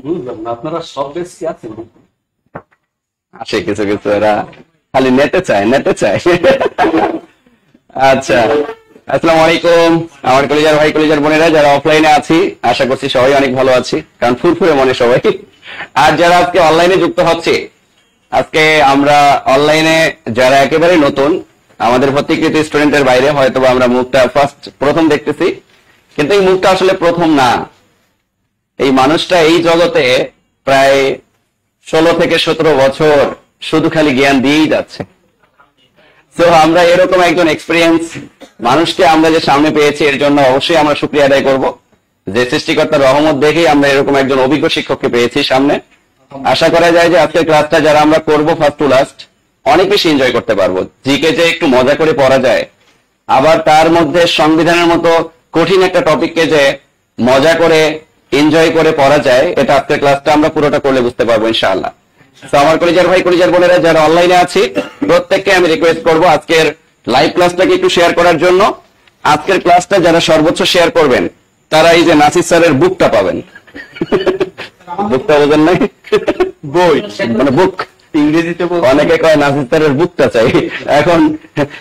বুঝলাম না, আপনারা সব বেশ কি আছেন? আসে কিছু কিছু, এরা খালি নেটে চায়। আচ্ছা, আসসালামু আলাইকুম আমার কলিজার ভাই কলিজার বোনেরা, যারা অফলাইনে আছি আশা করছি সবাই অনেক ভালো আছি, কারণ ফুরফুরে মনে সবাই। আর যারা আজকে অনলাইনে যুক্ত হচ্ছে, আজকে আমরা অনলাইনে যারা একেবারে নতুন, আমাদের ভর্তিকৃত স্টুডেন্টের বাইরে হয়তো আমরা মুখটা প্রথম দেখতেছি, কিন্তু এই মুখটা আসলে প্রথম না। এই মানুষটা এই জগতে প্রায় 16 থেকে 17 বছর শুধু খালি জ্ঞান দিয়েই যাচ্ছে। তো আমরা এরকম একজন এক্সপিরিয়েন্স মানুষকে আমরা যে সামনে পেয়েছি, এর জন্য অবশ্যই আমরা শুকরিয়া আদায় করব যে সৃষ্টিকর্তার রহমত দেখেই আমরা এরকম একজন অভিজ্ঞ শিক্ষককে পেয়েছি সামনে। আশা করা যায় যে আজকের ক্লাসটা যারা আমরা করব ফার্স্ট টু লাস্ট অনেক বেশি এনজয় করতে পারবো। জিকে যে একটু মজা করে পড়া যায়, আবার তার মধ্যে সংবিধানের মতো কঠিন একটা টপিককে যে মজা করে এনজয় করে পড়া যায়, এটা আজকের ক্লাসটা আমরা পুরোটা করলে বুঝতে পারবো ইনশাআল্লাহ। তো আমার কলিজার ভাই কলিজার বোনেরা যারা অনলাইনে আছি, প্রত্যেককে আমি রিকোয়েস্ট করব আজকের লাইভ ক্লাসটাকে একটু শেয়ার করার জন্য। আজকের ক্লাসটা যারা সর্বোচ্চ শেয়ার করবেন, তারা এই যে নাসির স্যারের বুকটা পাবেন। বুকটা বোঝেন নাই? বই মানে বুক, ইংরেজিতে অনেকে কয় নাসির স্যারের বুকটা চাই। এখন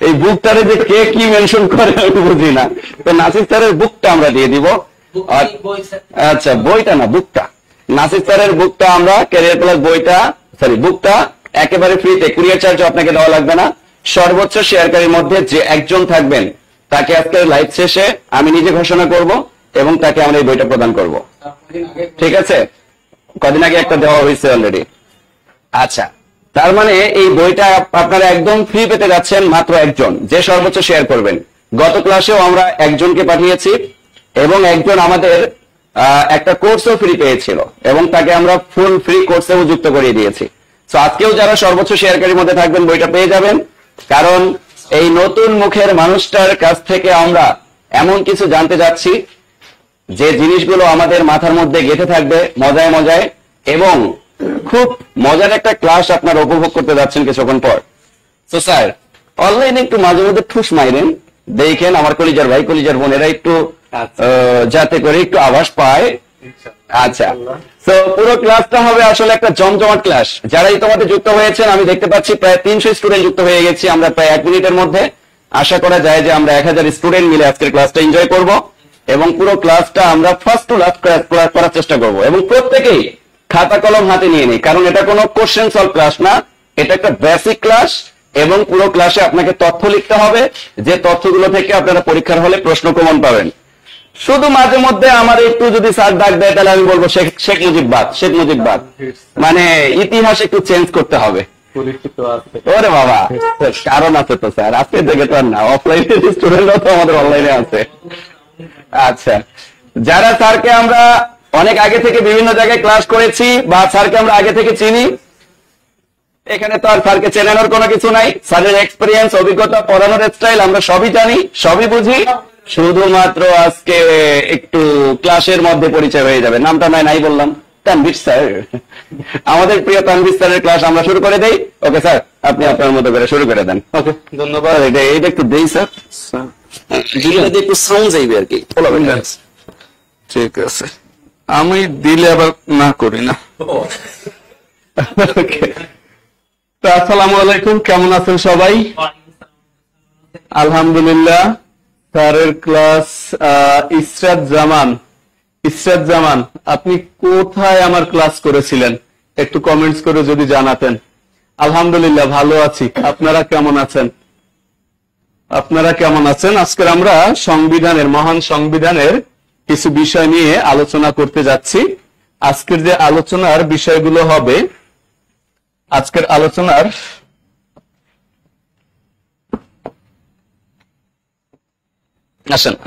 এই বুকটারে যে কে কি মেনশন করে আমি বুঝি না, তো নাসির স্যারের বুকটা আমরা দিয়ে দিব। আচ্ছা, বইটা না, বুকটা। নাসির স্যারের বুকটা আমরা ক্যারিয়ার প্লাস বইটা, সরি বুকটা একেবারে ফ্রিতে, কুরিয়ার চার্জ আপনাকে দেওয়া লাগবে না। সর্বোচ্চ শেয়ারকারীর মধ্যে যে একজন থাকবেন তাকে আজকের লাইভ শেষে আমি নিজে ঘোষণা করব এবং তাকে আমরা এই বইটা প্রদান করব। ঠিক আছে? কদিন আগে একটা দেওয়া হয়েছে অলরেডি। আচ্ছা, তার মানে এই বইটা আপনারা একদম ফ্রি পেতে যাচ্ছেন মাত্র একজন, যে সর্বোচ্চ শেয়ার করবেন। গত ক্লাসেও আমরা একজনকে পাঠিয়েছি এবং একজন আমাদের একটা কোর্সও ফ্রি পেয়েছিল এবং তাকে আমরা ফুল ফ্রি কোর্সেও যুক্ত করিয়ে দিয়েছি। তো আজকেও যারা সর্বোচ্চ শেয়ারকারীর মধ্যে থাকবেন বইটা পেয়ে যাবেন, কারণ এই নতুন মুখের মানুষটার কাছ থেকে আমরা এমন কিছু জানতে যাচ্ছি যে জিনিসগুলো আমাদের মাথার মধ্যে গেঁথে থাকবে মজায় মজায়, এবং খুব মজার একটা ক্লাস আপনারা উপভোগ করতে যাচ্ছেন কিছুক্ষণ পর। তো স্যার, অনলাইনে একটু মাঝে মধ্যে ঠুস মাইরেন, দেখেন আমার কলিজার ভাই কলিজার বোনেরা একটু যাতে করে একটু আভাস পায়। আচ্ছা, তো পুরো ক্লাসটা হবে আসলে একটা জমজমাট ক্লাস। যারা ইতিমধ্যে যুক্ত হয়েছেন, আমি দেখতে পাচ্ছি প্রায় 300 স্টুডেন্ট যুক্ত হয়ে গেছি আমরা প্রায় 1 মিনিটের মধ্যে। আশা করা যায় যে আমরা 1000 স্টুডেন্ট মিলে আজকের ক্লাসটা এনজয় করব এবং পুরো ক্লাসটা আমরা ফার্স্ট টু লাস্ট করার চেষ্টা করব, এবং প্রত্যেকেই খাতা কলম হাতে নিয়ে নেই, কারণ এটা কোনো কোশ্চেন সলভ ক্লাস না, এটা একটা বেসিক ক্লাস। এবং পুরো ক্লাসে আপনাকে তথ্য লিখতে হবে, যে তথ্যগুলো থেকে আপনারা পরীক্ষার হলে প্রশ্ন কমন পাবেন। শুধু মাঝে মধ্যে আমার একটু যদি স্যার ডাক দেয়, তাহলে আমি বলবো শেখ মুজিববাদ, মানে ইতিহাস একটু চেঞ্জ করতে হবে। ওরে বাবা, কারণ আছে তো স্যার, আজকে থেকে তো না, অফলাইনে স্টুডেন্টরা তো আমাদের অনলাইনে আছে। আচ্ছা, যারা স্যারকে আমরা অনেক আগে থেকে বিভিন্ন জায়গায় ক্লাস করেছি বা স্যারকে আমরা আগে থেকে চিনি, এখানে তো আর স্যারকে চেনানোর কোনো কিছু নাই। স্যারের এক্সপিরিয়েন্স, অভিজ্ঞতা, পড়ানোর স্টাইল আমরা সবই জানি, সবই বুঝি। শুধুমাত্র আজকে একটু ক্লাসের মধ্যে পরিচয় হয়ে যাবে। নামটা নাই বললাম, তানভীর স্যার। আমাদের প্রিয় তানভীর স্যারের ক্লাস আমরা শুরু করে দেই। ওকে স্যার, আপনি আপনার মতো করে শুরু করে দেন। ওকে, ধন্যবাদ। এটা একটু দেই স্যার, একটু সাউন্ড যাইবে আর কি। ঠিক আছে, আমি দিলে আবার না করি না। আসসালামু আলাইকুম, কেমন আছেন সবাই? আলহামদুলিল্লাহ। স্যারের ক্লাস ইসরাত জামান, আপনি কোথায় আমার ক্লাস করেছিলেন একটু কমেন্টস করে যদি জানাতেন। আলহামদুলিল্লাহ ভালো আছি, আপনারা কেমন আছেন? আজকে আমরা সংবিধানের, মহান সংবিধানের কিছু বিষয় নিয়ে আলোচনা করতে যাচ্ছি। আজকের যে আলোচনার বিষয়গুলো হবে, আজকের আলোচনার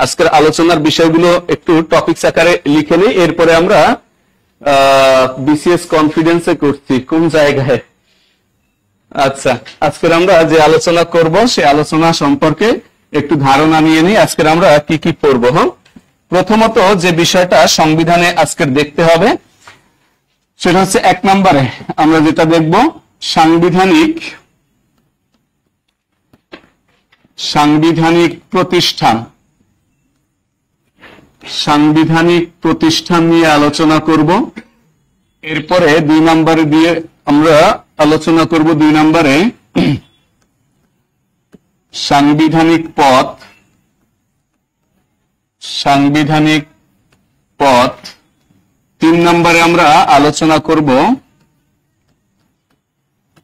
আজকের আলোচনার বিষয়গুলো একটু টপিকস আকারে লিখে নিই, এরপরে আমরা বিসিএস কনফিডেন্সে করছি কোন জায়গায়। আচ্ছা, আজকের আমরা যে আলোচনা করব সেই আলোচনা সম্পর্কে একটু ধারণা নিয়ে নিই। আজকের আমরা কি কি পড়বো। প্রথমত যে বিষয়টা সংবিধানে আজকের দেখতে হবে সেটা হচ্ছে 1 নম্বরে আমরা যেটা দেখব, সাংবিধানিক প্রতিষ্ঠান নিয়ে আলোচনা করব। এরপরে 2 নম্বরে দিয়ে আমরা আলোচনা করব 2 নম্বরে সাংবিধানিক পথ। সাংবিধানিক পথ 3 নম্বরে আমরা আলোচনা করব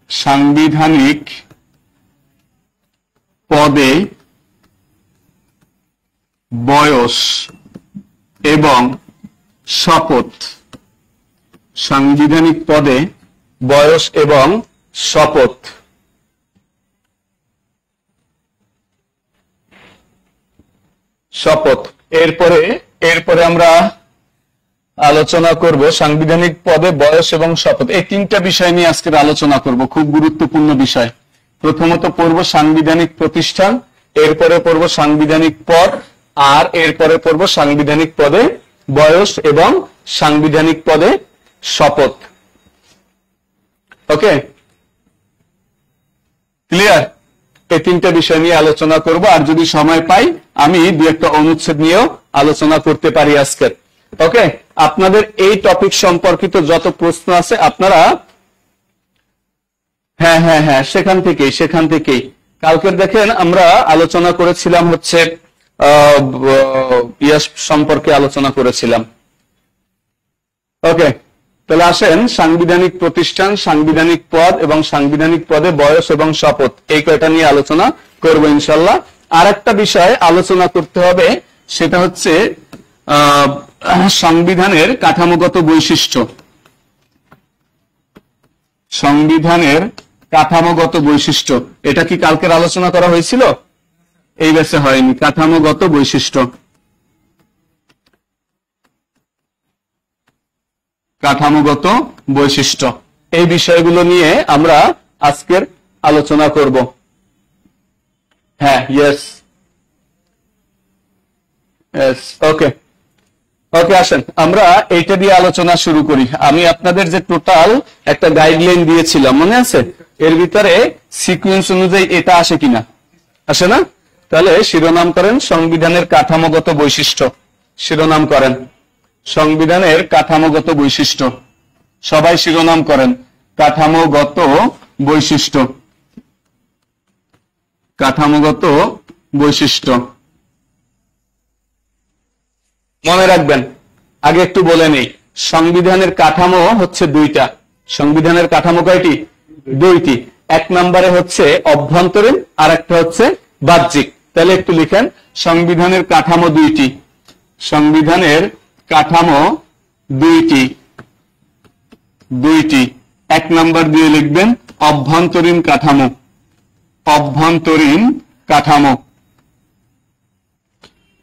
সাংবিধানিক পদে বয়স এবং শপথ। সাংবিধানিক পদে বয়স এবং শপথ। শপথ এরপরে আমরা আলোচনা করব সাংবিধানিক পদে বয়স এবং শপথ। এই 3টা বিষয় নিয়ে আজকের আলোচনা করব, খুব গুরুত্বপূর্ণ বিষয়। প্রথমত পড়ব সাংবিধানিক প্রতিষ্ঠান, এরপরে পড়ব সাংবিধানিক পদ, আর এরপরে পড়ব সাংবিধানিক পদে বয়স এবং সাংবিধানিক পদে শপথ। ওকে, ক্লিয়ার? এই 3টা বিষয় নিয়ে আলোচনা করব, আর যদি সময় পাই আমি 2-একটা অনুচ্ছেদ নিয়েও আলোচনা করতে পারি আজকের। ওকে, আপনাদের এই টপিক সম্পর্কিত যত প্রশ্ন আছে আপনারা হ্যাঁ সেখান থেকেই কালকের দেখেন আমরা আলোচনা করেছিলাম হচ্ছে ইয়াস সম্পর্কে আলোচনা করেছিলাম। ওকে, তাহলে আসেন সাংবিধানিক প্রতিষ্ঠান, সাংবিধানিক পদ এবং সাংবিধানিক পদে বয়স এবং শপথ, এই কয়টা নিয়ে আলোচনা করব ইনশাল্লাহ। আর একটা বিষয় আলোচনা করতে হবে, সেটা হচ্ছে সংবিধানের কাঠামোগত বৈশিষ্ট্য। সংবিধানের কাঠামোগত বৈশিষ্ট্য, এটা কি কালকের আলোচনা করা হয়েছিল? এই ব্যাচে হয়নি। কাঠামোগত বৈশিষ্ট্য, কাঠামোগত বৈশিষ্ট্য, এই বিষয়গুলো নিয়ে আমরা আজকের আলোচনা করব। হ্যাঁ, ইয়েস, ওকে, আসেন আমরা এইটা দিয়ে আলোচনা শুরু করি। আমি আপনাদের যে টোটাল একটা গাইডলাইন দিয়েছিলাম মনে আছে, এর ভিতরে সিকোয়েন্স অনুযায়ী এটা আসে কিনা? আসে না? তাহলে শিরোনাম করেন সংবিধানের কাঠামোগত বৈশিষ্ট্য। শিরোনাম করেন সংবিধানের কাঠামোগত বৈশিষ্ট্য। সবাই শিরোনাম করেন কাঠামোগত বৈশিষ্ট্য। কাঠামোগত বৈশিষ্ট্য মনে রাখবেন। আগে একটু বলে নেই, সংবিধানের কাঠামো হচ্ছে 2টা। সংবিধানের কাঠামো কয়টি? 2টি। 1 নম্বরে হচ্ছে অভ্যন্তরীণ, আর একটা হচ্ছে বাহ্যিক। তাহলে একটু লিখেন সংবিধানের কাঠামো 2টি। সংবিধানের কাঠামো 2টি। 1 নম্বর দিয়ে লিখবেন অভ্যন্তরীণ কাঠামো। অভ্যন্তরীণ কাঠামো,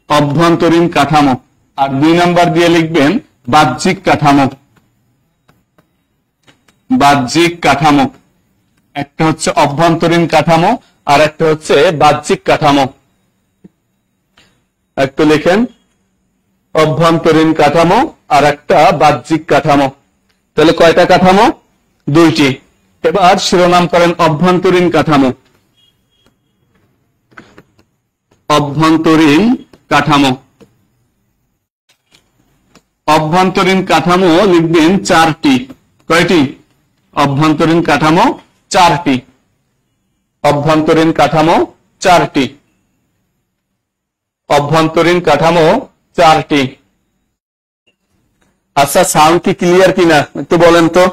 অভ্যন্তরীণ কাঠামো। আর 2 নম্বর দিয়ে লিখবেন বাহ্যিক কাঠামো। বাহ্যিক কাঠামো, একটা হচ্ছে অভ্যন্তরীণ কাঠামো আর একটা হচ্ছে বাহ্যিক কাঠামো। একটু লিখেন অভ্যন্তরীণ কাঠামো আর একটা বাহ্যিক কাঠামো। তাহলে কয়টা কাঠামো? 2টি। এবার শিরোনাম করেন অভ্যন্তরীণ কাঠামো। অভ্যন্তরীণ কাঠামো। অভ্যন্তরীণ কাঠামো লিখবেন 4টি। কয়টি? অভ্যন্তরীণ কাঠামো 4টি। অভ্যন্তরীণ কাঠামো 4টি। অভ্যন্তরীণ কাঠামো 4টি। আচ্ছা, সাউন্ড কি ক্লিয়ার কিনা একটু বলেন তো,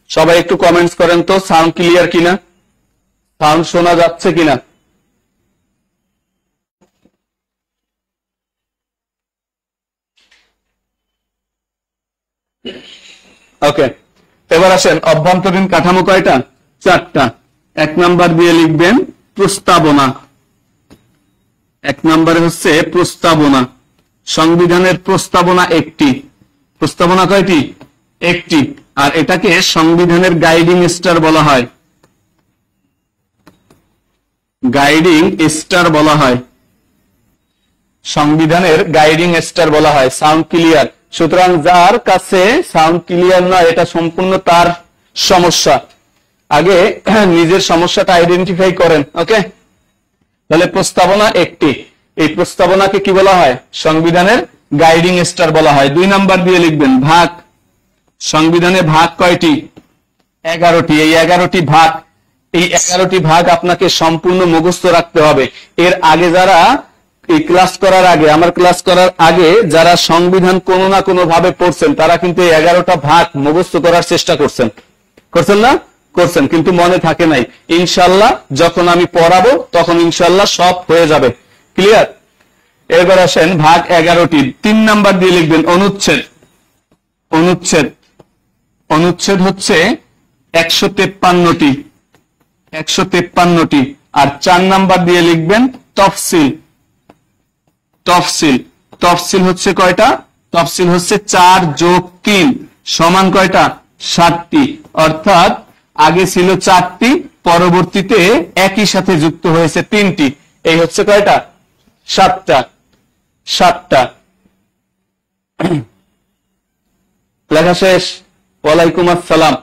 সবাই একটু কমেন্টস করেন তো, সাউন্ড ক্লিয়ার কিনা, সাউন্ড শোনা যাচ্ছে কিনা? ওকে, এবার আসেন অভ্যন্তরীণ কাঠামো কয়টা? 4টা। 1 নাম্বার দিয়ে লিখবেন প্রস্তাবনা। 1 নম্বরে হচ্ছে প্রস্তাবনা। সংবিধানের প্রস্তাবনা 1টি। প্রস্তাবনা কয়টি? 1টি। আর এটাকে সংবিধানের গাইডিং স্টার বলা হয়। গাইডিং স্টার বলা হয়। সংবিধানের গাইডিং স্টার বলা হয়। Sound clear? সুতরাং যার কাছে সাউন্ড ক্লিয়ার নয়, এটা সম্পূর্ণ তার সমস্যা। আগে নিজের সমস্যাটা আইডেন্টিফাই করেন। ওকে, তাহলে প্রস্তাবনা 1টি। এই প্রস্তাবনাকে কি বলা হয়? সংবিধানের গাইডিং স্টার বলা হয়। 2 নাম্বার দিয়ে লিখবেন ভাগ। সংবিধানে ভাগ কয়টি? 11টি। এই 11টি ভাগ, এই 11টি ভাগ আপনাকে সম্পূর্ণ মুখস্থ রাখতে হবে। এর আগে যারা এই ক্লাস করার আগে, আমার ক্লাস করার আগে যারা সংবিধান কোনো না কোনো ভাবে পড়ছেন, তারা কিন্তু এই 11টা ভাগ মুখস্থ করার চেষ্টা করছেন না? করছেন, কিন্তু মনে থাকে নাই। ইনশাল্লাহ যখন আমি পড়াবো তখন ইনশাল্লাহ সব হয়ে যাবে। ক্লিয়ার? এবার আসেন ভাগ 11টি। 3 নাম্বার দিয়ে লিখবেন অনুচ্ছেদ। অনুচ্ছেদ, অনুচ্ছেদ হচ্ছে 153টি, 153টি। আর 4 নাম্বার দিয়ে লিখবেন তফসিল। তফসিল, তফসিল হচ্ছে কয়টা? তফসিল হচ্ছে 4 যোগ 3 সমান কয়টা? 7টি। অর্থাৎ আগে ছিল 4টি, পরবর্তীতে একই সাথে যুক্ত হয়েছে 3টি। এই হচ্ছে কয়টা? 7টা। 7টা। লেখা শেষ? ওয়ালাইকুম আসসালাম।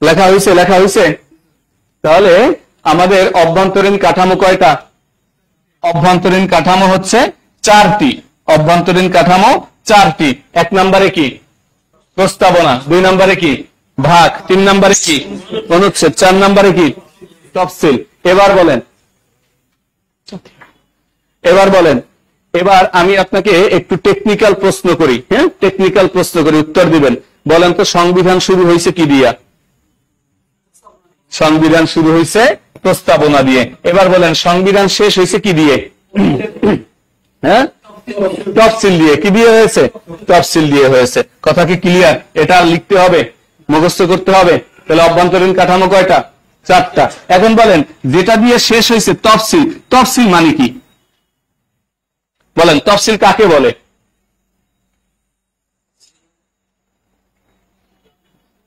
লেখা হয়েছে? লেখা হয়েছে? তাহলে আমাদের অভ্যন্তরীণ কাঠামো কয়টা? অভ্যন্তরীণ কাঠামো হচ্ছে 4টি। অভ্যন্তরীণ কাঠামো 4টি। 1 নম্বরে কি? প্রস্তাবনা। 2 নম্বরে কি? ভাগ। 3 নম্বরে কি? অনুচ্ছেদ। 4 নম্বরে কি? তফসিল। এবার বলেন, এবার বলেন, এবার আমি আপনাকে একটু টেকনিক্যাল প্রশ্ন করি। হ্যাঁ, টেকনিক্যাল প্রশ্ন করি, উত্তর দিবেন। বলেন তো সংবিধান শুরু হয়েছে কি দিয়া? সংবিধান শুরু হয়েছে প্রস্তাবনা দিয়ে। এবার বলেন সংবিধান শেষ হয়েছে কি দিয়ে? হ্যাঁ, তফসিল দিয়ে। কি দিয়ে হয়েছে? তফসিল দিয়ে হয়েছে। কথা কি ক্লিয়ার? এটা লিখতে হবে, মুখস্থ করতে হবে। তাহলে অভ্যন্তরীণ কাঠামো কয়টা? 4টা। এখন বলেন যেটা দিয়ে শেষ হয়েছে তফসিল, তফসিল মানে কি? বলেন তফসিল কাকে বলে?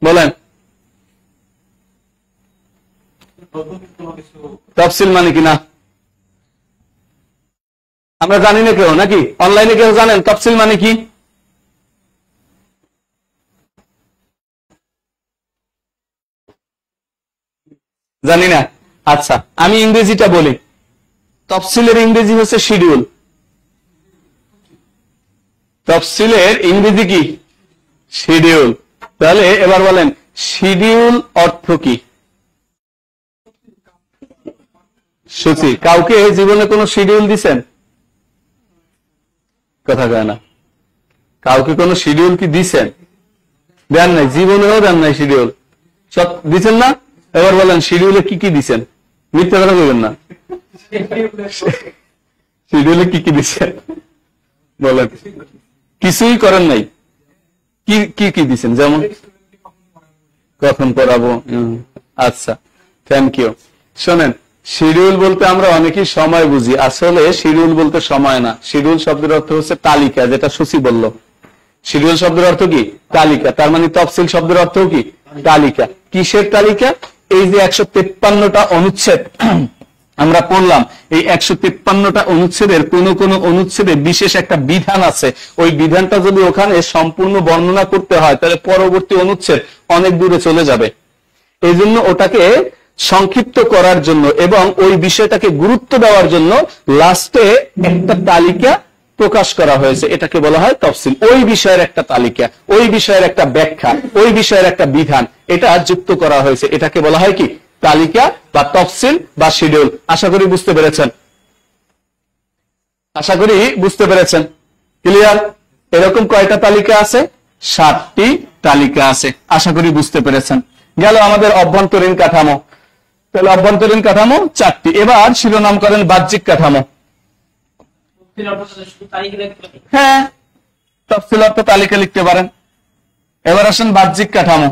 বলেন তফসিল মানে কি? না আমরা জানি না কেউ, নাকি অনলাইনে কেউ জানেন তফসিল মানে কি? জানি না। আচ্ছা, আমি ইংরেজিটা বলি। তফসিলের ইংরেজি হচ্ছে শিডিউল। তফসিলের ইংরেজি কি? শিডিউল। তাহলে এবার বলেন শিডিউল অর্থ কি? সূচি। কাউকে জীবনে কোনো শিডিউল দিছেন? কথা কয় না। কাউকে কোনো শিডিউল কি দিছেন? দেন নাই, জীবনেও দেন নাই শিডিউল। সব দিচ্ছেন না? এবার বলেন শিডিউলে কি কি দিছেন? মিথ্যা কথা বলবেন না। শিডিউলে কি কি দিছেন বলেন? কিছুই করেন নাই। কি কি কি দিছেন? যেমন কখন পড়াবো। আচ্ছা, থ্যাংক ইউ। শোনেন, শিডিউল বলতে আমরা অনেকেই সময় বুঝি, আসলে শিডিউল বলতে সময় না। শিডিউল শব্দের অর্থ হচ্ছে তালিকা, যেটা সুচি বলল। শিডিউল শব্দের অর্থ কি? তালিকা। তার মানে তফসিল শব্দের অর্থ কি? তালিকা। কিসের তালিকা? এই যে 153টা অনুচ্ছেদ আমরা পড়লাম, এই 153টা অনুচ্ছেদের কোন কোন অনুচ্ছেদে বিশেষ একটা বিধান আছে। ওই বিধানটা যদি ওখানে সম্পূর্ণ বর্ণনা করতে হয়, তাহলে পরবর্তী অনুচ্ছেদ অনেক দূরে চলে যাবে। এই জন্য ওটাকে সংক্ষিপ্ত করার জন্য এবং ওই বিষয়টাকে গুরুত্ব দেওয়ার জন্য লাস্টে একটা তালিকা প্রকাশ করা হয়েছে। এটাকে বলা হয় তফসিল। ওই বিষয়ের একটা তালিকা, ওই বিষয়ের একটা ব্যাখ্যা, ওই বিষয়ের একটা বিধান, এটা যুক্ত করা হয়েছে। এটাকে বলা হয় কি? তালিকা বা তফসিল বা শিডিউল। আশা করি বুঝতে পেরেছেন। আশা করি বুঝতে পেরেছেন। ক্লিয়ার? এরকম কয়টা তালিকা আছে? 7টি তালিকা আছে। আশা করি বুঝতে পেরেছেন। গেল আমাদের অভ্যন্তরীণ কাঠামো। তাহলে অভ্যন্তরীণ কাঠামো 4টি। এবার শিরোনাম করেন বাহ্যিক কাঠামো। হ্যাঁ, তফসিল অর্থ তালিকা লিখতে পারেন। এবার আসেন বাহ্যিক কাঠামো।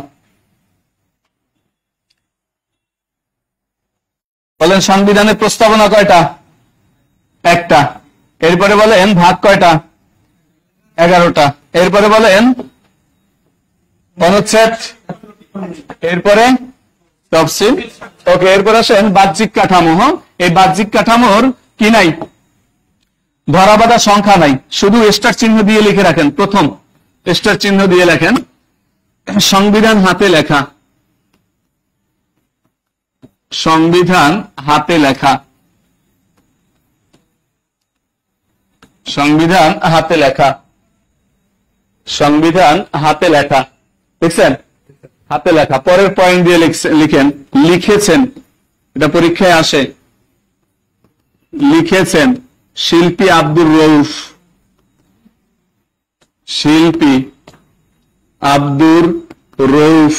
বলেন সংবিধানের প্রস্তাবনা কয়টা? 1টা। এরপরে বলেন ভাগ কয়টা? 11টা। এরপরে বলেন অনুচ্ছেদ, এরপরে তফসিল। ওকে, এরপর আসেন বাহ্যিক কাঠামো। এই বাহ্যিক কাঠামোর কি নাই? ধরাবাঁধা সংখ্যা নাই, শুধু স্টার চিহ্ন দিয়ে লিখে রাখেন। প্রথম স্টার চিহ্ন দিয়ে লেখেন সংবিধান হাতে লেখা। সংবিধান হাতে লেখা। সংবিধান হাতে লেখা। সংবিধান হাতে লেখা, দেখছেন হাতে লেখা। পরের পয়েন্ট দিয়ে লিখেন লিখেছেন, এটা পরীক্ষায় আসে। লিখেছেন শিল্পী আব্দুর রউফ, শিল্পী আব্দুর রউফ,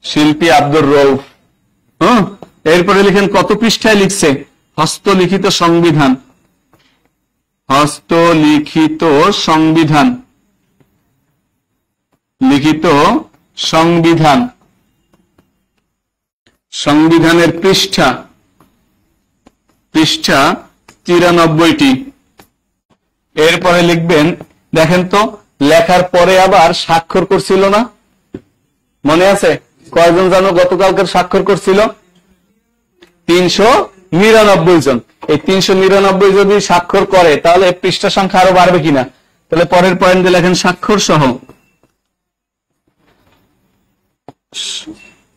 শিল্পী আব্দুর রউফ। এরপরে লিখেন কত পৃষ্ঠায় লিখছে, হস্তলিখিত সংবিধান, হস্তলিখিত সংবিধান, লিখিত সংবিধান, সংবিধানের পৃষ্ঠা 93টি। এরপরে লিখবেন, দেখেন তো লেখার পরে আবার স্বাক্ষর করছিল না, মনে আছে? কয়জন জানো গতকালকের স্বাক্ষর করছিল? 399 জন। এই 399 যদি স্বাক্ষর করে তাহলে পৃষ্ঠা সংখ্যা আরো বাড়বে কিনা? তাহলে পরের পয়েন্টে লেখেন স্বাক্ষর সহ।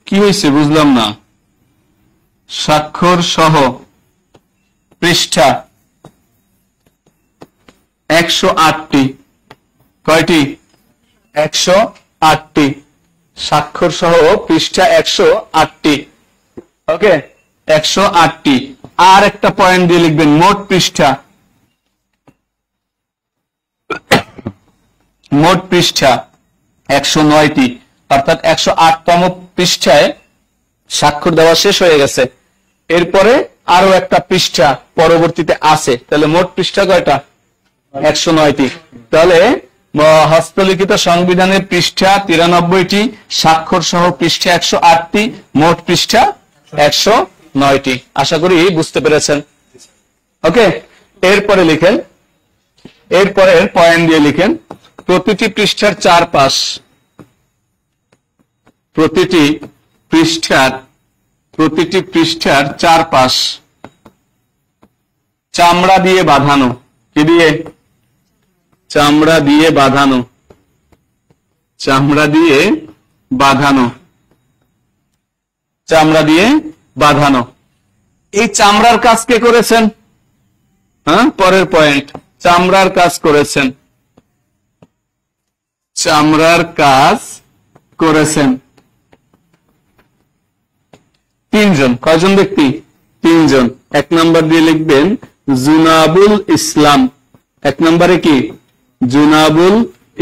কি হয়েছে বুঝলাম না। স্বাক্ষর সহ পৃষ্ঠা 108টি। কয়টি? 108টি। স্বাক্ষর সহ পৃষ্ঠা 108টি। ওকে, 108টি। আর একটা পয়েন্ট দিয়ে লিখবেন মোট পৃষ্ঠা, মোট পৃষ্ঠা 109টি, অর্থাৎ 108তম পৃষ্ঠায় স্বাক্ষর দেওয়া শেষ হয়ে গেছে। এরপরে আরো একটা পৃষ্ঠা পরবর্তীতে আছে, তাহলে মোট পৃষ্ঠা কয়টা? 109টি। তাহলে হস্তলিখিত সংবিধানের পৃষ্ঠা 93টি, স্বাক্ষর সহ পৃষ্ঠা 108টি, মোট পৃষ্ঠা 109টি। আশা করি বুঝতে পেরেছেন। ওকে, এরপরে লিখেন, এরপরের পয়েন্ট দিয়ে লিখেন প্রতিটি পৃষ্ঠার চারপাশ, প্রতিটি পৃষ্ঠার চারপাশ চামড়া দিয়ে বাঁধানো। কি দিয়ে? চামড়া দিয়ে বাঁধানো, চামড়া দিয়ে বাঁধানো, চামড়া দিয়ে বাঁধানো। এই চামড়ার কাজ কে করেছেন? পরের পয়েন্ট, চামড়ার কাজ করেছেন, চামড়ার কাজ করেছেন 3 জন। কয়জন ব্যক্তি? 3 জন। 1 নম্বর দিয়ে লিখবেন জুনাবুল ইসলাম। 1 নম্বরে কি? জুনাবুল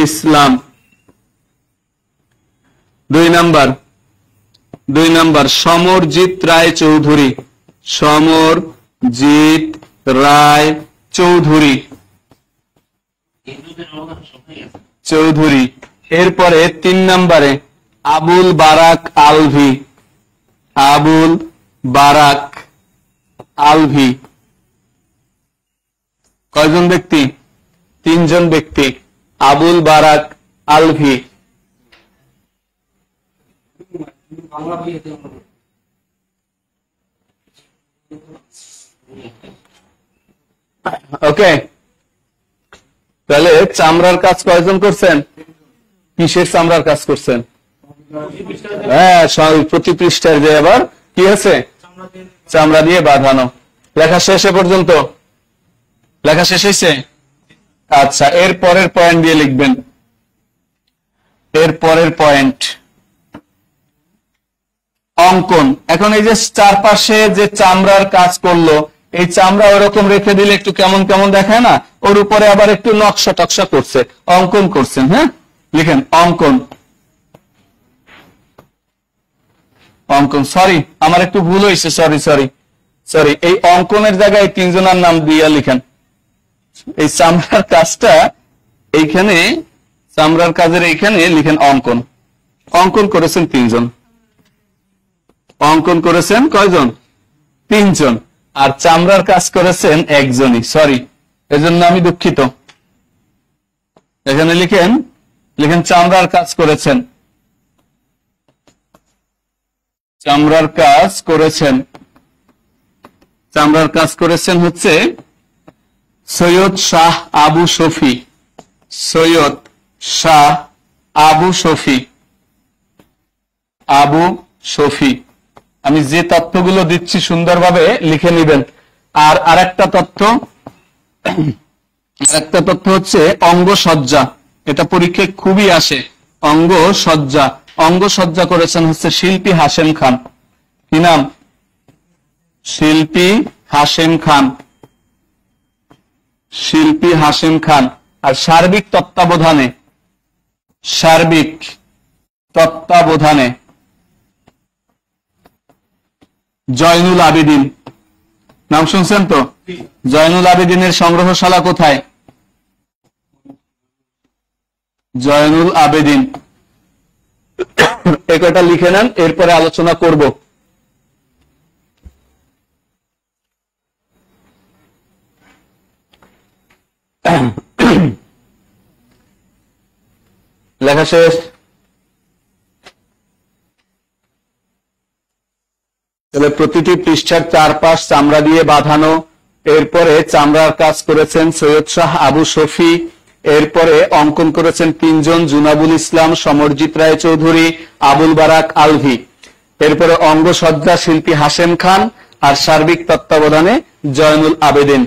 ইসলাম। 2 নম্বর সমরজিৎ রায় চৌধুরী, সমরজিৎ রায় চৌধুরী, চৌধুরী। এরপরে 3 নম্বরে আবুল বারাক আলভি, আবুল বারাক আলভি। কয়জন ব্যক্তি? 3 জন ব্যক্তি, আবুল বারাক আলভি। ওকে, তাহলে চামড়ার কাজ কয়জন করছেন? কিসের চামড়ার কাজ করছেন? হ্যাঁ, প্রতি পৃষ্ঠার যে আবার কি আছে? চামড়া দিয়ে বাঁধানো। লেখা শেষ এ পর্যন্ত? লেখা শেষ হয়েছে? আচ্ছা, এর পরের পয়েন্ট দিয়ে লিখবেন, এর পরের পয়েন্ট অঙ্কন। এখন এই যে চারপাশে যে চামড়ার কাজ করলো, এই চামড়া ওরকম রেখে দিলে একটু কেমন কেমন দেখায় না? ওর উপরে আবার একটু নকশা টকশা করছে, অঙ্কন করছেন। হ্যাঁ, লিখেন অঙ্কন, অঙ্কন। সরি, আমার একটু ভুল হয়েছে, সরি সরি সরি। এই অঙ্কনের জায়গায় 3 জনের নাম দিয়ে লিখেন। এই চামড়ার কাজটা এইখানে, চামড়ার কাজের এইখানে লিখেন অঙ্কন। অঙ্কন করেছেন 3 জন। অঙ্কন করেছেন কয়জন? 3 জন। আর চামড়ার কাজ করেছেন 1 জনই। সরি, এজন্য আমি দুঃখিত। এখানে লিখেন, লিখেন চামড়ার কাজ করেছেন, চামড়ার কাজ করেছেন, চামড়ার কাজ করেছেন হচ্ছে সৈয়দ শাহ আবু শফি, সৈয়দ শাহ আবু শফি, আবু শফি। আমি যে তথ্যগুলো দিচ্ছি সুন্দরভাবে লিখে নেবেন। আর আরেকটা তথ্য, আরেকটা তথ্য হচ্ছে অঙ্গসজ্জা, এটা পরীক্ষায় খুবই আসে। অঙ্গসজ্জা, অঙ্গসজ্জা করেছেন হচ্ছে শিল্পী হাশেম খান। কি নাম? শিল্পী হাশেম খান, শিল্পী হাশেম খান। আর সার্বিক তত্ত্বাবধানে, সার্বিক তত্ত্বাবধানে জয়নুল আবেদিন। নাম শুনছেন তো? জয়নুল আবেদিনের সংগ্রহশালা কোথায়? জয়নুল আবেদিন। এ কয়টা লিখে নেন, এরপরে আলোচনা করব। লেখা শেষ? তাহলে প্রতিটি পৃষ্ঠার চারপাশ চামড়া দিয়ে বাঁধানো। এরপরে চামড়ার কাজ করেছেন সৈয়দ শাহ আবু শফি। এরপরে অঙ্কন করেছেন তিনজন, জুনাবুল ইসলাম, সমরজিৎ রায় চৌধুরী, আবুল বারাক আলভি। এরপরে অঙ্গসজ্জা শিল্পী হাশেম খান, আর সার্বিক তত্ত্বাবধানে জয়নুল আবেদিন।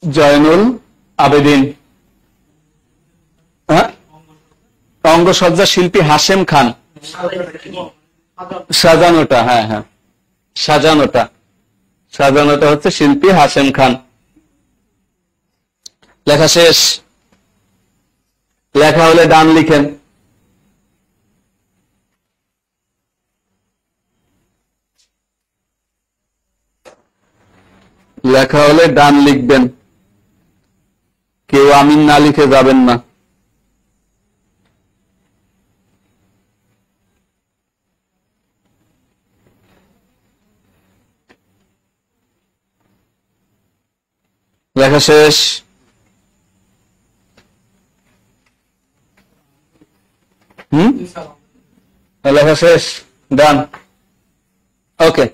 জয়নুল আবেদিন। হ্যাঁ, অঙ্গসজ্জা শিল্পী হাশেম খান। সাজানোটা, হ্যাঁ হ্যাঁ, সাজানোটা, সাজানোটা হচ্ছে শিল্পী হাশেম খান। লেখা শেষ? লেখা হলে ডান লিখেন। লেখা হলে ডান লিখবেন, কেউ আমিন না লিখে যাবেন না। লেখা শেষ? লেখা শেষ, ডান। ওকে,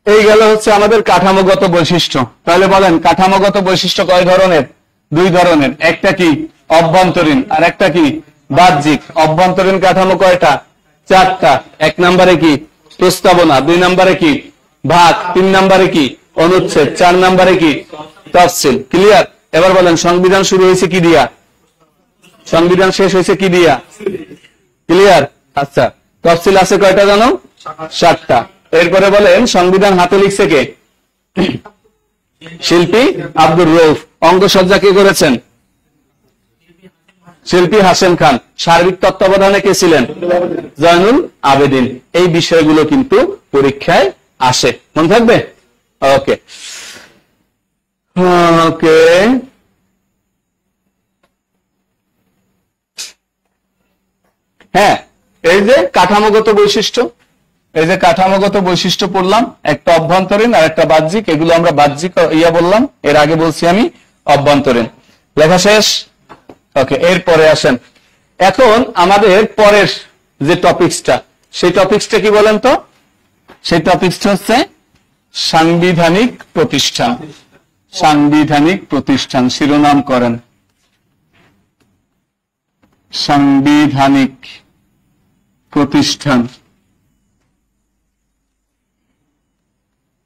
এই গেল হচ্ছে আমাদের কাঠামোগত বৈশিষ্ট্য। তাহলে বলেন কাঠামোগত বৈশিষ্ট্য কয় ধরনের? দুই ধরনের। একটা কি অভ্যন্তরীণ, আর একটা কি বাহ্যিক। অভ্যন্তরীণ কাঠামো কয়টা? চারটা। এক নম্বরে কি প্রস্তাবনা, দুই নম্বরে কি ভাগ, তিন নম্বরে কি অনুচ্ছেদ, চার নম্বরে কি তফসিল। ক্লিয়ার? এবার বলেন সংবিধান শুরু হয়েছে কি দিয়া? সংবিধান শেষ হয়েছে কি দিয়া? ক্লিয়ার? আচ্ছা, তফসিল আছে কয়টা জানো? 7টা। এরপরে বলেন সংবিধান হাতে লিখছে কে? শিল্পী আব্দুর রউফ। অঙ্গসজ্জা কে করেছেন? শিল্পী হাশেম খান। সার্বিক তত্ত্বাবধানে কে ছিলেন? জয়নুল আবেদিন। এই বিষয়গুলো কিন্তু পরীক্ষায় আসে, মনে থাকবে? ওকে ওকে, হ্যাঁ, এই যে কাঠামোগত বৈশিষ্ট্য, এই যে কাঠামোগত বৈশিষ্ট্য পড়লাম, একটা অভ্যন্তরীণ আর একটা বাহ্যিক। এগুলো আমরা বাহ্যিক ইয়া বললাম, এর আগে বলছি আমি অভ্যন্তরীণ। লেখা শেষ? ওকে, এরপরে আসেন এখন আমাদের পরের যে টপিকসটা, সেই টপিকসটা কি বলেন তো? সেই টপিকসটা হচ্ছে সাংবিধানিক প্রতিষ্ঠান। সাংবিধানিক প্রতিষ্ঠান শিরোনাম করেন, সাংবিধানিক প্রতিষ্ঠান।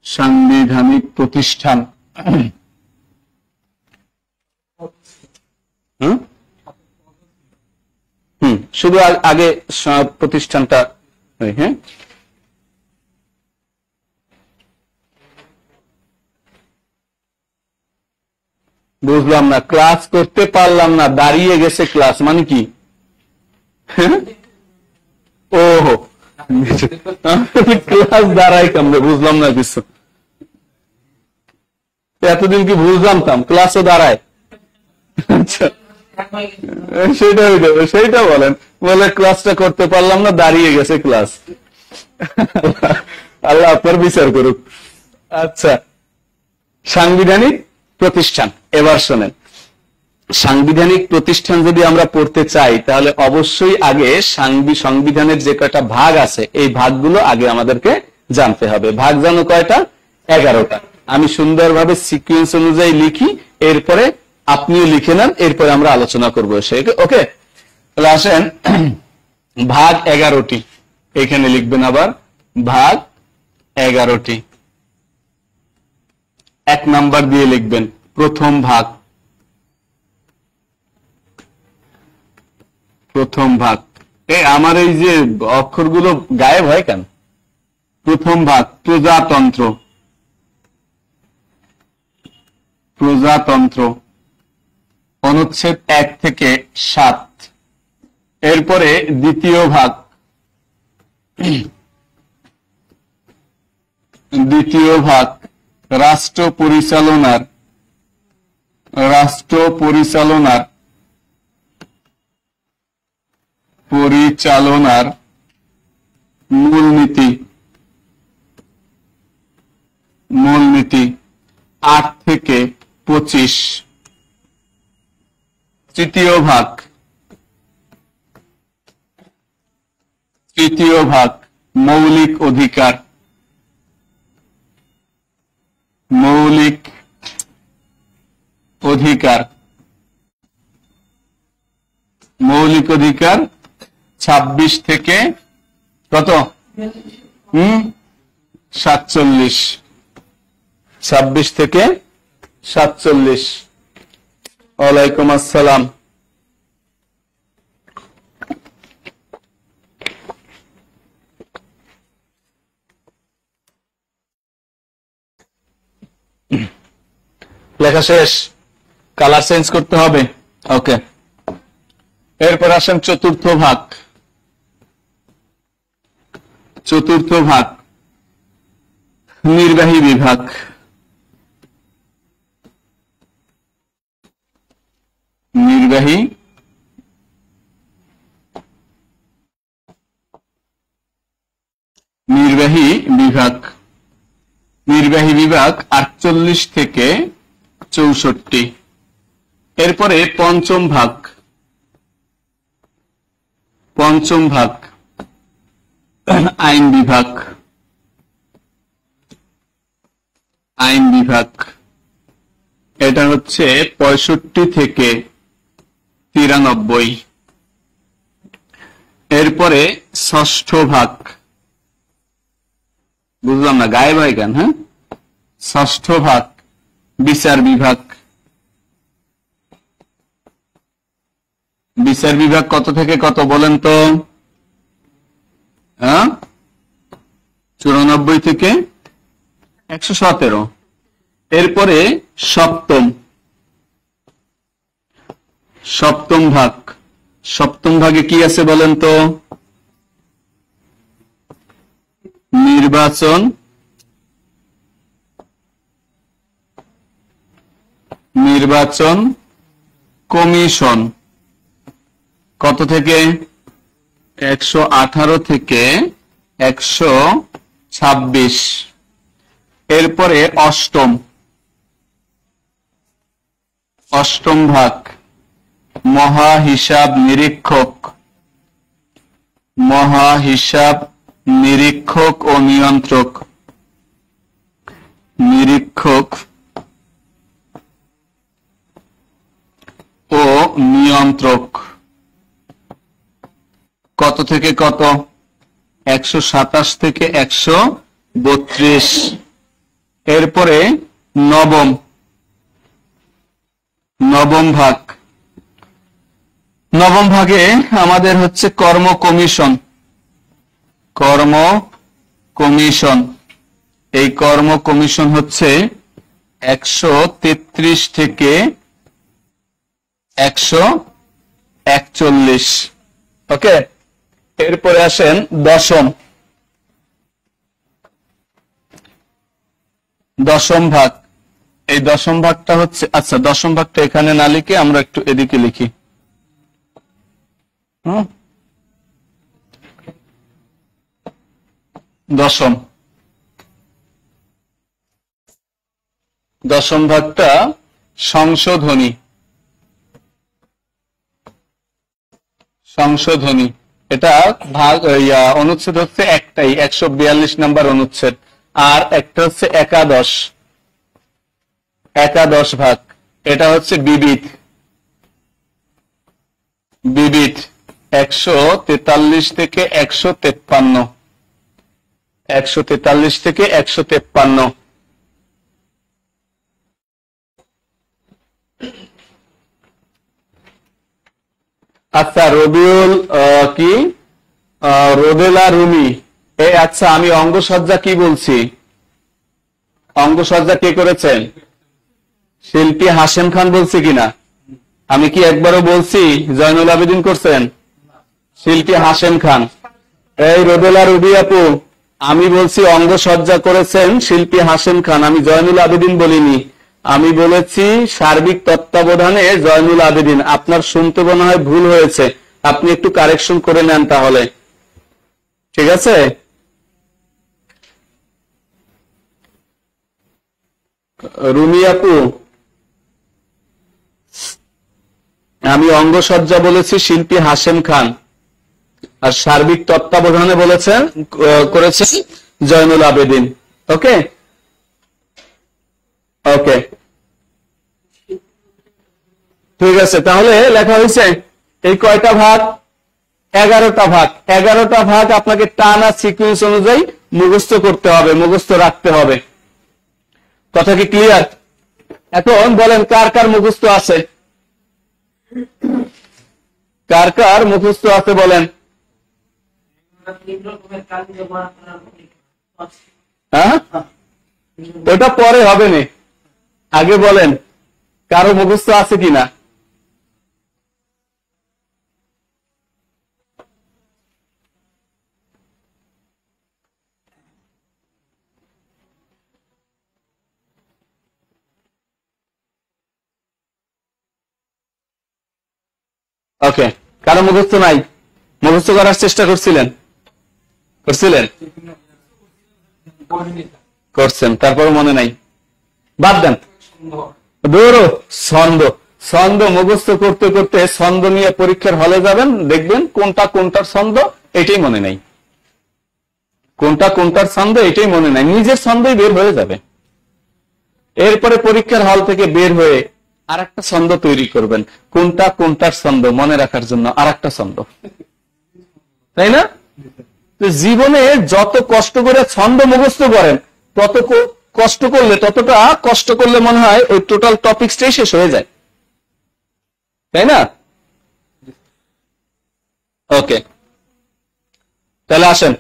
সাংবিধানিক প্রতিষ্ঠান। শুধু আগে প্রতিষ্ঠানটা, হ্যাঁ, বুঝলাম না, ক্লাস করতে পারলাম না, দাঁড়িয়ে গেছে ক্লাস মানে কি? ওহো, ক্লাস দাঁড়াই কেমনে, বুঝলাম না কিছু। এতদিন কি ভুল জানতাম ক্লাসও দাঁড়ায়? আচ্ছা, সেইটা বলেন, বলে ক্লাসটা করতে পারলাম না, দাঁড়িয়ে গেছে ক্লাস। আল্লাহ আপনার বিচার করুক। আচ্ছা, সাংবিধানিক প্রতিষ্ঠান। এবার শোনেন, সাংবিধানিক প্রতিষ্ঠান যদি আমরা পড়তে চাই তাহলে অবশ্যই আগে সংবিধানের যে কয়টা ভাগ আছে এই ভাগগুলো আগে আমাদেরকে জানতে হবে। ভাগ জানো কয়টা? 11টা। আমি সুন্দরভাবে সিকুয়েন্স অনুযায়ী লিখি, এরপরে আপনিও লিখে নেন, এরপরে আমরা আলোচনা করবো। ওকে, তাহলে আসেন, ভাগ 11টি এখানে লিখবেন, আবার ভাগ 11টি। 1 নাম্বার দিয়ে লিখবেন, প্রথম ভাগ। প্রথম ভাগ, আমার এই যে অক্ষরগুলো গায়েব হয় কেন? প্রথম ভাগ প্রজাতন্ত্র, প্রজাতন্ত্র, অনুচ্ছেদ 1 থেকে 7। এরপরে দ্বিতীয় ভাগ, দ্বিতীয় ভাগ রাষ্ট্র পরিচালনার, রাষ্ট্র পরিচালনার, পরিচালনার মূলনীতি, মূলনীতি 8 থেকে 25। তৃতীয় ভাগ, তৃতীয় ভাগ মৌলিক অধিকার, মৌলিক অধিকার, মৌলিক অধিকার 26 থেকে কত? 47, 26 থেকে 47। ওয়ালাইকুম আসসালাম। লেখা শেষ, কালার চেঞ্জ করতে হবে। ওকে, এরপর আসেন চতুর্থ ভাগ। চতুর্থ ভাগ নির্বাহী বিভাগ, নির্বাহী নির্বাহী বিভাগ, নির্বাহী বিভাগ 48 থেকে 64। এরপরে পঞ্চম ভাগ, পঞ্চম ভাগ আইন বিভাগ, আইন বিভাগ, এটা হচ্ছে 65 থেকে 93। এরপরে ষষ্ঠ ভাগ, বুঝলাম না গায়েব হয় কেন? হ্যাঁ, ষষ্ঠ ভাগ বিচার বিভাগ, বিচার বিভাগ কত থেকে কত বলেন তো? 94 থেকে 117। এরপরে সপ্তম, সপ্তম ভাগ, সপ্তম ভাগে কি আছে বলেন তো? নির্বাচন, নির্বাচন কমিশন কত থেকে? 118 থেকে 126। এরপরে অষ্টম, অষ্টম ভাগ মহা হিসাব নিরীক্ষক, মহা হিসাব নিরীক্ষক ও নিয়ন্ত্রক, নিরীক্ষক ও নিয়ন্ত্রক কত থেকে কত? 127 থেকে 132। এরপরে নবম, নবম ভাগ, নবম ভাগে আমাদের হচ্ছে কর্ম কমিশন, কর্ম কমিশন। এই কর্ম কমিশন হচ্ছে 133 থেকে 141। ওকে, এরপরে আসেন দশম, দশম ভাগ। এই দশম ভাগটা হচ্ছে, আচ্ছা দশম ভাগটা এখানে না লিখে আমরা একটু এদিকে লিখি। দশম, দশম ভাগটা সংশোধনী, সংশোধনী। এটা ভাগ অনুচ্ছেদ হচ্ছে একটাই, 142 নম্বর অনুচ্ছেদ, আর একটা হচ্ছে একাদশ, একাদশ ভাগ। এটা হচ্ছে বিবিধ, বিবিধ 143 থেকে 153, 143 থেকে 153। আচ্ছা, রবিউল কি রোদেলা রুমি, এই আচ্ছা আমি অঙ্গসজ্জা কি বলছি? অঙ্গসজ্জা কে করেছেন? শিল্পী হাশেম খান বলছি কিনা? আমি কি একবারও বলছি জয়নুল আবেদিন করছেন? শিল্পী হাশেম খান। এই রোদেলা রুবি আপু, আমি বলছি অঙ্গসজ্জা করেছেন শিল্পী হাশেম খান, আমি জয়নুল আবেদিন বলিনি। আমি বলেছি সার্বিক তত্ত্বাবধানে জয়নুল আবেদিন। আপনার শুনতে মনে হয় ভুল হয়েছে, আপনি একটু কারেকশন করে নেন তাহলে, ঠিক আছে? রুমি আপু, আমি অঙ্গসজ্জা বলেছি শিল্পী হাশেম খান, আর সার্বিক তত্ত্বাবধানে বলেছেন করেছেন জয়নুল আবেদিন। ওকে ওকে, ঠিক আছে। তাহলে লেখা হয়েছে এই কয়টা ভাগ? 11টা ভাগ। 11টা ভাগ আপনাকে টানা সিকুয়েন্স অনুযায়ী মুখস্থ করতে হবে, মুখস্থ রাখতে হবে। কথা কি ক্লিয়ার? এখন বলেন কার কার মুখস্থ আছে? কার কার মুখস্থ আছে বলেন? হ্যাঁ, ওটা পরে হবে না, আগে বলেন কারো মুখস্থ আছে কিনা। ওকে, কারো মুখস্থ নাই? মুখস্থ করার চেষ্টা করছিলেন? করছেন, তারপর মনে নাই, বাদ দেন। দৌড়ো ছন্দ, ছন্দ মুখস্থ করতে করতে ছন্দ নিয়ে পরীক্ষার হলে যাবেন, দেখবেন কোনটা কোনটার ছন্দ এটাই মনে নাই, কোনটা কোনটার ছন্দ এটাই মনে নাই, নিজের ছন্দই বের হয়ে যাবে। এরপরে পরীক্ষার হল থেকে বের হয়ে আর একটা ছন্দ তৈরি করবেন, কোনটা কোনটার ছন্দ মনে রাখার জন্য আর একটা ছন্দ, তাই না? জীবনে যত কষ্ট করে ছন্দ মুখস্থ করেন, তত কষ্ট করলে, ততটা কষ্ট করলে মনে হয় ওই টোটাল টপিকসটাই শেষ হয়ে যায়, তাই না? ওকে, তাহলে আসেন,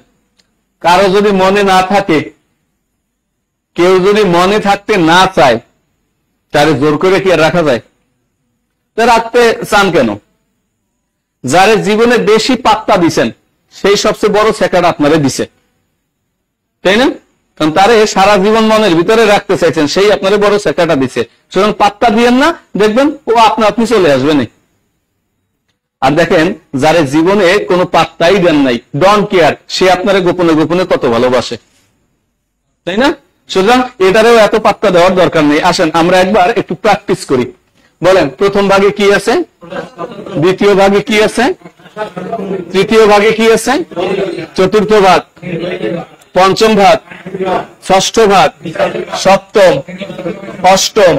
কারো যদি মনে না থাকে, কেউ যদি মনে থাকতে না চায়, তাহলে জোর করে কি আর রাখা যায়? তা রাখতে চান কেন? যারে জীবনে বেশি পাত্তা দিছেন সেই সবচেয়ে বড় শেখাটা আপনারে দিছে, তাই না? কারণ তারে সারা জীবন মনের ভিতরে রাখতে চাইছেন, সেই আপনারে বড় শেখাটা দিছে। সুতরাং পাত্তা দিয়েন না, দেখবেন ও আপনি চলে আসবেন। আর দেখেন যারে জীবনে কোনো পাত্তাই দেন নাই, ডোন্ট কেয়ার, সে আপনারে গোপনে গোপনে কত ভালোবাসে, তাই না? সুতরাং এটারেও এত পাত্তা দেওয়ার দরকার নেই। আসেন আমরা একবার একটু প্র্যাকটিস করি। বলেন প্রথম ভাগে কি আছে, দ্বিতীয় ভাগে কি আছে, তৃতীয় ভাগে কি আছে, চতুর্থ ভাগ, পঞ্চম ভাগ, ষষ্ঠ ভাগ, সপ্তম, অষ্টম,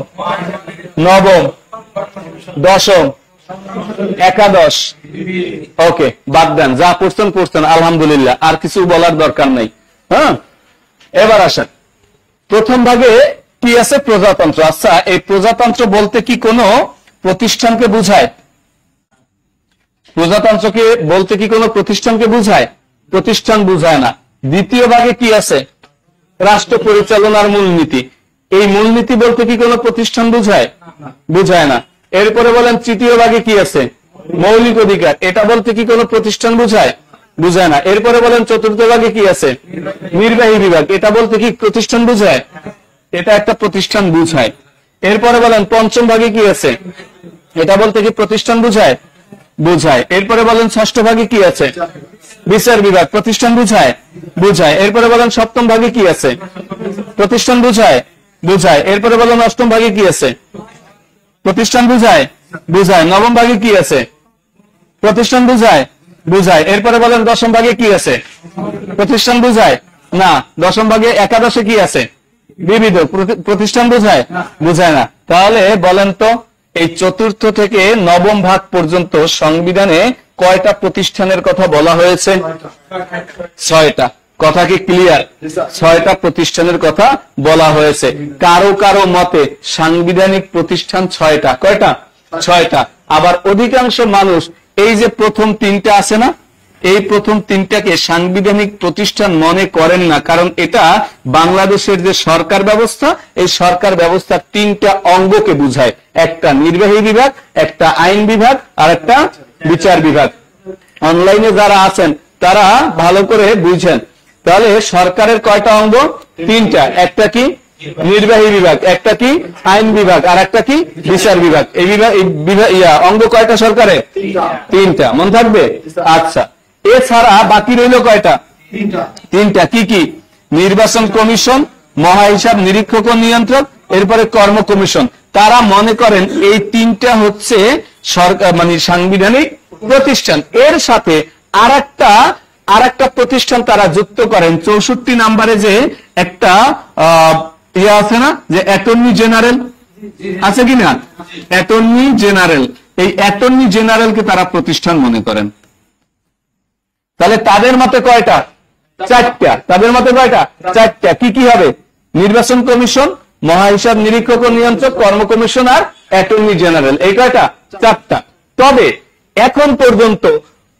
নবম, দশম, একাদশ। ওকে, বাদ দেন, যা পড়ছেন আলহামদুলিল্লাহ, আর কিছু বলার দরকার নাই। হ্যাঁ, এবার আসেন প্রথম ভাগে কি আছে, প্রজাতন্ত্র। আচ্ছা, এই প্রজাতন্ত্র বলতে কি কোনো প্রতিষ্ঠানকে বুঝায়? প্রজাতন্ত্রকে বলতে কি কোনো প্রতিষ্ঠানকে বুঝায়? প্রতিষ্ঠান বুঝায় না। দ্বিতীয় ভাগে কি আছে, রাষ্ট্র পরিচালনার মূলনীতি। এই মূলনীতি বলতে কি কোনো প্রতিষ্ঠান বুঝায়? বুঝায় না। এরপরে বলেন তৃতীয় ভাগে কি আছে, মৌলিক অধিকার। এটা বলতে কি কোনো প্রতিষ্ঠান বুঝায়? বুঝায় না। এরপরে বলেন চতুর্থ ভাগে কি আছে, নির্বাহী বিভাগ। এটা বলতে কি প্রতিষ্ঠান বুঝায়? এটা একটা প্রতিষ্ঠান বুঝায়। এরপরে বলেন পঞ্চম ভাগে কি আছে, এটা বলতে কি প্রতিষ্ঠান বুঝায়? বুঝায়। এরপরে বলেন ষষ্ঠ ভাগে কি আছে, বিচার বিভাগ। প্রতিষ্ঠান বুঝায়? বুঝায়। এরপরে বলেন সপ্তম ভাগে কি আছে, প্রতিষ্ঠান বুঝায়? বুঝায়। এরপরে বলেন অষ্টম ভাগে কি আছে, প্রতিষ্ঠান বুঝায়? বুঝায়। নবম ভাগে কি আছে, প্রতিষ্ঠান বুঝায়? বুঝায়। এরপরে বলেন দশম ভাগে কি আছে, প্রতিষ্ঠান বুঝায়? না। দশম ভাগে একাদশে কি আছে, বিবিধ। প্রতিষ্ঠান বুঝায়? বুঝায় না। তাহলে বলেন তো এই চতুর্থ থেকে নবম ভাগ পর্যন্ত সংবিধানে কয়টা প্রতিষ্ঠানের কথা বলা হয়েছে? 6টা। কথা কি ক্লিয়ার? 6টা প্রতিষ্ঠানের কথা বলা হয়েছে। কারো কারো মতে সাংবিধানিক প্রতিষ্ঠান 6টা। কয়টা? 6টা। আবার অধিকাংশ মানুষ এই যে প্রথম তিনটা আছে না, এই প্রথম তিনটাকে সাংবিধানিক প্রতিষ্ঠান মনে করেন না, কারণ এটা বাংলাদেশের যে সরকার ব্যবস্থা, এই সরকার ব্যবস্থার তিনটা অঙ্গকে বুঝায়। একটা নির্বাহী বিভাগ, একটা আইন বিভাগ, আর একটা বিচার বিভাগ। অনলাইনে যারা আছেন তারা ভালো করে বুঝেন। তাহলে সরকারের কয়টা অঙ্গ? তিনটা। একটা কি? নির্বাহী বিভাগ, একটা কি? আইন বিভাগ, আর একটা কি? বিচার বিভাগ। এই বিভাগ অঙ্গ কয়টা সরকারের? তিনটা। মনে থাকবে? আচ্ছা, এছাড়া বাকি রইল কয়টা? তিনটা। কি কি? নির্বাচন কমিশন, মহাহিসাব নিরীক্ষক ও নিয়ন্ত্রক, এরপরে কর্ম কমিশন। তারা মনে করেন এই তিনটা হচ্ছে সরকার মানে সাংবিধানিক প্রতিষ্ঠান। এর সাথে আরেকটা প্রতিষ্ঠান তারা যুক্ত করেন 64 নম্বরে, যে একটা আছে না, যে অ্যাটর্নি জেনারেল আছে কিনা, অ্যাটর্নি জেনারেল। এই অ্যাটর্নি জেনারেলকে তারা প্রতিষ্ঠান মনে করেন। তাহলে তাদের মতে কয়টা? চারটা। তাদের মতে কয়টা? চারটা। কি কি হবে? নির্বাচন কমিশন, মহাহিসাব নিরীক্ষক ও নিয়ন্ত্রক, কর্ম কমিশন, আর অ্যাটর্নি জেনারেল। এই কয়টা? চারটা। তবে এখন পর্যন্ত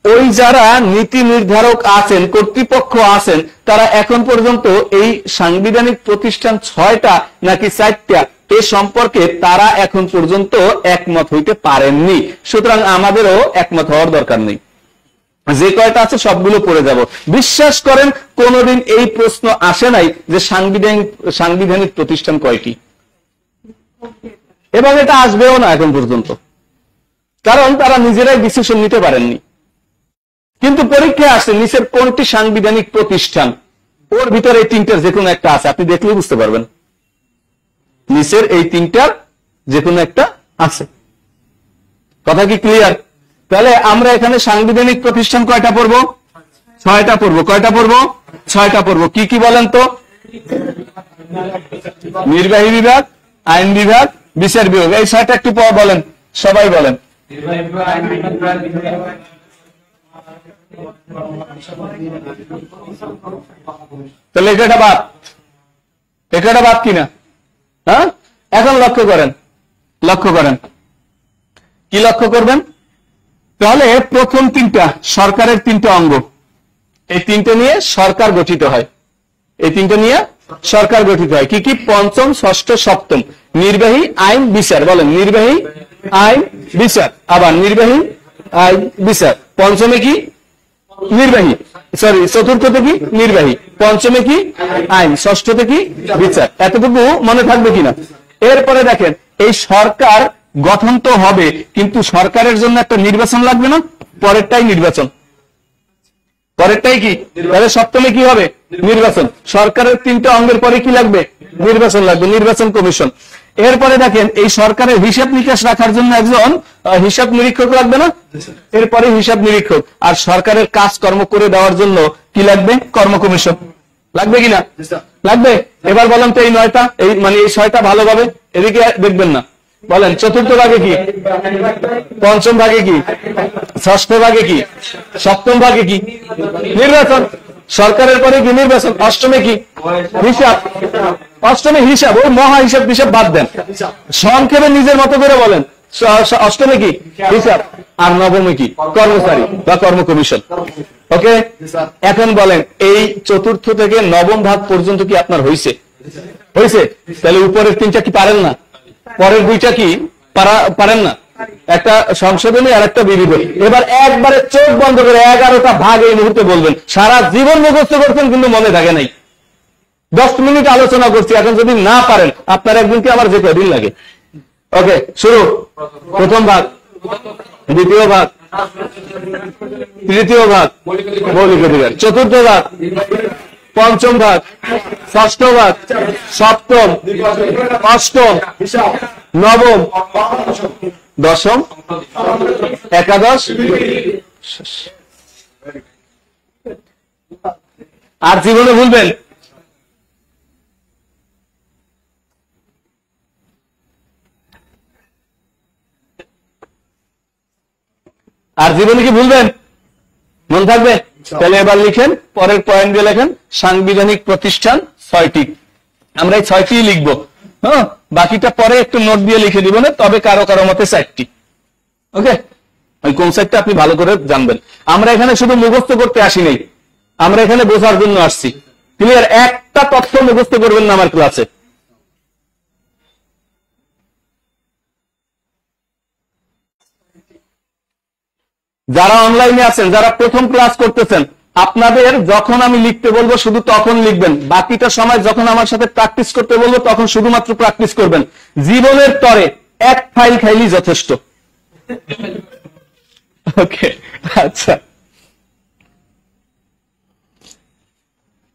ওই যারা নীতি নির্ধারক আছেন, কর্তৃপক্ষ আছেন, তারা এখন পর্যন্ত এই সাংবিধানিক প্রতিষ্ঠান 6টা নাকি 4টা এ সম্পর্কে তারা এখন পর্যন্ত একমত হইতে পারেননি। সুতরাং আমাদেরও একমত হওয়ার দরকার নেই। যে কয়টা আছে সবগুলো পড়ে যাব। বিশ্বাস করেন কোনদিন এই প্রশ্ন আসে নাই যে সাংবিধানিক প্রতিষ্ঠান কয়টি, এবং এটা আসবেও না এখন পর্যন্ত, কারণ তারা নিজেরাই ডিসিশন নিতে পারেননি। কিন্তু পরীক্ষায় আসে নিচের কোনটি সাংবিধানিক প্রতিষ্ঠান, ওর ভিতরে এই তিনটার যে কোনো একটা আছে, আপনি দেখলেই বুঝতে পারবেন নিচের এই তিনটার যে কোনো একটা আছে। কথা কি ক্লিয়ার? তাহলে আমরা এখানে সাংবিধানিক প্রতিষ্ঠান কয়টা পড়বো? 6টা পড়বো। কয়টা পড়বো? 6টা পড়বো। কি কি বলেন তো? নির্বাহী বিভাগ, আইন বিভাগ, বিচার বিভাগ। এই 6টা একটু বলেন, সবাই বলেন। তাহলে এটা বাদ, এটা বাদ কিনা? হ্যাঁ, এখন লক্ষ্য করেন, লক্ষ্য করেন। কি লক্ষ্য করবেন? তাহলে প্রথম তিনটা সরকারের তিনটা অঙ্গ, এই তিনটা নিয়ে সরকার গঠিত হয়। এই তিনটা নিয়ে সরকার গঠিত হয়। কি কি? পঞ্চম, ষষ্ঠ, সপ্তম। নির্বাহী, আইন, বিচার। বলেন নির্বাহী, আইন, বিচার। আবার নির্বাহী, আইন, বিচার। পঞ্চমে কি? নির্বাহী, সরি চতুর্থতে কি? নির্বাহী। পঞ্চমে কি? আইন। ষষ্ঠতে কি? বিচার। এতটুকু মনে থাকবে কিনা? এরপরে দেখেন, এই সরকার গঠন তো হবে, কিন্তু সরকারের জন্য একটা নির্বাচন লাগবে না? পরেরটাই নির্বাচন, পরেরটাই কি? তাহলে সপ্তমে কি হবে? নির্বাচন। সরকারের তিনটা অঙ্গের পরে কি লাগবে? নির্বাচন লাগবে, নির্বাচন কমিশন। এরপরে দেখেন, এই সরকারের হিসাব নিকাশ রাখার জন্য একজন হিসাব নিরীক্ষক লাগবে না? এরপরে হিসাব নিরীক্ষক। আর সরকারের কাজকর্ম করে দেওয়ার জন্য কি লাগবে? কর্ম কমিশন। লাগবে কিনা? লাগবে। এবার বলেন তো এই 9টা, এই মানে এই 6টা ভালোভাবে এদিকে দেখবেন না। বলেন চতুর্থ ভাগে কি? পঞ্চম ভাগে কি? ষষ্ঠ ভাগে কি? সপ্তম ভাগে কি? নির্বাচন। সরকারের পরে কি? নির্বাচন। অষ্টমে কি? হিসাব। অষ্টমে হিসাব, ওই মহা হিসাব হিসাব বাদ দেন, সংক্ষেপে নিজের মতো করে বলেন। অষ্টমে কি? হিসাব। আর নবমে কি? কর্মচারী বা কর্ম কমিশন। ওকে, এখন বলেন এই চতুর্থ থেকে নবম ভাগ পর্যন্ত কি আপনার হয়েছে? হয়েছে। তাহলে উপরের তিনটা কি পারেন না? পরের দুইটা কি পারেন না? একটা সংশোধনী আর একটা বিবিধি। এবার একবারে চোখ বন্ধ করে 11টা ভাগ এই মুহূর্তে বলবেন। সারা জীবন মুখস্থ করছেন কিন্তু মনে থাকে নাই। 10 মিনিট আলোচনা করছি, এখন যদি না পারেন আপনার একদিনকে আমার যে কদিন লাগে। ওকে, শুরু। প্রথম ভাগ, দ্বিতীয় ভাগ, তৃতীয় ভাগ মৌলিক অধিকার, চতুর্থ ভাগ, পঞ্চম ভাগ, ষষ্ঠ ভাগ, সপ্তম, অষ্টম, নবম, দশম, একাদশ। আর জীবনে ভুলবেন? আর জীবনে কি ভুলবেন? মনে থাকবে? তাহলে এবার লিখেন, পরের পয়েন্ট দিয়ে লেখেন সাংবিধানিক প্রতিষ্ঠান 6টি। আমরা এই 6টি লিখবো। হ্যাঁ, বাকিটা পরে একটু নোট দিয়ে লিখে দিব না, তবে কারো কারো মতে 4টি। ওকে, ওই কনসেপ্টটা আপনি ভালো করে জানবেন। আমরা এখানে শুধু মুখস্থ করতে আসি নাই, আমরা এখানে বোঝার জন্য আসছি। ক্লিয়ার? একটা তথ্য মুখস্থ করবেন না আমার ক্লাসে। যারা অনলাইনে আছেন, যারা প্রথম ক্লাস করতেছেন, আপনাদের যখন আমি লিখতে বলবো শুধু তখন লিখবেন, বাকিটা সময় যখন আমার সাথে প্র্যাকটিস করতে বলবো তখন শুধুমাত্র প্র্যাকটিস করবেন। জীবনের তরে এক ফাইল খাইলেই যথেষ্ট। ওকে, আচ্ছা,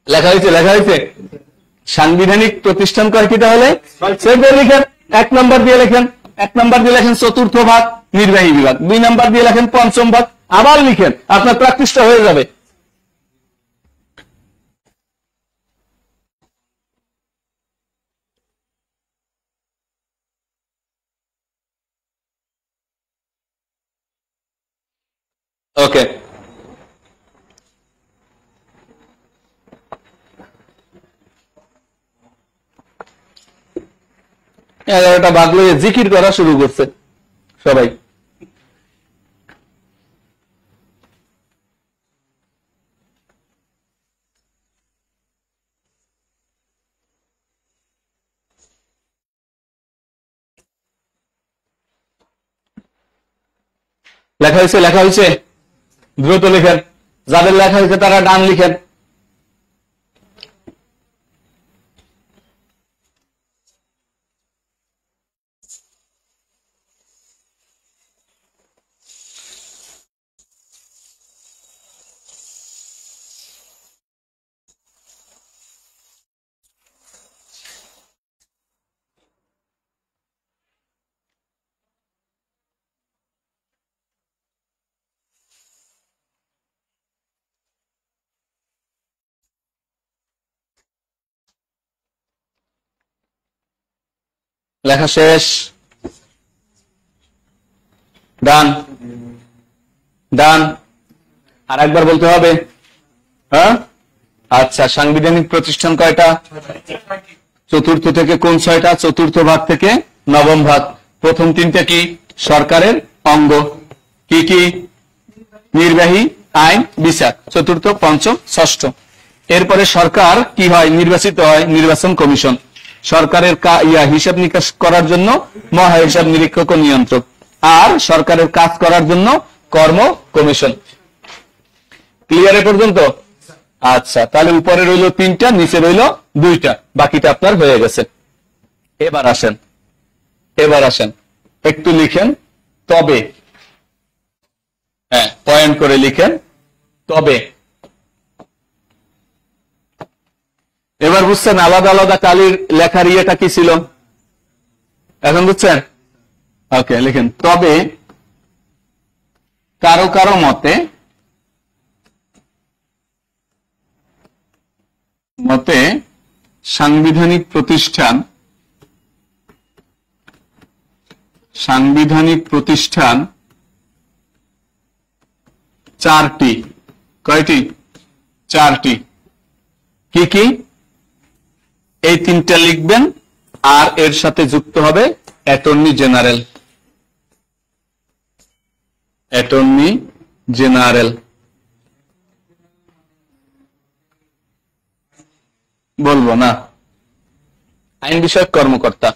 লেখা হয়েছে। সাংবিধানিক প্রতিষ্ঠান কয়টি তাহলে? লিখেন, 1 নম্বর দিয়ে লেখেন, 1 নম্বর দিয়ে লেখেন চতুর্থ ভাগ নির্বাহী বিভাগ, 2 নম্বর দিয়ে লেখেন পঞ্চম ভাগ, আবার লিখেন, আপনার প্র্যাকটিসটা হয়ে যাবে। ওকে, এগারোটা ভাগ লইয়ে জিকির করা শুরু করছে সবাই। লেখা হয়েছে, দ্রুত লিখেন। যাদের লেখা হয়েছে তারা ডান লিখেন। লেখা শেষ, ডান ডান। আর একবার বলতে হবে, হ্যাঁ? আচ্ছা, সাংবিধানিক প্রতিষ্ঠান কয়টা? চতুর্থ থেকে কোন 6টা? চতুর্থ ভাগ থেকে নবম ভাগ। প্রথম 3টা কি? সরকারের অঙ্গ। কি কি? নির্বাহী, আইন, বিচার, চতুর্থ, পঞ্চম, ষষ্ঠ। এরপরে সরকার কি হয়? নির্বাচিত হয় নির্বাচন কমিশন। সরকারের হিসাব নিকাশ করার জন্য মহা হিসাব নিরীক্ষক ও নিয়ন্ত্রক, আর সরকারের কাজ করার জন্য কর্ম কমিশন। ক্লিয়ার এ পর্যন্ত? আচ্ছা, তাহলে উপরে রইল 3টা, নিচে রইল 2টা, বাকিটা আপনার হয়ে গেছে। এবার আসেন, একটু লিখেন তবে, হ্যাঁ, পয়েন্ট করে লিখেন তবে। এবার বুঝছেন আলাদা আলাদা কালির লেখার ইয়েটা কি ছিল? এখন বুঝছেন? ওকে, লিখেন তবে কারো কারো মতে সাংবিধানিক প্রতিষ্ঠান 4টি। কয়টি? 4টি। কি কি? এই 3টা লিখবেন, আর এর সাথে যুক্ত হবে অ্যাটর্নি জেনারেল। বলবো না, আইন বিষয়ক কর্মকর্তা।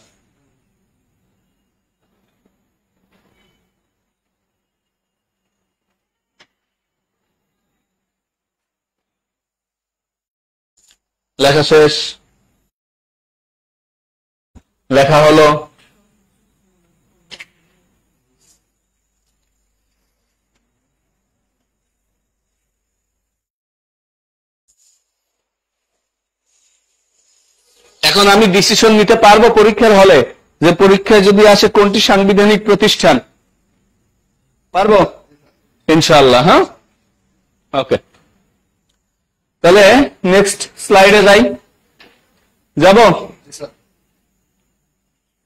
লেখা শেষ, লেখা হলো। এখন আমি ডিসিশন নিতে পারবো পরীক্ষার হলে যে পরীক্ষায় যদি আসে কোনটি সাংবিধানিক প্রতিষ্ঠান? পারবো ইনশাআল্লাহ। হ্যাঁ, ওকে, তাহলে নেক্সট স্লাইডে যাব।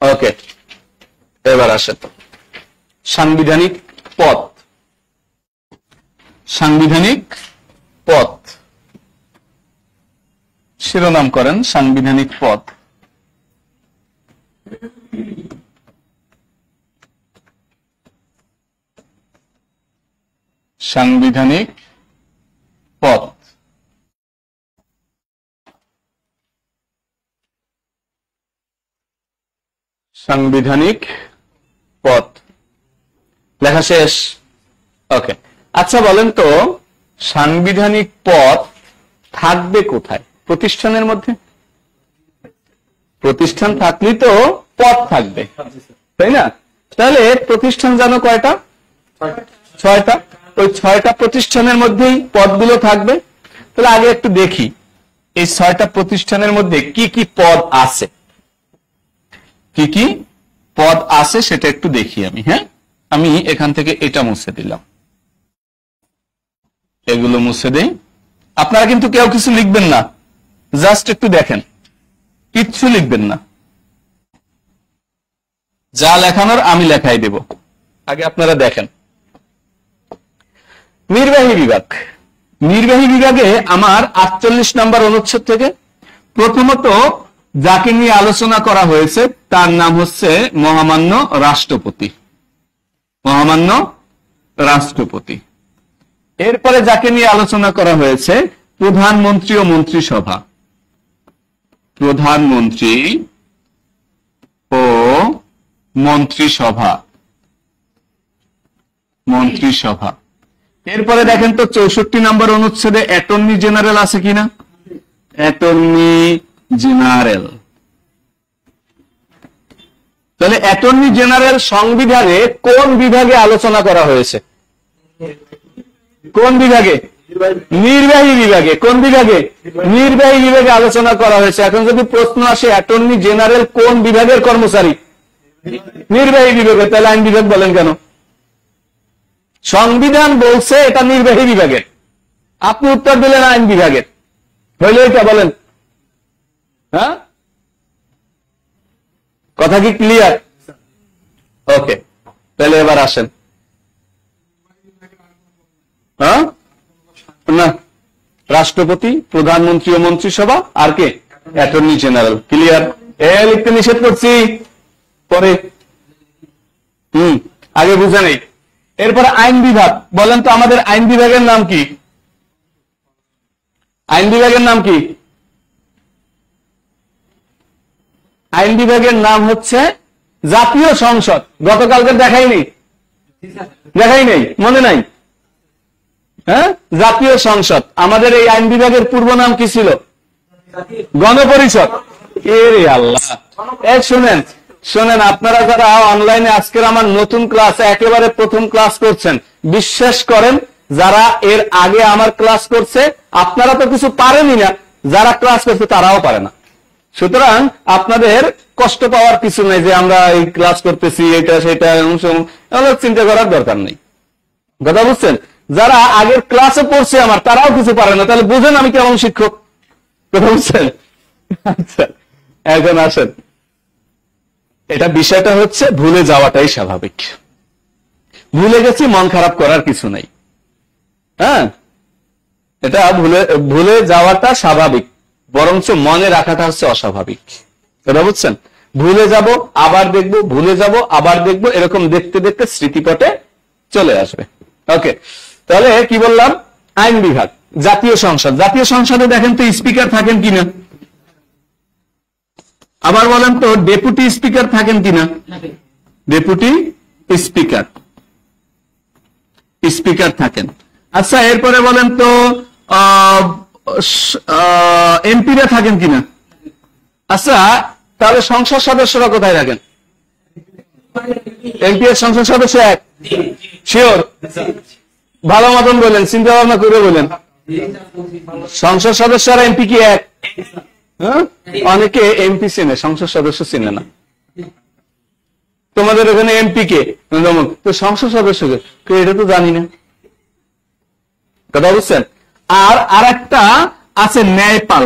ওকে, এবার আসেন সাংবিধানিক পদ। শিরোনাম করেন সাংবিধানিক পদ। সাংবিধানিক পদ। সাংবিধানিক পদ লেখা শেষ। ওকে, আচ্ছা বলেন তো সাংবিধানিক পদ থাকবে কোথায়? প্রতিষ্ঠানের মধ্যে। প্রতিষ্ঠান থাকলে তো পদ থাকবে, তাই না? তাহলে প্রতিষ্ঠান জানো কয়টা? 6টা। ওই 6টা প্রতিষ্ঠানের মধ্যেই পদগুলো থাকবে। তাহলে আগে একটু দেখি এই 6টা প্রতিষ্ঠানের মধ্যে কি কি পদ আছে, কি কি পদ আছে সেটা একটু দেখি আমি। হ্যাঁ, আমি এখান থেকে এটা মুছে দিলাম, এগুলো মুছে দেই। আপনারা কিন্তু কেউ কিছু লিখবেন না, জাস্ট একটু দেখেন, কিচ্ছু লিখবেন না, যা লেখানোর আমি লেখাই দেব। আগে আপনারা দেখেন নির্বাহী বিভাগ। নির্বাহী বিভাগে আমার 48 নম্বর অনুচ্ছেদ থেকে প্রথমত যাকে নিয়ে আলোচনা করা হয়েছে তার নাম হচ্ছে মহামান্য রাষ্ট্রপতি। মহামান্য রাষ্ট্রপতি। এরপরে যাকে নিয়ে আলোচনা করা হয়েছে প্রধানমন্ত্রী ও মন্ত্রিসভা। প্রধানমন্ত্রী ও মন্ত্রিসভা। মন্ত্রিসভা। এরপরে দেখেন তো 64 নম্বর অনুচ্ছেদে অ্যাটর্নি জেনারেল আছে কিনা? Attorney general. তাহলে অ্যাটর্নি জেনারেল সংবিধানে কোন বিভাগে আলোচনা করা হয়েছে? কোন বিভাগে? নির্বাহী বিভাগে। কোন বিভাগে? নির্বাহী বিভাগে আলোচনা করা হয়েছে। এখন যদি প্রশ্ন আসে অ্যাটর্নি জেনারেল কোন বিভাগের কর্মচারী? নির্বাহী বিভাগে। তাহলে আইন বিভাগ বলেন কেন? সংবিধান বলছে এটা নির্বাহী বিভাগের, আপনি উত্তর দিলেন আইন বিভাগের। হইলে এটা বলেন। হ্যাঁ, কথা কি ক্লিয়ার? ওকে, তাহলে এবার আসেন। হ্যাঁ, না, রাষ্ট্রপতি, প্রধানমন্ত্রী ও মন্ত্রিসভা, আর কে? Attorney general. ক্লিয়ার? এ লিখতে নিষেধ করছি, পরে আগে বুঝে নেই। এরপরে আইন বিভাগ। বলেন তো আমাদের আইন বিভাগের নাম কি? আইন বিভাগের নাম কি? আইন বিভাগের নাম হচ্ছে জাতীয় সংসদ। গতকালকে দেখাইনি? দেখাই নেই, মনে নাই? হ্যাঁ, জাতীয় সংসদ। আমাদের এই আইন বিভাগের পূর্ব নাম কি ছিল? গণপরিষদ। এরে আল্লাহ! শুনেন শোনেন, আপনারা যারা অনলাইনে আজকের আমার নতুন ক্লাস একেবারে প্রথম ক্লাস করছেন, বিশ্বাস করেন যারা এর আগে আমার ক্লাস করছে আপনারা তো কিছু পারেনই না, যারা ক্লাস করছে তারাও পারে না। সুতরাং আপনাদের কষ্ট পাওয়ার কিছু নেই যে আমরা এই ক্লাস করতেছি এটা সেটা চিন্তা করার দরকার নেই। কথা বুঝছেন? যারা আগের ক্লাসে পড়ছে আমার তারাও কিছু পারে না, তাহলে বুঝেন আমি কেমন শিক্ষক। কথা বুঝছেন? আচ্ছা, এখন আসেন, এটা বিষয়টা হচ্ছে ভুলে যাওয়াটাই স্বাভাবিক। ভুলে গেছি, মন খারাপ করার কিছু নাই। হ্যাঁ, এটা ভুলে যাওয়াটা স্বাভাবিক, বরঞ্চ মনে রাখাটা হচ্ছে অস্বাভাবিক। এটা বুঝছেন? ভুলে যাব আবার দেখব, ভুলে যাব আবার দেখব, এরকম দেখতে দেখতে স্মৃতিপটে চলে আসবে। ওকে, তাহলে কি বললাম? আইন বিভাগ। জাতীয় সংসদ। জাতীয় সংসদে দেখেন তো স্পিকার থাকেন কিনা? আবার বলেন তো ডেপুটি স্পিকার থাকেন কিনা? Deputy speaker. স্পিকার থাকেন। আচ্ছা, এরপরে বলেন তো এমপিরা থাকেন কিনা? আচ্ছা, তাহলে সংসদ সদস্যরা কোথায় থাকেন? এমপি এর সংসদ সদস্য এক? শিওর? ভালো মতন বলেন, চিন্তা ভাবনা করে বলেন। সংসদ সদস্য আর এমপি কি এক? হ্যাঁ, অনেকে এমপি চেনে, সংসদ সদস্য চেনে না। তোমাদের ওখানে এমপি কে? তো সংসদ সদস্যকে এটা তো জানি না। কথা বুঝছেন? আর একটা আছে ন্যায়পাল।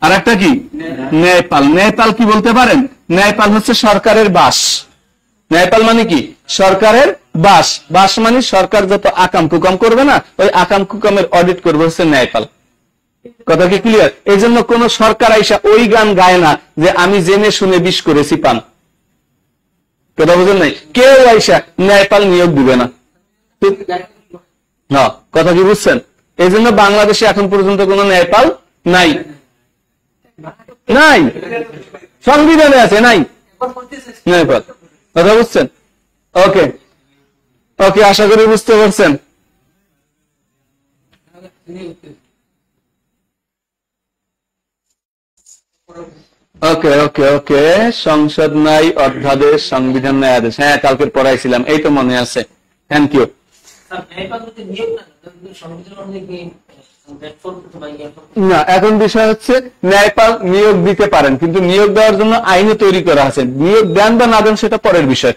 আর একটা কি? ন্যায়পাল। ন্যায়পাল কি বলতে পারেন? ন্যায়পাল হচ্ছে সরকারের বাস। ন্যায়পাল মানে কি? সরকারের বাস। বাস মানে সরকার যত আকাম কুকাম করবে না, ওই আকাম কুকামের অডিট করবে হচ্ছে ন্যায়পাল। কথা কি ক্লিয়ার? এই জন্য কোন সরকার আইসা ওই গান গায় না যে আমি জেনে শুনে বিষ করেছি পান। কথা বুঝেন নাই? কেউ আইসা ন্যায়পাল নিয়োগ দিবে না। না, কথা কি বুঝছেন? এই জন্য বাংলাদেশে এখন পর্যন্ত কোনো ন্যায়পাল নাই, নাই, সংবিধানে আছে নাই ন্যায়পাল। কথা বুঝছেন? ওকে ওকে, আশা করি বুঝতে পারছেন। ওকে ওকে ওকে, সংসদ নাই, অধ্যাদেশ, সংবিধান নাই, আদেশ। হ্যাঁ, কালকের পড়াইছিলাম, এই তো মনে আছে। Thank you. না, এখন বিষয় হচ্ছে ন্যায়পাল নিয়োগ দিতে পারেন, কিন্তু নিয়োগ দেওয়ার জন্য আইনে তৈরি করা আছে। নিয়োগ দেন বা না দেন সেটা পরের বিষয়।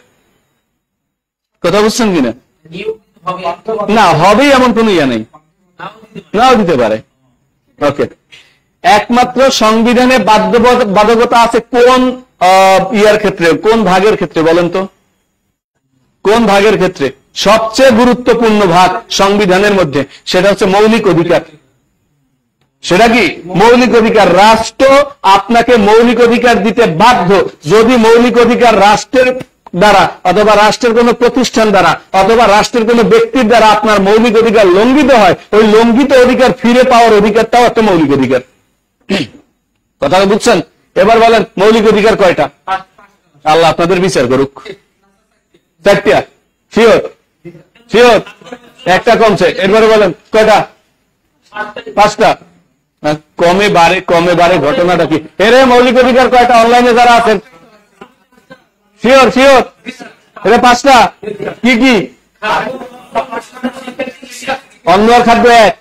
কথা বুঝছেন কিনা? না, হবেই এমন কোন ইয়া নেই, নাও দিতে পারে। ওকে, একমাত্র সংবিধানে বাধ্যবাধকতা আছে কোন ইয়ার ক্ষেত্রে, কোন ভাগের ক্ষেত্রে বলেন তো? কোন ভাগের ক্ষেত্রে? সবচেয়ে গুরুত্বপূর্ণ ভাগ সংবিধানের মধ্যে, সেটা হচ্ছে মৌলিক অধিকার। সেটা কি? মৌলিক অধিকার। রাষ্ট্র আপনাকে মৌলিক অধিকার দিতে বাধ্য। যদি মৌলিক অধিকার রাষ্ট্রের দ্বারা অথবা রাষ্ট্রের কোন প্রতিষ্ঠান দ্বারা অথবা রাষ্ট্রের কোন ব্যক্তির দ্বারা আপনার মৌলিক অধিকার লঙ্ঘিত হয়, ওই লঙ্ঘিত অধিকার ফিরে পাওয়ার অধিকারটাও একটা মৌলিক অধিকার। কথা বুঝছেন? এবার বলেন মৌলিক অধিকার কয়টা? আল্লাহ আপনাদের বিচার করুক। চারটা? শিওর? শিওর? একটা কমছে। এরপরে বলেন কয়টা? পাঁচটা। কমে বাড়ে ঘটনাটা কি? এরে মৌলিক অধিকার কয়টা অনলাইনে যারা আছেন? শিওর? শিওর? এটা পাঁচটা। কি কি? অন্ন আর খাদ্য এক?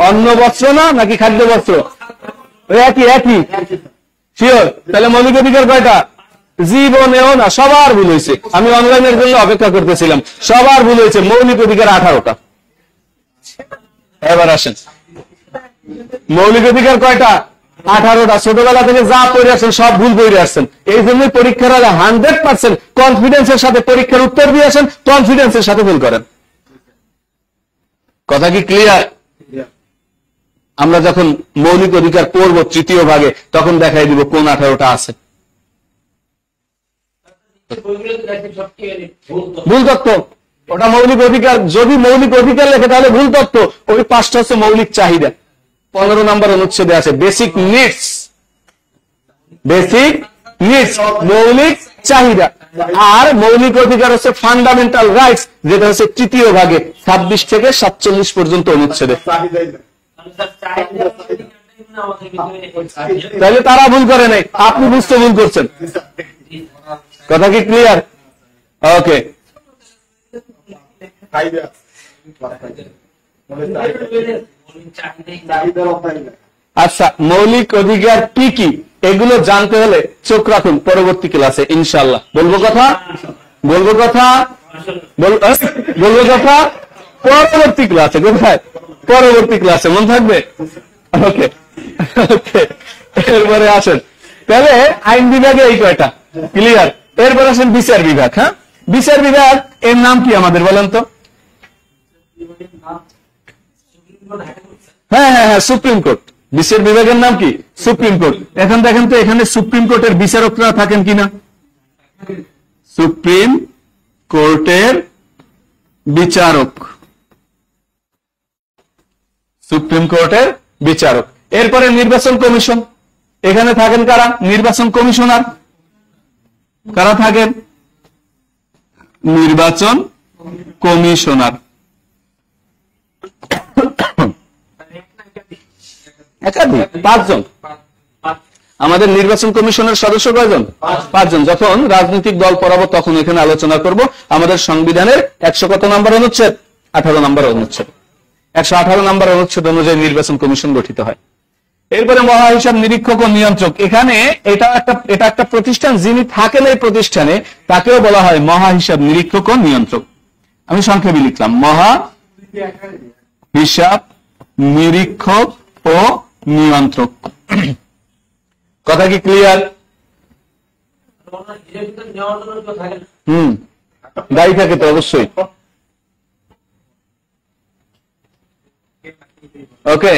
অন্ন বস্ত্র না, নাকি খাদ্য বস্ত্র? একই একই। শিওর? তাহলে মৌলিক অধিকার কয়টা? জীবনেও না, সবার ভুল হয়েছে। আমি অনলাইনের জন্য অপেক্ষা করতেছিলাম, সবার ভুল হয়েছে। মৌলিক অধিকার 18টা। এবার আসেন, মৌলিক অধিকার কয়টা? 18টা। ছোটবেলা থেকে যা পড়ে আসছেন সব ভুল পড়ে আসছেন। এই জন্যই পরীক্ষার আগে 100% কনফিডেন্সের সাথে পরীক্ষার উত্তর দিয়ে আসেন, কনফিডেন্সের সাথে ভুল করেন। কথা কি ক্লিয়ার? আমরা যখন মৌলিক অধিকার পড়ব তৃতীয় ভাগে, তখন দেখাই দিব কোন 18টা আছে। ভুল তত্ত্ব, ওটা মৌলিক অধিকার। যদি মৌলিক অধিকার লেখে তাহলে ভুল তত্ত্ব। ওই 5টা হচ্ছে মৌলিক চাহিদা। 15 নম্বর অনুচ্ছেদে আছে বেসিক নিডস। বেসিক নিডস মৌলিক চাহিদা। আর মৌলিক অধিকার হচ্ছে ফান্ডামেন্টাল রাইটস, যেটা হচ্ছে তৃতীয় ভাগে 26 থেকে 47 পর্যন্ত অনুচ্ছেদে। তাহলে তারা ভুল করে নাই, আপনি বুঝতে ভুল করছেন। কথা কি ক্লিয়ার? ওকে, আচ্ছা, মৌলিক অধিকার কি কি এগুলো জানতে হলে চোখ রাখুন পরবর্তী ক্লাসে ইনশাআল্লাহ। বলবো কথা পরবর্তী ক্লাসে। কোথায়? পরবর্তী ক্লাসে, মন থাকবে? ওকে ওকে, এরপরে আসেন তাহলে আইন বিভাগে এই কয়টা ক্লিয়ার। এরপর আসেন বিচার বিভাগ। হ্যাঁ, বিচার বিভাগ এর নাম কি আমাদের বলেন তো? হ্যাঁ হ্যাঁ হ্যাঁ, সুপ্রিম কোর্ট। বিচার বিভাগের নাম কি? Supreme court. এখন দেখেন তো এখানে সুপ্রিম কোর্টের বিচারকরা থাকেন কিনা? সুপ্রিম কোর্টের বিচারক, সুপ্রিম কোর্টের বিচারক। এরপরে নির্বাচন কমিশন, এখানে থাকেন কারা? নির্বাচন কমিশনার। কারা থাকেন? নির্বাচন কমিশনার। একাধিক, 5 জন। আমাদের নির্বাচন কমিশনের সদস্য কয়জন? 5 জন। যখন রাজনৈতিক দল পড়াবো তখন এখানে আলোচনা করব। আমাদের সংবিধানের 100 কত নম্বর অনুচ্ছেদ? 18 নম্বর অনুচ্ছেদ। 118 নম্বর অনুচ্ছেদ অনুযায়ী নির্বাচন কমিশন গঠিত হয়। এরপরে মহা হিসাব নিরীক্ষক ও নিয়ন্ত্রক। এখানে এটা একটা প্রতিষ্ঠান, যিনি থাকেন এই প্রতিষ্ঠানে তাকেও বলা হয় মহা হিসাব নিরীক্ষক ও নিয়ন্ত্রক। আমি সংক্ষেপে লিখলাম মহা হিসাব নিরীক্ষক ও নিয়ন্ত্রক। কথা কি ক্লিয়ার? দায়ী থাকে তো অবশ্যই। ওকে,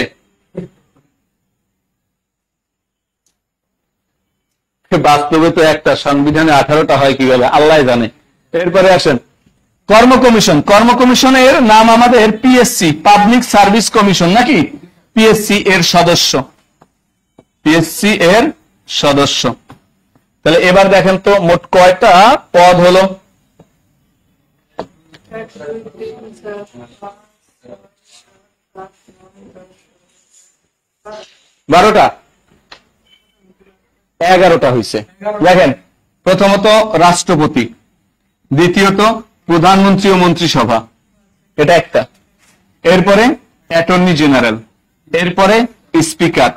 বাস্তবে তো একটা, সংবিধানে 18টা হয় কিভাবে আল্লাহ জানে। এরপরে আসেন কর্ম কমিশন, কর্ম কমিশনের নাম আমাদের পিএসসি, পাবলিক সার্ভিস কমিশন নাকি? পিএসসি এর সদস্য, পিএসসি এর সদস্য। তাহলে এবার দেখেন তো মোট কয়টা পদ হলো? 12টা, 11টা হয়েছে। দেখেন, প্রথমত রাষ্ট্রপতি, দ্বিতীয়ত প্রধানমন্ত্রী ও মন্ত্রিসভা, এটা একটা, এরপরে অ্যাটর্নি জেনারেল, এরপরে স্পিকার,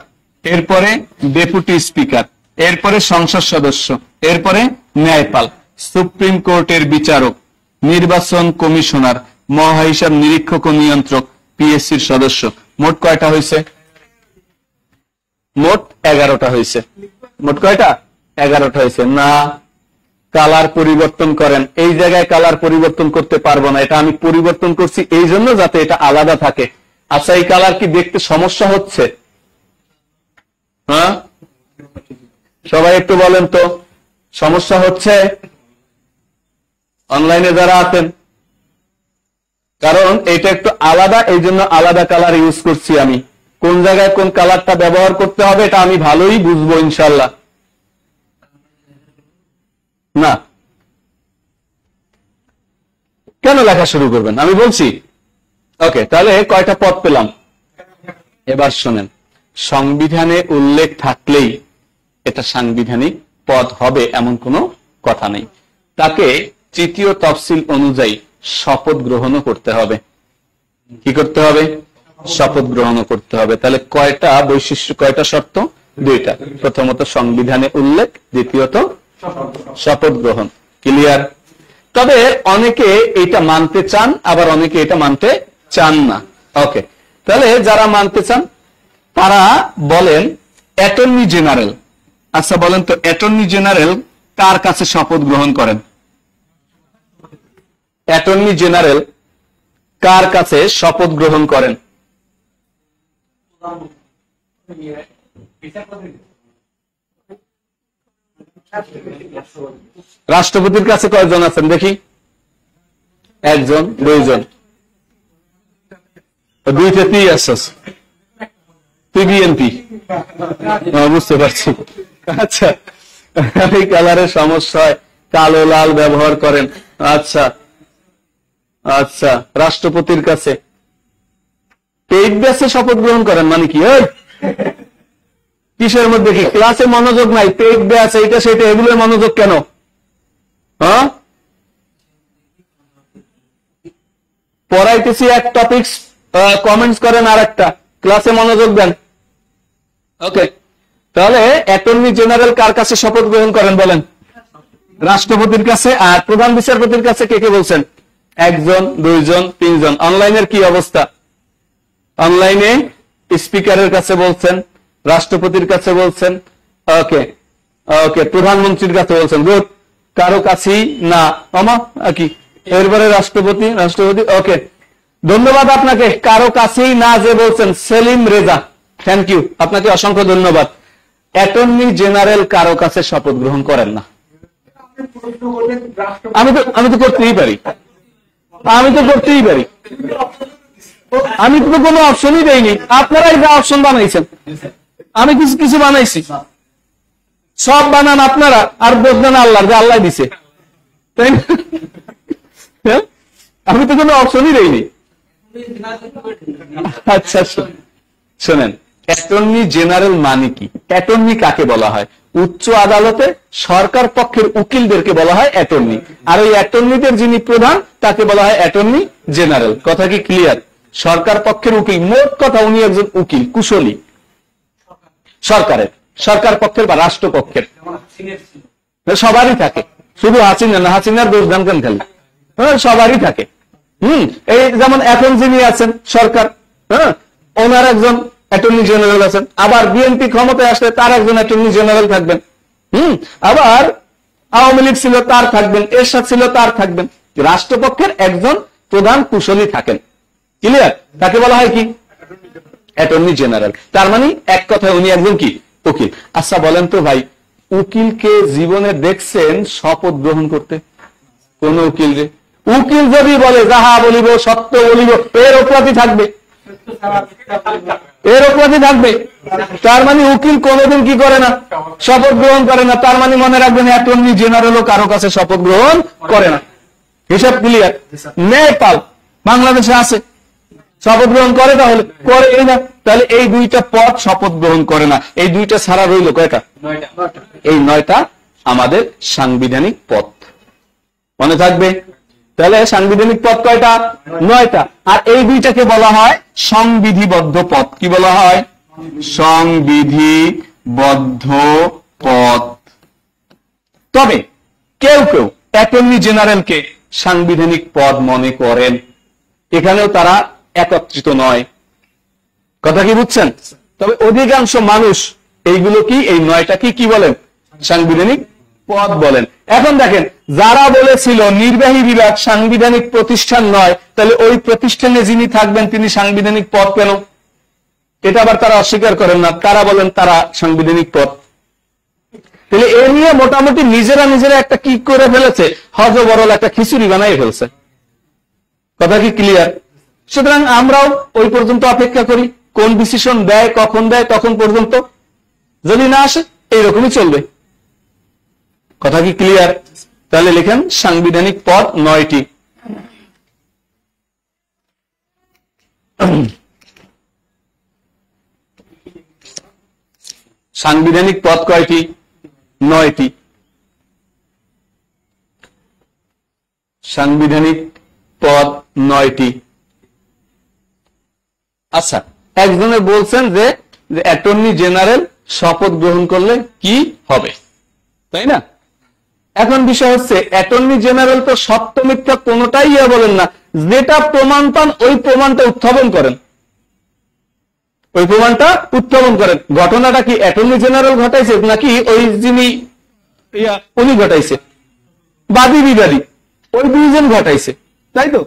এরপরে ডেপুটি স্পিকার, এরপরে সংসদ সদস্য, এরপরে ন্যায়পাল, সুপ্রিম কোর্টের বিচারক, নির্বাচন কমিশনার, মহাহিসাব নিরীক্ষক ও নিয়ন্ত্রক, পিএসসির সদস্য। মোট কয়টা হয়েছে? মোট 11টা হয়েছে। মোট কয়টা? 11টা হয়েছে। না, কালার পরিবর্তন করেন, এই জায়গায় কালার পরিবর্তন করতে পারবো না, এটা আমি পরিবর্তন করছি এই জন্য যাতে এটা আলাদা থাকে। আচ্ছা, এই কালার কি দেখতে সমস্যা হচ্ছে? হ্যাঁ, সবাই একটু বলেন তো, সমস্যা হচ্ছে অনলাইনে যারা আছেন? কারণ এটা একটু আলাদা, এই জন্য আলাদা কালার ইউজ করছি আমি। কোন জায়গায় কোন কালারটা ব্যবহার করতে হবে এটা আমি ভালোই বুঝবো ইনশাল্লাহ। না, কেন লেখা শুরু করবেন আমি বলছি। ওকে, তাহলে কয়টা পদ পেলাম? এবার শোনেন, সংবিধানে উল্লেখ থাকলেই এটা সাংবিধানিক পদ হবে এমন কোনো কথা নেই। তাকে তৃতীয় তফসিল অনুযায়ী শপথ গ্রহণও করতে হবে। কি করতে হবে? শপথ গ্রহণও করতে হবে। তাহলে কয়টা বৈশিষ্ট্য, কয়টা শর্ত? 2টা। প্রথমত সংবিধানে উল্লেখ, দ্বিতীয়ত শপথ গ্রহণ। ক্লিয়ার? তবে অনেকে এটা মানতে চান, আবার অনেকে এটা মানতে চান না। ওকে, তাহলে যারা মানতে চান তারা বলেন অ্যাটর্নি জেনারেল। আচ্ছা বলেন তো, অ্যাটর্নি জেনারেল কার কাছে শপথ গ্রহণ করেন? অ্যাটর্নি জেনারেল কার কাছে শপথ গ্রহণ করেন? রাষ্ট্রপতির কাছে কয়জন আছেন দেখি? 1 জন, 2 জন, 2-3 আসছস, তুই বিএনপি, বুঝতে পারছি। আচ্ছা, এই কালারের সমস্যা হয়, কালো লাল ব্যবহার করেন। আচ্ছা আচ্ছা, রাষ্ট্রপতির কাছে পেইড ব্যাচে শপথ গ্রহণ করেন মানে কি? কিসের মধ্যে কি? ক্লাসে মনোযোগ নাই, পেইড ব্যাচ এইটা সেটা, এগুলোর মনোযোগ কেন? হ্যাঁ, পড়াইতেছি এক টপিকস, কমেন্টস করেন আর একটা, ক্লাসে মনোযোগ দেন। ওকে, তাহলে অ্যাটর্নি জেনারেল কার কাছে শপথ গ্রহণ করেন বলেন? রাষ্ট্রপতির কাছে। আর প্রধান বিচারপতির কাছে কে কে বলছেন? 1 জন, 2 জন, 3 জন। অনলাইনের কি অবস্থা? অনলাইনে স্পিকারের কাছে বলছেন, রাষ্ট্রপতির কাছে বলছেন, ওকে ওকে, প্রধানমন্ত্রীর কাছে বলছেন। গুড, কারো কাছেই না, কি এরপরে রাষ্ট্রপতি, রাষ্ট্রপতি। ওকে, ধন্যবাদ আপনাকে, কারো কাছেই না যে বলছেন সেলিম রেজা, থ্যাংক ইউ, আপনাকে অসংখ্য ধন্যবাদ। অ্যাটর্নি জেনারেল কারো কাছে শপথ গ্রহণ করেন না। আমি তো করতেই পারি, আমি তো করতেই পারি, আমি তো কোনো অপশনই দেইনি, আপনারাই যা অপশন বানাইছেন। আমি কিছু কিছু বানাইছি, সব বানান আপনারা, আর বদনান আল্লাহ, যে আল্লাহ দিছে, তাই না? আমি তো কোনো অপশনই দেইনি। আচ্ছা শোনেন, অ্যাটর্নি জেনারেল মানে কি? অ্যাটর্নি কাকে বলা হয়? উচ্চ আদালতে সরকার পক্ষের উকিলদেরকে বলা হয় অ্যাটর্নি, আর ওই অ্যাটর্নিদের যিনি প্রধান তাকে বলা হয় অ্যাটর্নি জেনারেল। কথা কি ক্লিয়ার? সরকার পক্ষের উকিল, মোট কথা উনি একজন উকিল, কুশলী, সরকারের, সরকার পক্ষের বা রাষ্ট্রপক্ষের, সবারই থাকে, শুধু হাসিনা না, হাসিনার দোষ দান কেন খালি, সবারই থাকে। এই যেমন এখন যিনি আছেন সরকার, ওনার একজন অ্যাটর্নি জেনারেল আছেন, আবার বিএনপি ক্ষমতায় আসলে তার একজন অ্যাটর্নি জেনারেল থাকবেন, আবার আওয়ামী লীগ ছিল তার থাকবেন, এরশাদ ছিল তার থাকবেন। রাষ্ট্রপক্ষের একজন প্রধান কুশলী থাকেন। ক্লিয়ার? তাকে বলা হয় কি? Attorney general. তার মানে এক কথায় উনি একজন কি? উকিল। আচ্ছা বলেন তো ভাই, উকিলকে জীবনে দেখছেন শপথ গ্রহণ করতে? কোন উকিল রে? উকিল যদি বলে যাহা বলিব সত্য বলিব, এর অপরাধী থাকবে, এর অপরাধী থাকবে। তার মানে উকিল কোনোদিন কি করে না, শপথ গ্রহণ করে না। তার মানে মনে রাখবেন অ্যাটর্নি জেনারেলও কারো কাছে শপথ গ্রহণ করে না। হিসাব ক্লিয়ার? নেপাল বাংলাদেশে আছে, শপথ গ্রহণ করে, তাহলে করে এই না, তাহলে এই দুইটা পদ শপথ গ্রহণ করে না। এই দুইটা ছাড়া রইল কয়টা? এই 9টা আমাদের সাংবিধানিক পদ, মনে থাকবে। তাহলে সাংবিধানিক পদ কয়টা? 9টা। আর এই দুইটাকে বলা হয় সংবিধিবদ্ধ পদ। কি বলা হয়? সংবিধিবদ্ধ পদ। তবে কেউ কেউ অ্যাটর্নি জেনারেলকে সাংবিধানিক পদ মনে করেন, এখানেও তারা একত্রিত নয়। কথা কি বুঝছেন? তবে অধিকাংশ মানুষ এইগুলো কি, এই 9টা কি বলেন? সাংবিধানিক পদ বলেন। এখন দেখেন, যারা বলেছিল নির্বাহী বিভাগ সাংবিধানিক প্রতিষ্ঠান নয়, তাহলে ওই প্রতিষ্ঠানে যিনি থাকবেন তিনি সাংবিধানিক পদ পেল, এটা আবার তারা অস্বীকার করেন না। তারা বলেন তারা সাংবিধানিক পদ। তাহলে এ নিয়ে মোটামুটি নিজেরা একটা কি করে ফেলেছে, হজবরল একটা খিচুড়ি বানাই ফেলছে। কথা কি ক্লিয়ার? সুতরাং আমরাও ওই পর্যন্ত অপেক্ষা করি, কোন ডিসিশন দেয়, কখন দেয়, তখন পর্যন্ত যদি না আসে এইরকমই চলবে। কথা কি ক্লিয়ার? তাহলে লিখেন সাংবিধানিক পদ 9টি। সাংবিধানিক পদ কয়টি? 9টি। সাংবিধানিক পদ 9টি। আচ্ছা, একজনে বলছেন যে অ্যাটর্নি জেনারেল শপথ গ্রহণ করলে কি হবে, তাই না? এখন বিষয় হচ্ছে, অ্যাটর্নি জেনারেল তো সত্য মিথ্যা কোনোটাই বলেন না, যেটা প্রমাণ পান ওই প্রমাণটা উত্থাপন করেন, ওই প্রমাণটা উত্থাপন করেন। ঘটনাটা কি অ্যাটর্নি জেনারেল ঘটাইছে নাকি ওই যিনি উনি ঘটাইছে? বাদী বিবাদী ওই দুইজন ঘটাইছে, তাই তো?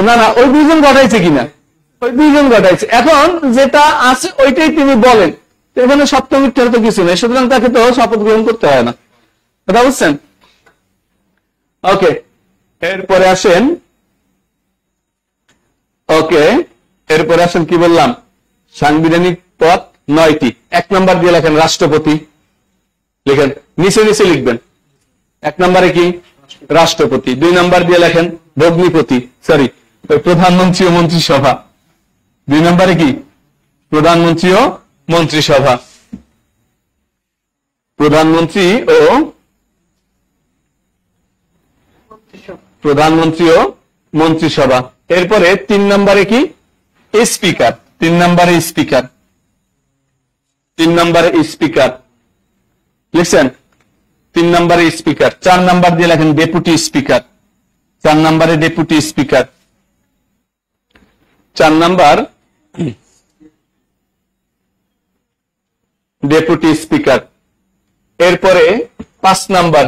না, ওই দুইজন ঘটাইছে কিনা, ওই দুইজন ঘটাইছে। এখন যেটা আছে ওইটাই তিনি বলেন, এখানে সত্য মিথ্যার তো কিছু নেই, সুতরাং তাকে তো শপথ গ্রহণ করতে হয় না। কথা বুঝছেন? ওকে, এরপরে আসেন। ওকে, এরপরে আসেন কি বললাম, সাংবিধানিক পদ 9টি। 1 নাম্বার দিয়ে লেখেন রাষ্ট্রপতি, লিখেন নিচে নিচে লিখবেন। 1 নম্বরে কি? রাষ্ট্রপতি। 2 নাম্বার দিয়ে লেখেন ভগ্নিপতি, সরি প্রধানমন্ত্রী ও মন্ত্রিসভা। 2 নম্বরে কি? প্রধানমন্ত্রী ও মন্ত্রিসভা। প্রধানমন্ত্রী ও মন্ত্রিসভা। এরপরে 3 নম্বরে কি? স্পিকার। 3 নম্বরে স্পিকার। 3 নম্বরে স্পিকার লিখছেন? 3 নম্বরে স্পিকার। 4 নাম্বার দিয়ে লেখেন ডেপুটি স্পিকার। 4 নম্বরে deputy speaker. 4 number deputy speaker. এরপরে 5 নাম্বার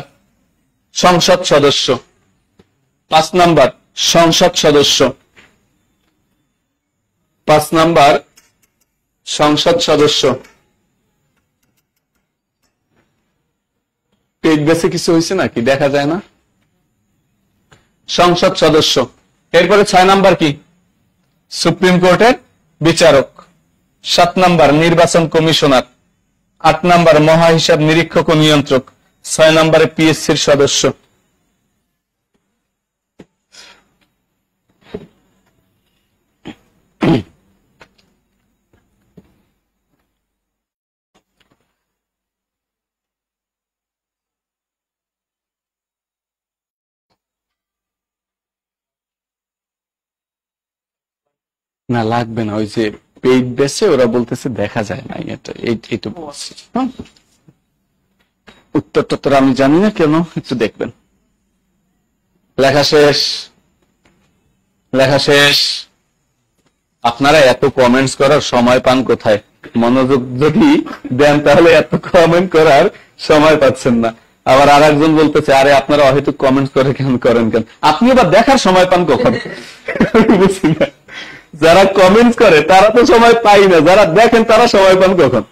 সংসদ সদস্য। 5 নাম্বার সংসদ সদস্য। 5 নাম্বার সংসদ সদস্য। পেজ বেসে কিছু হয়েছে নাকি দেখা যায় না? সংসদ সদস্য। এরপরে 6 নাম্বার কি? সুপ্রিম কোর্টের বিচারক। 7 নাম্বার নির্বাচন কমিশনার। 8 নাম্বার মহা হিসাব নিরীক্ষক ও নিয়ন্ত্রক। 6 নাম্বারে পিএসসির সদস্য। না লাগবে না, ওই যে পেইড বেসে ওরা বলতেছে দেখা যায় না, এটা এইটু বলছি। উত্তরটা তো আমি জানি না কেন, একটু দেখবেন। লেখা শেষ, লেখা শেষ। আপনারা এত কমেন্টস করার সময় পান কোথায়? মনোযোগ যদি দেন তাহলে এত কমেন্ট করার সময় পাচ্ছেন না। আবার আর একজন বলতেছে আরে আপনারা হয়তো কমেন্টস করেন কেন? আপনি আবার দেখার সময় পান কখন? বুঝছি না। যারা কমেন্টস করে তারা তো সময় পাই না, যারা দেখেন তারা সময় পান কখন?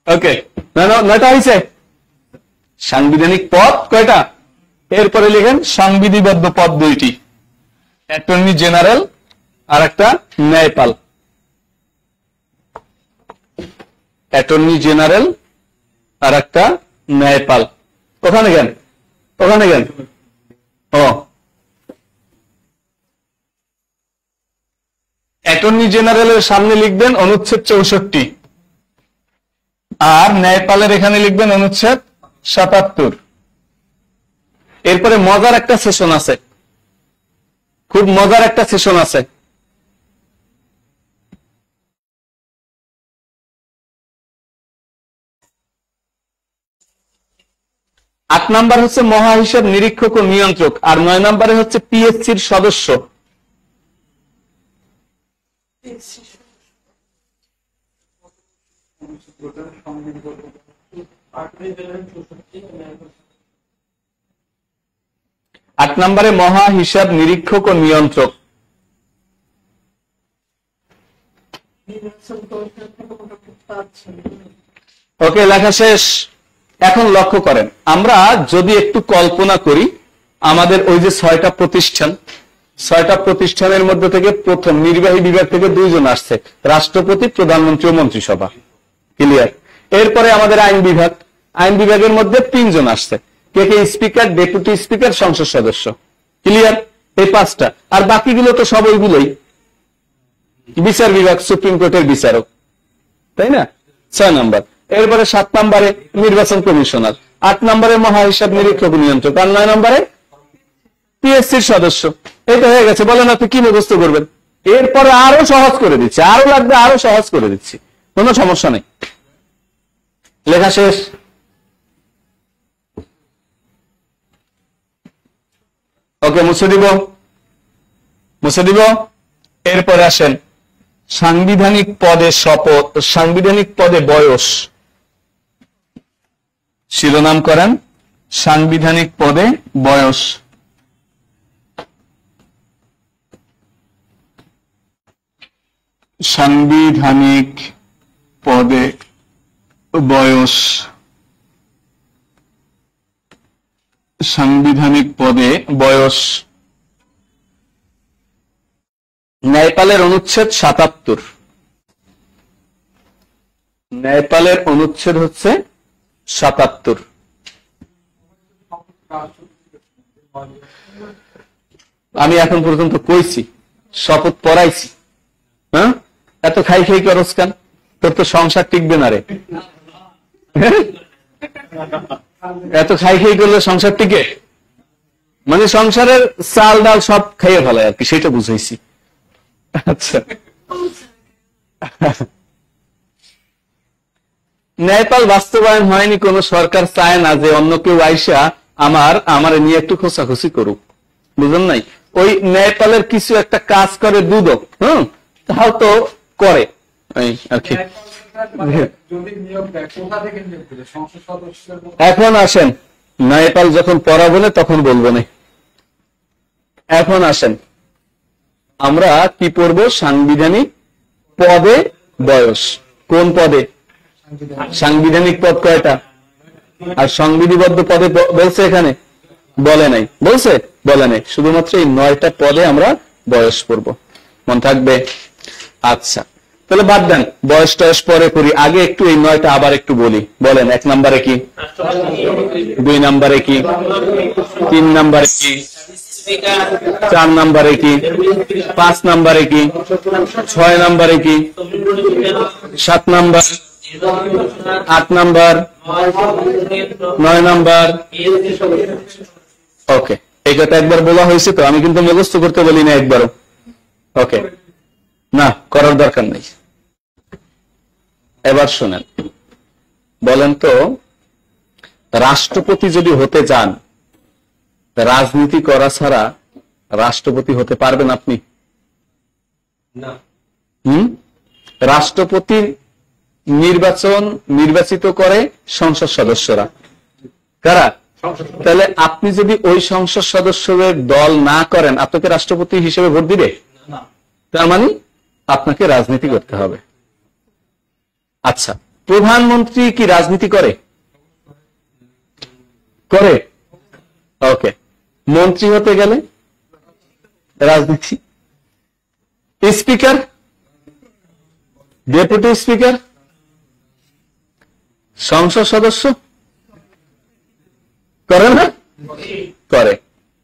ওকে, 9টা হয়েছে। সাংবিধানিক পদ কয়টা? এরপরে লিখেন সংবিধিবদ্ধ পদ দুইটি, অ্যাটর্নি জেনারেল আর একটা ন্যায়পাল। অ্যাটর্নি জেনারেল আর একটা ন্যায়পাল। ওখানে গেন, ওখানে গেন। ও, অ্যাটর্নি জেনারেলের সামনে লিখবেন অনুচ্ছেদ 64 আর ন্যায়পালের এখানে লিখবেন অনুচ্ছেদ 77। এরপরে মজার একটা সেশন আছে, খুব মজার একটা সেশন আছে। আট নাম্বার হচ্ছে মহা হিসাব নিরীক্ষক ও নিয়ন্ত্রক, আর 9 নম্বরে হচ্ছে পিএসসির সদস্য। আট নম্বরে মহা হিসাব নিরীক্ষক ও নিয়ন্ত্রক। ওকে, লেখা শেষ। এখন লক্ষ্য করেন, আমরা যদি একটু কল্পনা করি, আমাদের ওই যে 6টা প্রতিষ্ঠান, 6টা প্রতিষ্ঠানের মধ্যে থেকে প্রথম নির্বাহী বিভাগ থেকে 2 জন আসছে, রাষ্ট্রপতি, প্রধানমন্ত্রী ও মন্ত্রিসভা। ক্লিয়ার? এরপরে আমাদের আইন বিভাগ, আইন বিভাগের মধ্যে 3 জন আসছে, কে কে? স্পিকার, ডেপুটি স্পিকার, সংসদ সদস্য। ক্লিয়ার? এই 5টা। আর বাকিগুলো তো সব ওইগুলোই। বিচার বিভাগ, সুপ্রিম কোর্টের বিচারক, তাই না? 6 নম্বর। এরপরে 7 নম্বরে নির্বাচন কমিশনার, 8 নম্বরে মহা হিসাব নিরীক্ষক নিয়ন্ত্রক, আর 9 নম্বরে পিএসসির সদস্য। এটা হয়ে গেছে। বলেন আপনি কি মুখস্থ করবেন? এরপরে আরো সহজ করে দিচ্ছি, আরো লাগবে, আরো সহজ করে দিচ্ছি, কোনো সমস্যা নেই। লেখা শেষ। ওকে, মুছে দিব, মুছে দিব। এরপরে আসেন সাংবিধানিক পদে শপথ, সাংবিধানিক পদে বয়স। শিরোনাম করেন সাংবিধানিক পদে বয়স। সাংবিধানিক পদে বয়স, সাংবিধানিক পদে বয়স। ন্যায়পালের অনুচ্ছেদ 77। ন্যায়পালের অনুচ্ছেদ হচ্ছে 77। আমি এখন পর্যন্ত কইছি, শপথ পড়াইছি। হ্যাঁ, এত খাই খাই করস কেন? তোর তো সংসার টিকবে না রে। এত খাই খাই করলে সংসার টিকে? মানে সংসারের চাল ডাল সব খাইয়ে ফেলায় আর কি, সেটা বুঝাইছি। আচ্ছা, ন্যায়পাল বাস্তবায়ন হয়নি, কোন সরকার চায় না যে অন্য কেউ আইসা আমার নিয়ে একটু খোঁচাখুচি করুক। বুঝলেন নাই? ওই ন্যায়পালের কিছু একটা কাজ করে দুদক, তাও তো করে আর কি। এখন আসেন, ন্যায়পাল যখন পড়া বলে তখন বলবো না। এখন আসেন, আমরা কি পড়বো? সাংবিধানিক পদে বয়স। কোন পদে? সাংবিধানিক পদ কয়টা? আর সংবিধিবদ্ধ পদে বলছে এখানে? বলে নাই। বলছে? বলে নাই। শুধুমাত্র এই 9টা পদে আমরা বয়স পড়বো। মন থাকবে? আচ্ছা, তাহলে বাদ দেন, বয়স টয়স পরে করি, আগে একটু এই 9টা আবার একটু বলি। বলেন, 1 নম্বরে কি? 2 নম্বরে কি? 3 নম্বরে কি? 4 নম্বরে কি? 5 নম্বরে কি? 6 নম্বরে কি? 7 নম্বর, 8 নম্বর, 9 নম্বর। ওকে, এই কথা একবার বলা হয়েছে তো, আমি কিন্তু মুখস্থ করতে বলি না একবারও। ওকে, না করার দরকার নেই। এবার শোনেন, বলেন তো, রাষ্ট্রপতি যদি হতে চান, রাজনীতি করা ছাড়া রাষ্ট্রপতি হতে পারবেন আপনি? না। রাষ্ট্রপতি নির্বাচিত করে সংসদ সদস্যরা। কারা? তাহলে আপনি যদি ওই সংসদ সদস্যদের দল না করেন, আপনাকে রাষ্ট্রপতি হিসেবে ভোট দিবে? তার মানে আপনাকে রাজনীতি করতে হবে। আচ্ছা, প্রধানমন্ত্রী কি রাজনীতি করে? করে? ওকে, মন্ত্রী হতে গেলে রাজনীতি, স্পিকার, ডেপুটি স্পিকার, সংসদ সদস্য করে না? করে।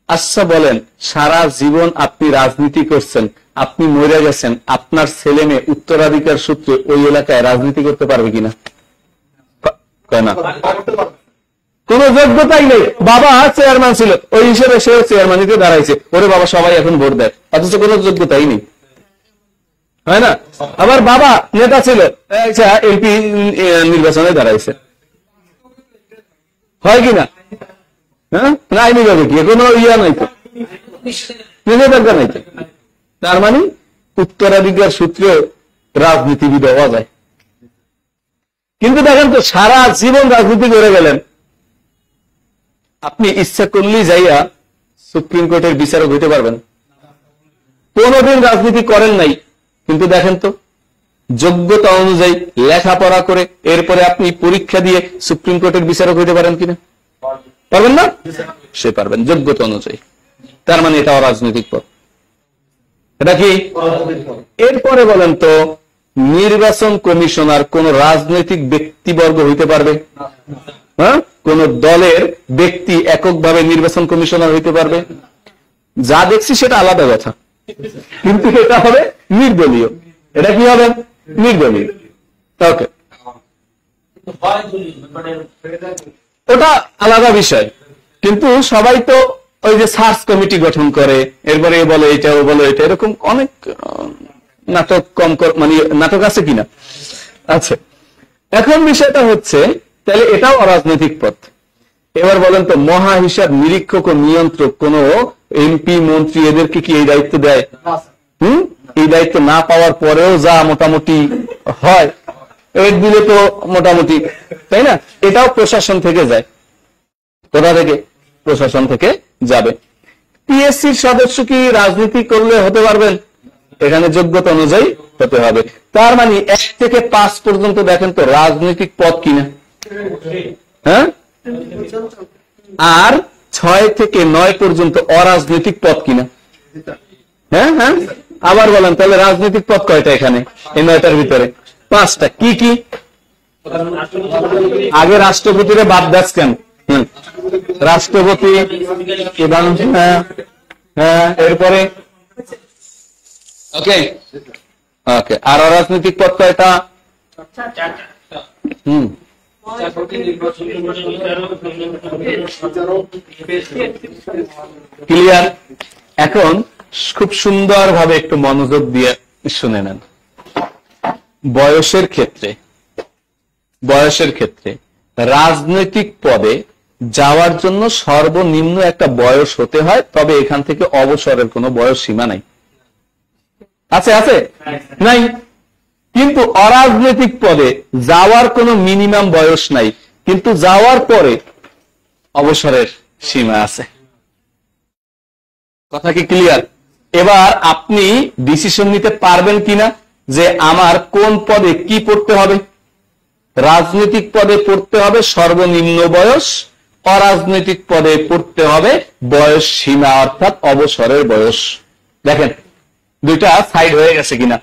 আচ্ছা বলেন, সারা জীবন আপনি রাজনীতি করছেন, আপনি মরে গেছেন, আপনার ছেলে মেয়ে উত্তরাধিকার সূত্রে ওই এলাকায় রাজনীতি করতে পারবে কিনা? কয় না। কোন যোগ্যতাই নেই, বাবা চেয়ারম্যান ছিল, ওই হিসেবে সে চেয়ারম্যান হিসেবে দাঁড়াইছে, ওরে বাবা সবাই এখন ভোট দেয়, অথচ কোন যোগ্যতাই নেই, হয় না? আবার বাবা নেতা ছিল, এমপি নির্বাচনে দাঁড়াইছে, হয় কিনা? হ্যাঁ, আইনি ভাবে কি কোনো ইয়া নাই তো, নিষেধাজ্ঞা নাই তো। তার মানে উত্তরাধিকার সূত্রে রাজনীতিবিদ হওয়া যায়। কিন্তু দেখেন তো, সারা জীবন রাজনীতি করে গেলেন, আপনি ইচ্ছা করলেই যাইয়া সুপ্রিম কোর্টের বিচারক হইতে পারবেন? কোনদিন রাজনীতি করেন নাই, কিন্তু দেখেন তো, যোগ্যতা অনুযায়ী লেখাপড়া করে এরপরে আপনি পরীক্ষা দিয়ে সুপ্রিম কোর্টের বিচারক হইতে পারেন কিনা? পারবেন না? সে পারবেন যোগ্যতা অনুযায়ী। তার মানে এটা অরাজনৈতিক পথ। এটা কি? এরপরে বলেন তো, নির্বাচন কমিশনার কোন রাজনৈতিক ব্যক্তিবর্গ হইতে পারবে? হ্যাঁ, কোন দলের ব্যক্তি এককভাবে নির্বাচন কমিশনার হইতে পারবে? যা দেখছি সেটা আলাদা কথা, কিন্তু এটা হবে নির্দলীয়। এটা কি হবে? নির্দলীয়। ওকে, ওটা আলাদা বিষয়। কিন্তু সবাই তো ওই যে সার্চ কমিটি গঠন করে, এরপরে বলে এটা, ও বলে এটা, এরকম অনেক নাটক মানে নাটক আছে কিনা? আচ্ছা, এখন বিষয়টা হচ্ছে, তাহলে এটাও অরাজনৈতিক পথ। এবার বলেন তো, মহা হিসাব নিরীক্ষক ও নিয়ন্ত্রক কোন এমপি মন্ত্রী এদেরকে কি এই দায়িত্ব দেয়? এই দায়িত্ব না পাওয়ার পরেও যা মোটামুটি হয়, এর দিলে তো মোটামুটি, তাই না? এটাও প্রশাসন থেকে যায়। কোথা থেকে? প্রশাসন থেকে যাবে। পিএসসির সদস্য কি রাজনীতি করলে হতে পারবেন? এখানে যোগ্যতা অনুযায়ী হতে হবে। তার মানে 1 থেকে 5 পর্যন্ত দেখেন তো রাজনৈতিক পদ কিনা? হ্যাঁ, আর 6 থেকে 9 পর্যন্ত অরাজনৈতিক পদ কিনা? হ্যাঁ হ্যাঁ, আবার বলেন তাহলে রাজনৈতিক পদ কয়টা এখানে? এই 9টার ভিতরে 5টা। কি কি? আগে রাষ্ট্রপতিরে বাদ দাস কেন? রাষ্ট্রপতি, হ্যাঁ হ্যাঁ, এরপরে ওকে ওকে, আর অরাজনৈতিক পদ কয়টা? ক্লিয়ার? এখন খুব সুন্দর ভাবে একটু মনোযোগ দিয়ে শুনে নেন। বয়সের ক্ষেত্রে রাজনৈতিক পদে যাওয়ার জন্য সর্বনিম্ন একটা বয়স হতে হয়, তবে এখান থেকে অবসরের কোনো বয়স সীমা নাই। আছে? আছে? নাই। কিন্তু অরাজনৈতিক পদে যাওয়ার কোনো মিনিমাম বয়স নাই, কিন্তু যাওয়ার পরে অবসরের সীমা আছে। কথা কি ক্লিয়ার? এবার আপনি ডিসিশন নিতে পারবেন কিনা যে আমার কোন পদে কি পড়তে হবে? রাজনৈতিক পদে পড়তে হবে সর্বনিম্ন বয়স, অরাজনৈতিক পদে পড়তে হবে বয়স সীমা, অর্থাৎ অবসরের বয়স। দেখেন দুইটা সাইড হয়ে গেছে কিনা?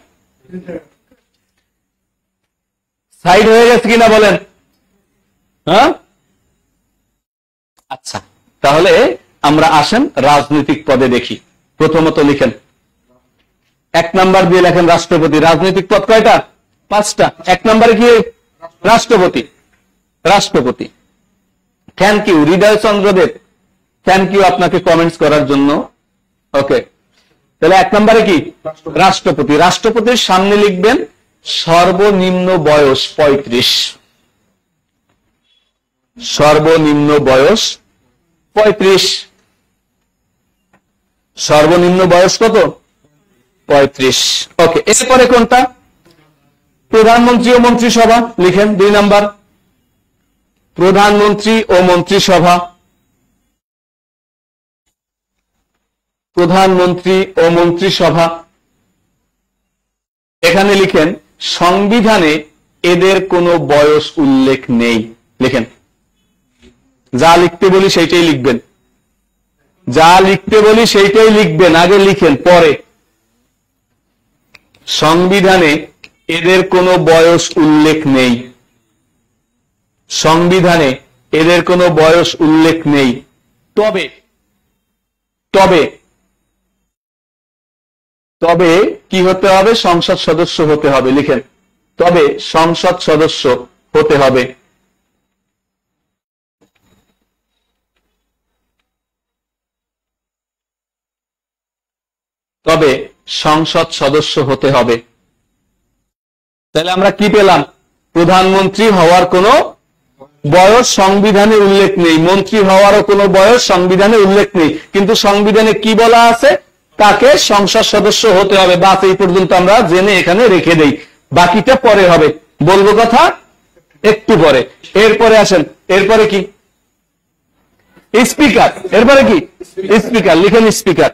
সাইড হয়ে গেছে কিনা বলেন? হ্যাঁ, আচ্ছা, তাহলে আমরা আসেন রাজনৈতিক পদে দেখি। প্রথমত লিখেন, 1 নাম্বার দিয়ে লেখেন রাষ্ট্রপতি। রাজনৈতিক পদ কয়টা? 5টা। 1 নম্বরে কি? রাষ্ট্রপতি। রাষ্ট্রপতি। Thank you Hriday Chandradev, thank you আপনাকে কমেন্টস করার জন্য। ওকে, তাহলে 1 নম্বরে কি? রাষ্ট্রপতি। রাষ্ট্রপতির সামনে লিখবেন সর্বনিম্ন বয়স 35। সর্বনিম্ন বয়স 35। সর্বনিম্ন বয়স কত? 35। ওকে, এরপরে কোনটা? প্রধানমন্ত্রী ও মন্ত্রিসভা। লিখেন 2 নাম্বার, প্রধানমন্ত্রী ও মন্ত্রিসভা। প্রধানমন্ত্রী ও মন্ত্রিসভা। এখানে লিখেন সংবিধানে এদের কোনো বয়স উল্লেখ নেই। লিখেন, যা লিখতে বলি সেইটাই লিখবেন। যা লিখতে বলি সেইটাই লিখবেন, আগে লিখেন পরে। সংবিধানে এদের কোনো বয়স উল্লেখ নেই, সংবিধানে এদের কোনো বয়স উল্লেখ নেই। তবে তবে তবে কি হতে হবে? সংসদ সদস্য হতে হবে, লিখেন। তবে সংসদ সদস্য হতে হবে। তবে সংসদ সদস্য হতে হবে। তাহলে আমরা কি পেলাম? প্রধানমন্ত্রী হওয়ার কোনো বয়স সংবিধানে উল্লেখ নেই, মন্ত্রী হওয়ারও কোনো বয়স সংবিধানে উল্লেখ নেই, কিন্তু সংবিধানে কি বলা আছে? তাকে সংসদ সদস্য হতে হবে। বাস এই পর্যন্ত আমরা জেনে এখানে রেখে দেই, বাকিটা পরে হবে, বলবো কথা একটু পরে। এরপরে আসেন, এরপরে কি? স্পিকার। এরপরে কি? স্পিকার। লিখেন স্পিকার,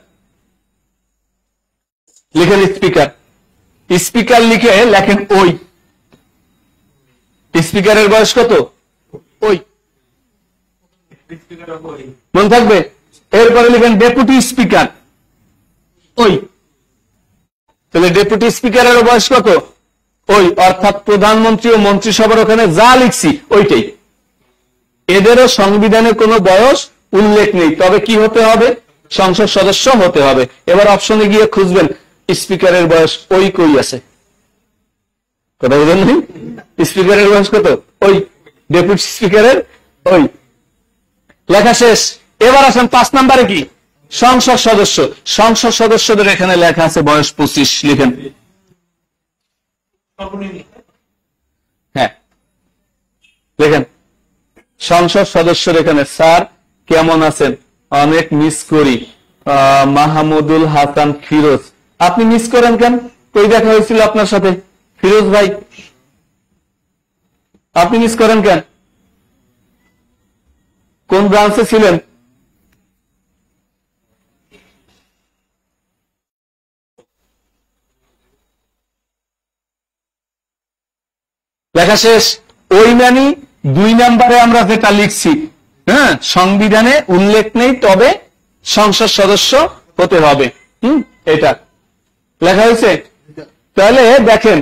লিখেন স্পিকার। স্পিকার লিখে লেখেন ওই। স্পিকারের বয়স কত? ওই, মনে থাকবে। এরপরে লিখেন ডেপুটি স্পিকার, ওই। তাহলে ডেপুটি স্পিকারের বয়স কত? ওই, অর্থাৎ প্রধানমন্ত্রী ও মন্ত্রিসভার ওখানে যা লিখছি ওইটাই। এদেরও সংবিধানে কোনো বয়স উল্লেখ নেই, তবে কি হতে হবে? সংসদ সদস্য হতে হবে। এবার অপশনে গিয়ে খুঁজবেন স্পিকারের বয়স ওই কই আছে, কথা বুঝেন নাই? স্পিকারের বয়স কত? ওই। ডেপুটি স্পিকারের ওই। লেখা শেষ। এবার আসেন 5 নম্বরে কি? সংসদ সদস্য। সংসদ সদস্যদের এখানে লেখা আছে বয়স 25, লিখেন। হ্যাঁ, দেখেন সংসদ সদস্যের এখানে। স্যার কেমন আছেন? অনেক মিস করি। মাহমুদুল হাসান ফিরোজ। আপনি মিস করেন কেন? কই দেখা হয়েছিল আপনার সাথে ফিরোজ ভাই? আপনি মিস করেন কেন? কোন ব্রাঞ্চে ছিলেন? লেখা শেষ। ওই মানে 2 নম্বরে আমরা যেটা লিখছি, হ্যাঁ, সংবিধানে উল্লেখ নেই, তবে সংসদ সদস্য হতে হবে। এটা লেখা হয়েছে। তাহলে দেখেন,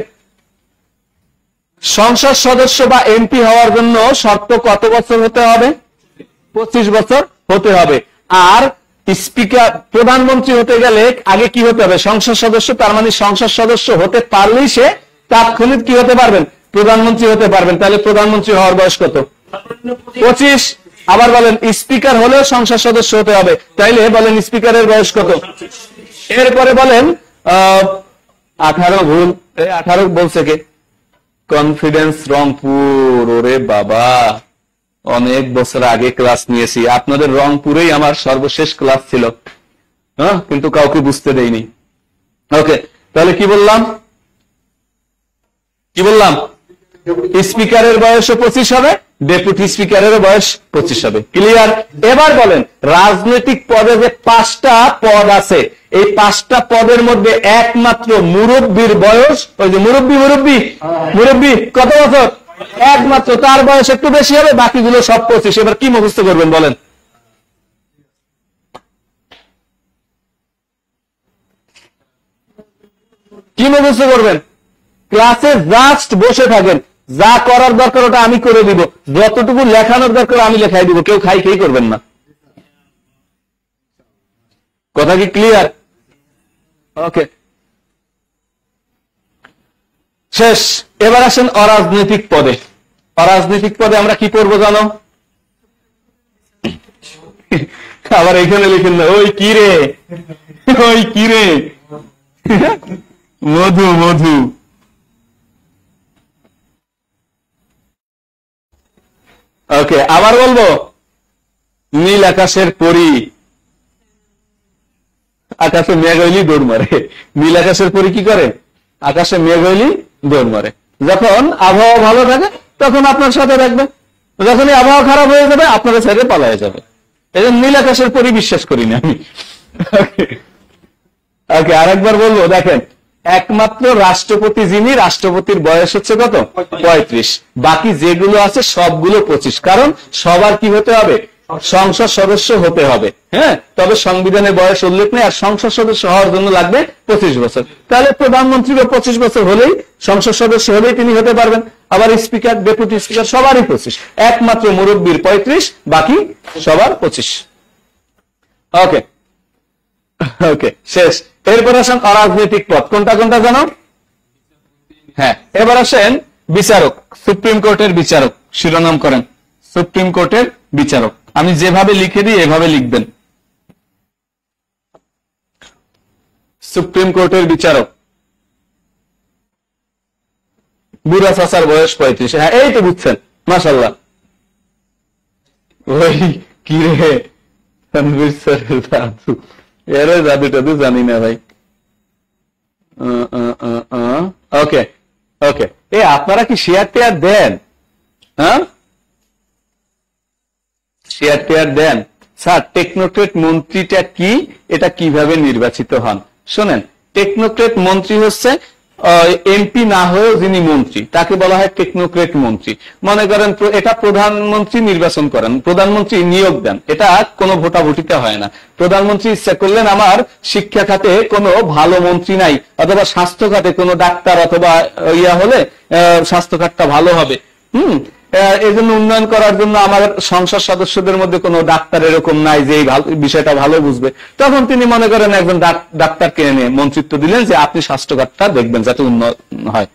সংসদ সদস্য বা এমপি হওয়ার জন্য শর্ত কত বছর হতে হবে? 25 বছর হতে হবে। আর স্পিকার, প্রধানমন্ত্রী হতে গেলে আগে কি হতে হবে? সংসদ সদস্য। তার মানে সংসদ সদস্য হতে পারলেই সে তাৎক্ষণিক কি হতে পারবেন? প্রধানমন্ত্রী হতে পারবেন। তাহলে প্রধানমন্ত্রী হওয়ার বয়স কত? 25। আবার বলেন স্পিকার হলেও সংসদ সদস্য হতে হবে, তাইলে বলেন স্পিকারের বয়স কত? এরপরে বলেন 18। ভুল, 18 বলছে কে? কনফিডেন্স রংপুর। ওরে বাবা, অনেক বছর আগে ক্লাস নিয়েছি, আপনাদের রংপুরেই আমার সর্বশেষ ক্লাস ছিল, হ্যাঁ, কিন্তু কাউকে বুঝতে দেইনি। ওকে, তাহলে কি বললাম? কি বললাম? স্পিকারের বয়সও 25 হবে, ডেপুটি স্পিকারের বয়স 25 হবে। ক্লিয়ার? এবার বলেন রাজনৈতিক পদে যে 5টা পদ আছে, এই 5টা পদের মধ্যে একমাত্র মুরব্বীর বয়স, ওই যে মুরব্বী কত বছর? একমাত্র তার বয়স একটু বেশি হবে, বাকিগুলো সব 25। এবার কি মুখস্থ করবেন বলেন? কি মুখস্থ করবেন? ক্লাসে জাস্ট বসে থাকেন, যা করার দরকার ওটা আমি করে দিব, যতটুকু লেখানোর দরকার আমি লেখাই দিব, কেউ খাই করবেন না। কথা কি ক্লিয়ার? ওকে, শেষ। এবার আসেন অরাজনৈতিক পদে। অরাজনৈতিক পদে আমরা কি করবো জানো? আবার এখানে লিখেন না ওই কি রে, ওই কি রে, মধু। ওকে, আবার বলবো নীল আকাশের পরী। আকাশে মেঘ হইলি দৌড় মারে। নীল আকাশের পরী কি করে? আকাশে মেঘ হইলি দৌড় মারে। যখন আবহাওয়া ভালো থাকে তখন আপনার সাথে থাকবে, যখনই আবহাওয়া খারাপ হয়ে যাবে আপনার ছেড়ে পালায় যাবে। এই জন্য নীল আকাশের পরী বিশ্বাস করি না আমি। ওকে, আরেকবার বলবো, দেখেন একমাত্র রাষ্ট্রপতি যিনি, রাষ্ট্রপতির বয়স হচ্ছে কত? 35। বাকি যেগুলো আছে সবগুলো 25, কারণ সবার কি হতে হবে? সংসদ সদস্য হতে হবে। হ্যাঁ, তবে সংবিধানে বয়স উল্লেখ নেই, আর সংসদ সদস্য হওয়ার জন্য লাগবে 25 বছর। তাহলে প্রধানমন্ত্রীরও 25 বছর হলেই, সংসদ সদস্য হলেই তিনি হতে পারবেন। আবার স্পিকার, ডেপুটি স্পিকার সবারই 25, একমাত্র মুরব্বীর 35, বাকি সবার 25। ওকে ওকে, শেষ। এরপর আসেন অরাজনৈতিক পদ, কোনটা কোনটা জানো? হ্যাঁ, এবার আসেন বিচারক, সুপ্রিম কোর্টের বিচারক। শিরোনাম করেন সুপ্রিম কোর্টের বিচারক। আমি যেভাবে লিখে দিই এভাবে লিখবেন, সুপ্রিম কোর্টের বিচারক। বুড়া চাচার বয়স 35। হ্যাঁ, এই তো বুঝছেন, মাশাআল্লাহ। ওই কি রে, তানভীর স্যারের দাদু, এর জাদু টাদু জানি না ভাই। ওকে ওকে, এ আপনারা কি শেয়ার টেয়ার দেন? হ্যাঁ, শেয়ার টেয়ার দেন। স্যার, টেকনোক্রেট মন্ত্রীটা কি, এটা কিভাবে নির্বাচিত হন? শোনেন, টেকনোক্রেট মন্ত্রী হচ্ছে এমপি না হয়েও যিনি মন্ত্রী, তাকে বলা হয় টেকনোক্রেট মন্ত্রী। মনে করেন এটা প্রধানমন্ত্রী নির্বাচন করেন, প্রধানমন্ত্রী নিয়োগ দেন, এটা কোনো ভোটাভুটিতে হয় না। প্রধানমন্ত্রী ইচ্ছা করলেন আমার শিক্ষা খাতে কোনো ভালো মন্ত্রী নাই, অথবা স্বাস্থ্য খাতে কোনো ডাক্তার অথবা ইয়া হলে স্বাস্থ্য খাতটা ভালো হবে, এই জন্য উন্নয়ন করার জন্য আমার সংসদ সদস্যদের মধ্যে কোনো ডাক্তার এরকম নাই যে এই বিষয়টা ভালো বুঝবে, তখন তিনি মনে করেন একজন ডাক্তারকে এনে মন্ত্রিত্ব দিলেন যে আপনি স্বাস্থ্যখাতটা দেখবেন যাতে উন্নত হয়।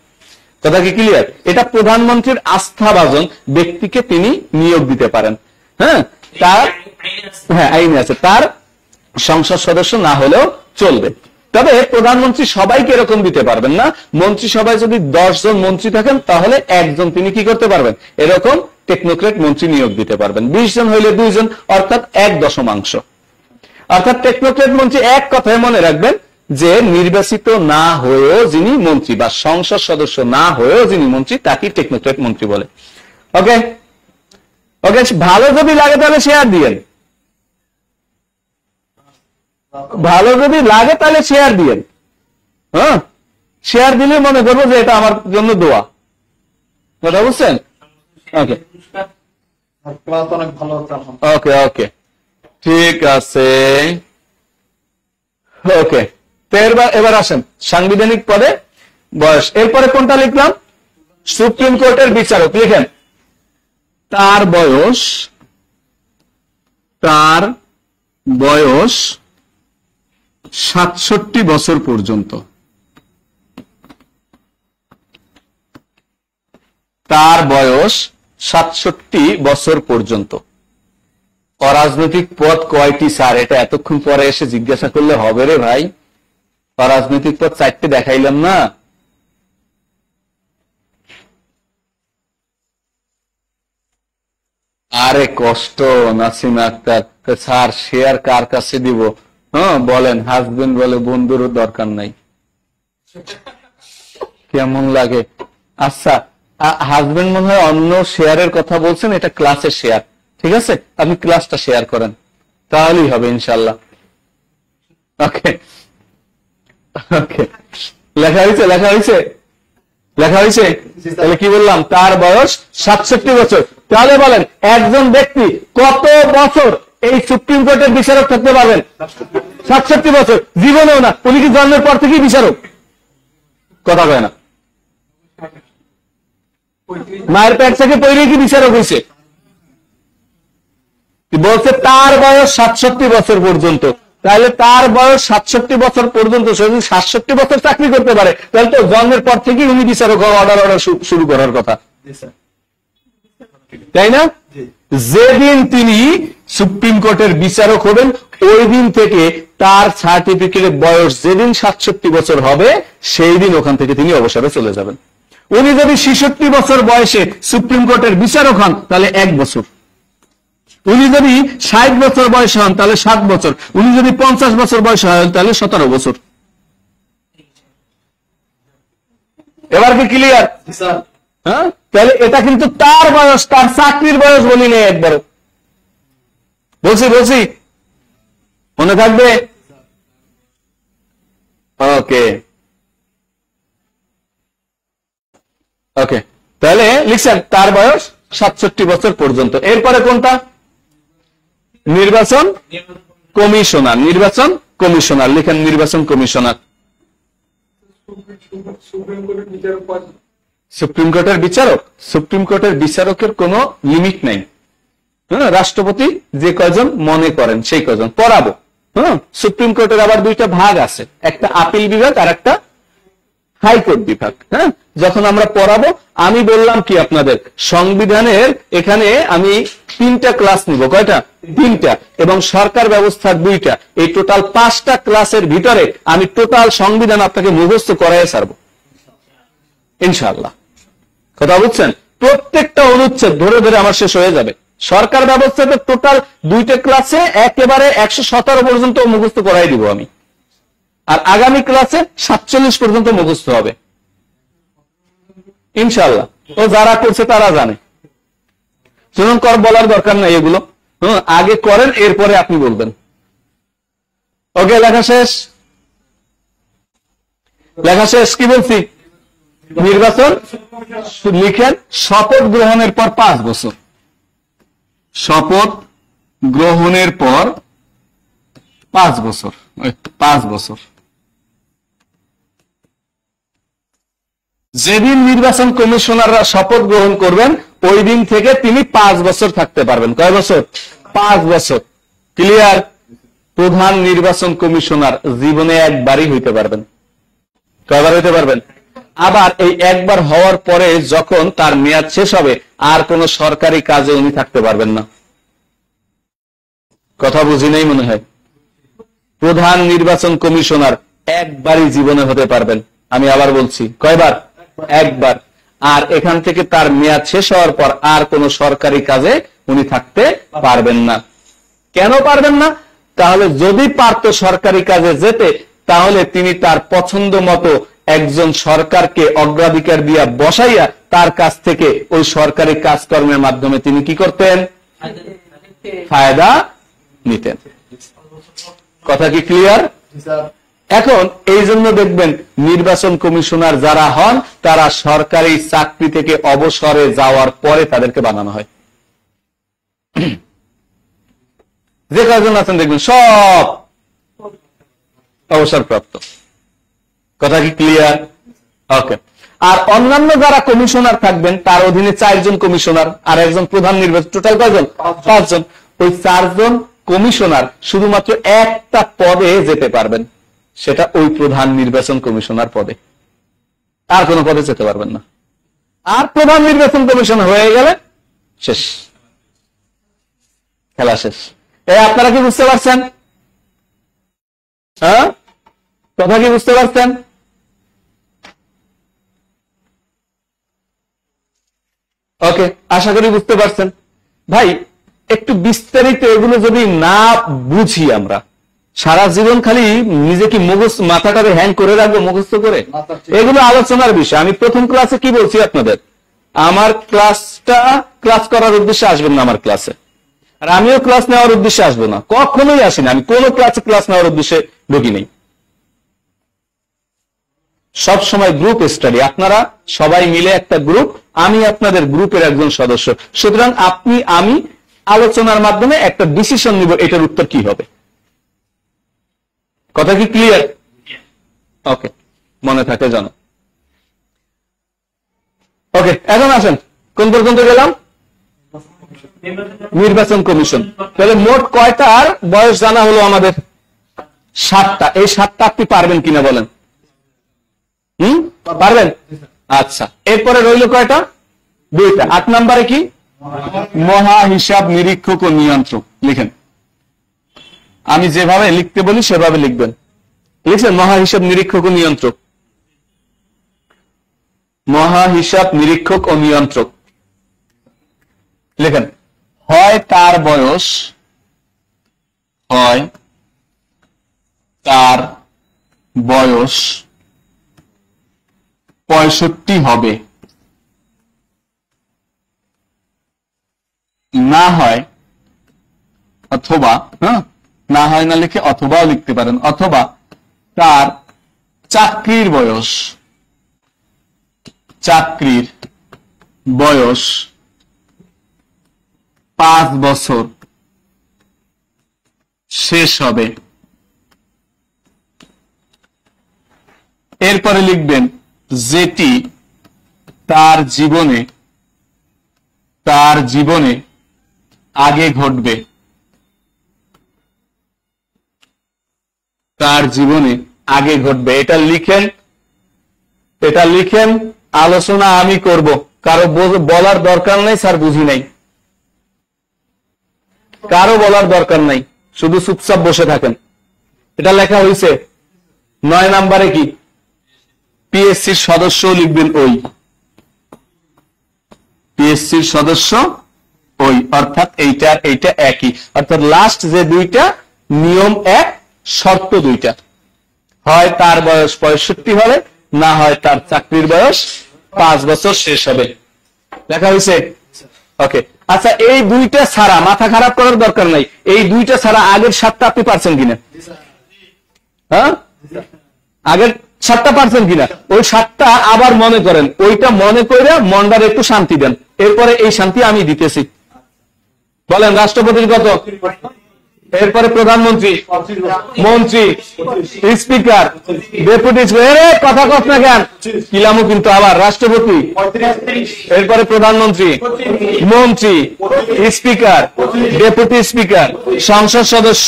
কথা কি ক্লিয়ার? এটা প্রধানমন্ত্রীর আস্থাভাজন ব্যক্তিকে তিনি নিয়োগ দিতে পারেন। হ্যাঁ, তার আইনে আছে, তার সংসদ সদস্য না হলেও চলবে। তবে প্রধানমন্ত্রী সবাইকে এরকম দিতে পারবেন না। মন্ত্রিসভায় যদি 10 জন মন্ত্রী থাকেন তাহলে একজন তিনি কি করতে পারবেন, এরকম টেকনোক্রেট মন্ত্রী নিয়োগ দিতে পারবেন। 20 জন হইলে 2 জন, অর্থাৎ 1/10। অর্থাৎ টেকনোক্রেট মন্ত্রী, এক কথায় মনে রাখবেন যে নির্বাচিত না হয়েও যিনি মন্ত্রী বা সংসদ সদস্য না হয়েও যিনি মন্ত্রী তাকে টেকনোক্রেট মন্ত্রী বলে। ওকে ওকে, ভালো যদি লাগে তাহলে শেয়ার দিয়েন, ভালো যদি লাগে তাহলে শেয়ার দিয়েন। হ্যাঁ, শেয়ার দিলে মনে করবো যে এটা আমার জন্য দোয়া। কথা বুঝছেন? ওকে ওকে ওকে, ঠিক আছে। ওকে, তো এবার আসেন সাংবিধানিক পদে বয়স। এরপরে কোনটা লিখলাম? সুপ্রিম কোর্টের বিচারক। লিখেন তার বয়স 67 বছর পর্যন্ত। তার বয়স 67 বছর পর্যন্ত। অরাজনৈতিক পদ কয়টি স্যার? এটা এতক্ষণ পরে এসে জিজ্ঞাসা করলে হবে রে ভাই? অরাজনৈতিক পদ 4টে দেখাইলাম না? আরে কষ্ট, নাসিম আক্তার স্যার শেয়ার কার কাছে দিব? হ্যাঁ বলেন। হাজবেন্ড বলে বন্ধুরও দরকার নাই। কেমন লাগে? আচ্ছা, হাজবেন্ড মনে হয় অন্য শেয়ারের কথা বলছেন, এটা ক্লাসের শেয়ার। ঠিক আছে, আপনি ক্লাসটা শেয়ার করেন, তাহলেই হবে ইনশাল্লাহ। ওকে ওকে, লেখা হয়েছে তাহলে কি বললাম? তার বয়স 67 বছর। তাহলে বলেন একজন ব্যক্তি কত বছর এই সুপ্রিম কোর্টের বিচারক থাকতে পারবেন? 67 বছর। জীবনেও না। উনি কি জন্মের পর থেকেই বিচারক? কথা কয় না। মায়ের পেট থেকে পড়ে কি বিচারক হয়েছে? বলছে তার বয়স 67 বছর পর্যন্ত। তাহলে তার বয়স 67 বছর পর্যন্ত, 67 বছর চাকরি করতে পারে, তাহলে তো জন্মের পর থেকেই উনি বিচারক অর্ডার শুরু করার কথা, তাই না? যেদিন তিনি সুপ্রিম কোর্টের বিচারক হবেন ওই দিন থেকে তার সার্টিফিকেটের বয়স যেদিন 67 বছর হবে সেই দিন ওখান থেকে তিনি অবসরে চলে যাবেন। উনি যদি 66 বছর বয়সে সুপ্রিম কোর্টের বিচারক হন তাহলে 1 বছর। উনি যদি 60 বছর বয়স হন তাহলে 7 বছর। উনি যদি 50 বছর বয়স হন তাহলে 17 বছর। এবার কি ক্লিয়ার? হ্যাঁ, তাহলে এটা কিন্তু তার বয়স, তার চাকরির বয়স বলি নেই, একবার বলছি মনে থাকবে। ওকে ওকে, তাহলে লিখছেন তার বয়স 67 বছর পর্যন্ত। এরপরে কোনটা? নির্বাচন কমিশনার, নির্বাচন কমিশনার লিখেন, নির্বাচন কমিশনার। সুপ্রিম কোর্টের বিচারক, সুপ্রিম কোর্টের বিচারকের কোনো লিমিট নেই। হ্যাঁ, রাষ্ট্রপতি যে কয়জন মনে করেন সেই কয়জন পড়াবো। হ্যাঁ, সুপ্রিম কোর্টের আবার দুইটা ভাগ আছে, একটা আপিল বিভাগ আর একটা হাইকোর্ট বিভাগ। হ্যাঁ, যখন আমরা পড়াবো আমি বললাম কি আপনাদের সংবিধানের এখানে আমি 3টা ক্লাস নিব। কয়টা? 3টা। এবং সরকার ব্যবস্থার 2টা। এই টোটাল 5টা ক্লাসের ভিতরে আমি টোটাল সংবিধান আপনাকে মুখস্থ করাই ছাড়বো ইনশাআল্লাহ। কথা বুঝছেন? প্রত্যেকটা অনুচ্ছেদ ধরে ধরে আমার শেষ হয়ে যাবে। সরকার ব্যবস্থাতে টোটাল 2টা ক্লাসে একেবারে 117 পর্যন্ত মুখস্থ করাই দিব আমি, আর আগামী ক্লাসে 47 পর্যন্ত মুখস্থ হবে ইনশাআল্লাহ। ও যারা করছে তারা জানে, শুনুন কর বলার দরকার নাই এগুলো। আগে করেন, এরপরে আপনি বলবেন। ওকে, লেখা শেষ, লেখা শেষ। কি বলছি? নির্বাচন লিখেন, শপথ গ্রহণের পর 5 বছর, শপথ গ্রহণের পর 5 বছর, 5 বছর। যেদিন নির্বাচন কমিশনাররা শপথ গ্রহণ করবেন ওই দিন থেকে তিনি 5 বছর থাকতে পারবেন। কয় বছর? 5 বছর। ক্লিয়ার? প্রধান নির্বাচন কমিশনার জীবনে একবারই হইতে পারবেন। কয়বার হইতে পারবেন? আবার এই একবার হওয়ার পরে যখন তার মেয়াদ শেষ হবে আর কোন সরকারি কাজে উনি থাকতে পারবেন না। কথা বুঝি নাই মনে হয়। প্রধান নির্বাচন কমিশনার একবারই জীবনে হতে পারবেন। আমি আবার বলছি, কয়বার? একবার। আর এখান থেকে তার মেয়াদ শেষ হওয়ার পর আর কোন সরকারি কাজে উনি থাকতে পারবেন না। কেন পারবেন না? তাহলে যদি পারত সরকারি কাজে যেতে, তাহলে তিনি তার পছন্দ মতো একজন সরকারকে অগ্রাধিকার দিয়া বসাইয়া তার কাছ থেকে ওই সরকারি কাজকর্মের মাধ্যমে তিনি কি করতেন? ফায়দা নিতেন। কথা কি ক্লিয়ার? এখন এই জন্য দেখবেন নির্বাচন কমিশনার যারা হন তারা সরকারি চাকরি থেকে অবসরে যাওয়ার পরে তাদেরকে বানানো হয়। যে কয়েকজন আছেন দেখবেন সব অবসরপ্রাপ্ত। কথা কি ক্লিয়ার? ওকে। আর অন্যান্য যারা কমিশনার থাকবেন তার অধীনে 4 জন কমিশনার আর একজন প্রধান নির্বাচন, টোটাল কয়জন? 5 জন। ওই 4 জন কমিশনার শুধুমাত্র একটা পদে যেতে পারবেন, সেটা ওই প্রধান নির্বাচন কমিশনার পদে, আর কোন পদে যেতে পারবেন না। আর প্রধান নির্বাচন কমিশনার হয়ে গেলে শেষ, খেলা শেষ। আপনারা কি বুঝতে পারছেন? হ্যাঁ, কথা কি বুঝতে পারছেন? ওকে, আশা করি বুঝতে পারছেন। ভাই একটু বিস্তারিত এগুলো যদি না বুঝি আমরা সারা জীবন খালি নিজেকে মাথাটাকে হ্যাং করে রাখবো মুখস্থ করে, এগুলো আলোচনার বিষয়। আমি প্রথম ক্লাসে কি বলছি আপনাদের, আমার ক্লাস করার উদ্দেশ্যে আসবেন না আমার ক্লাসে, আর আমিও ক্লাস নেওয়ার উদ্দেশ্যে আসবো না, কখনোই আসি না। আমি কোন ক্লাসে ক্লাস নেওয়ার উদ্দেশ্যে ঢুকি নেই। সব সময় গ্রুপ স্টাডি, আপনারা সবাই মিলে একটা গ্রুপ, আমি আপনাদের গ্রুপের একজন সদস্য। সুতরাং আপনি আমি আলোচনার মাধ্যমে একটা ডিসিশন নিব এটার উত্তর কি হবে। কথা কি ক্লিয়ার? ওকে, মনে থাকে জানো। ওকে, এখন আসেন কোন পর্যন্ত গেলাম? নির্বাচন কমিশন। তাহলে মোট কয়টার বয়স জানা হলো আমাদের? 7টা। এই 7টা আপনি পারবেন কিনা বলেন? পারবেন? আচ্ছা, এরপরে রইল কয়টা? 2টা। 8 নম্বরে কি? মহা হিসাব নিরীক্ষক ও নিয়ন্ত্রক। লিখেন, আমি যেভাবে লিখতে বলি সেভাবে লিখবেন। লিখছেন? মহা হিসাব নিরীক্ষক ও নিয়ন্ত্রক। মহা হিসাব নিরীক্ষক ও নিয়ন্ত্রক লিখেন। হয় তার বয়স 65 হবে, না হয় অথবা, না হয় না লিখে অথবাও লিখতে পারেন, অথবা তার চাকরির বয়স 5 বছর শেষ হবে। এরপরে লিখবেন যেটি তার জীবনে আগে ঘটবে, তার জীবনে আগে ঘটবে। এটা লিখেন, আলোচনা আমি করব, কারো বলার দরকার নাই, স্যার বুঝি নাই, কারো বলার দরকার নাই, শুধু চুপচাপ বসে থাকেন। এটা লেখা হয়েছে। 9 নম্বরে কি পিএসসির সদস্য লিখবেন ওই, পিএসসির সদস্য ওই, অর্থাৎ এইটা একই, অর্থাৎ লাস্ট যে দুইটা নিয়ম এক, শর্ত দুইটা, হয় তার বয়স 65 হবে, না হয় তার চাকরির বয়স 5 বছর শেষ হবে। লেখা হয়েছে? ওকে। আচ্ছা, এই দুইটা ছাড়া মাথা খারাপ করার দরকার নাই, এই দুইটা ছাড়া আগের 7টা আপনি পারছেন কিনা? হ্যাঁ, আগের 7টা পারছেন কিনা? ওই 7টা আবার মনে করেন, ওইটা মনে করে মনটার একটু শান্তি দেন, এরপরে এই শান্তি আমি দিতেছি। বলেন, রাষ্ট্রপতির কত, এরপরে প্রধানমন্ত্রী, মন্ত্রী, স্পিকার, ডেপুটি স্পিকার, কথা কস না কেন, কিলামু কিন্তু আবার রাষ্ট্রপতি, এরপরে প্রধানমন্ত্রী, মন্ত্রী, স্পিকার, ডেপুটি স্পিকার, সংসদ সদস্য,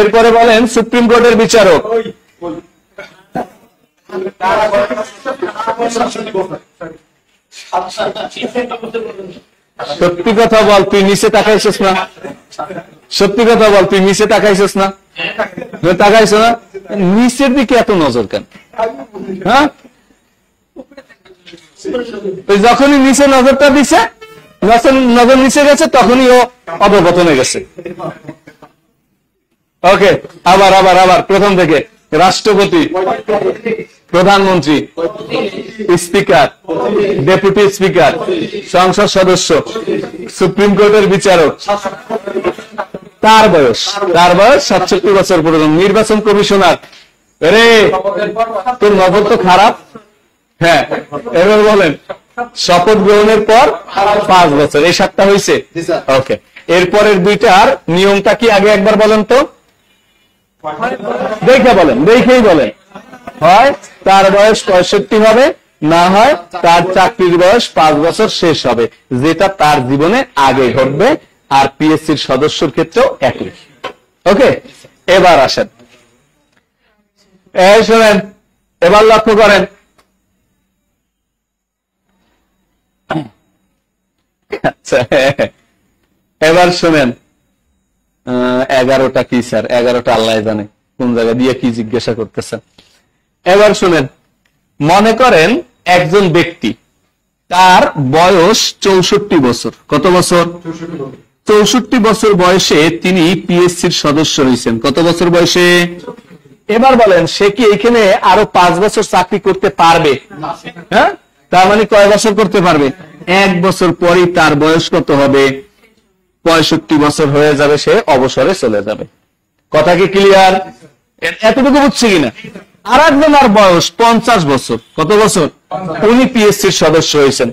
এরপরে বলেন সুপ্রিম কোর্টের বিচারক। সত্যি কথা বল, তুই নিচে তাকাইছিস না? সত্যি কথা বল, তুই নিচে তাকাইছিস না? তাকাইছ না? নিচের দিকে এত নজর কেন? হ্যাঁ, যখনই নিচে নজরটা দিছে, নজর নিচে গেছে, তখনই ও অবগতনে গেছে। ওকে, আবার আবার আবার প্রথম থেকে, রাষ্ট্রপতি, প্রধানমন্ত্রী, স্পিকার, ডেপুটি স্পিকার, সংসদ সদস্য, সুপ্রিম কোর্টের বিচারক, তার বয়স 67 বছর পর্যন্ত, নির্বাচন কমিশনার। রে, তোর নজর তো খারাপ। হ্যাঁ, এবার বলেন, শপথ গ্রহণের পর 5 বছর, এই 7টা হয়েছে। ওকে, এরপরের দুইটার নিয়মটা কি আগে একবার বলেন তো, দেখেই বলেন। হয় তার বয়স 65 হবে, না হয় তার চাকরির বয়স 5 বছর শেষ হবে, যেটা তার জীবনে আগে ঘটবে। আর পিএসসির সদস্যর ক্ষেত্রেও একই। ওকে, এবার আসেন, শোনেন, এবার লক্ষ্য করেন। আচ্ছা, এবার শোনেন, 11টা কি স্যার? 11টা আল্লাহ জানে কোন জায়গা দিয়ে কি জিজ্ঞাসা করতেছেন। এবার শুনেন, মনে করেন একজন ব্যক্তি, তার বয়স 64 বছর। কত বছর? 64 বছর বয়সে তিনি পিএসসির সদস্য হয়েছেন। কত বছর বয়সে? এবার বলেন, সে কি এখানে আরো 5 বছর চাকরি করতে পারবে? হ্যাঁ, তার মানে কয় বছর করতে পারবে? 1 বছর পরই তার বয়স কত হবে? 65 বছর হয়ে যাবে, সে অবসরে চলে যাবে। কথা কি ক্লিয়ার? এতটুকু বুঝছি কিনা? আর একজনের বয়স 50 বছর। কত বছর? উনি পিএসসির সদস্য হয়েছেন।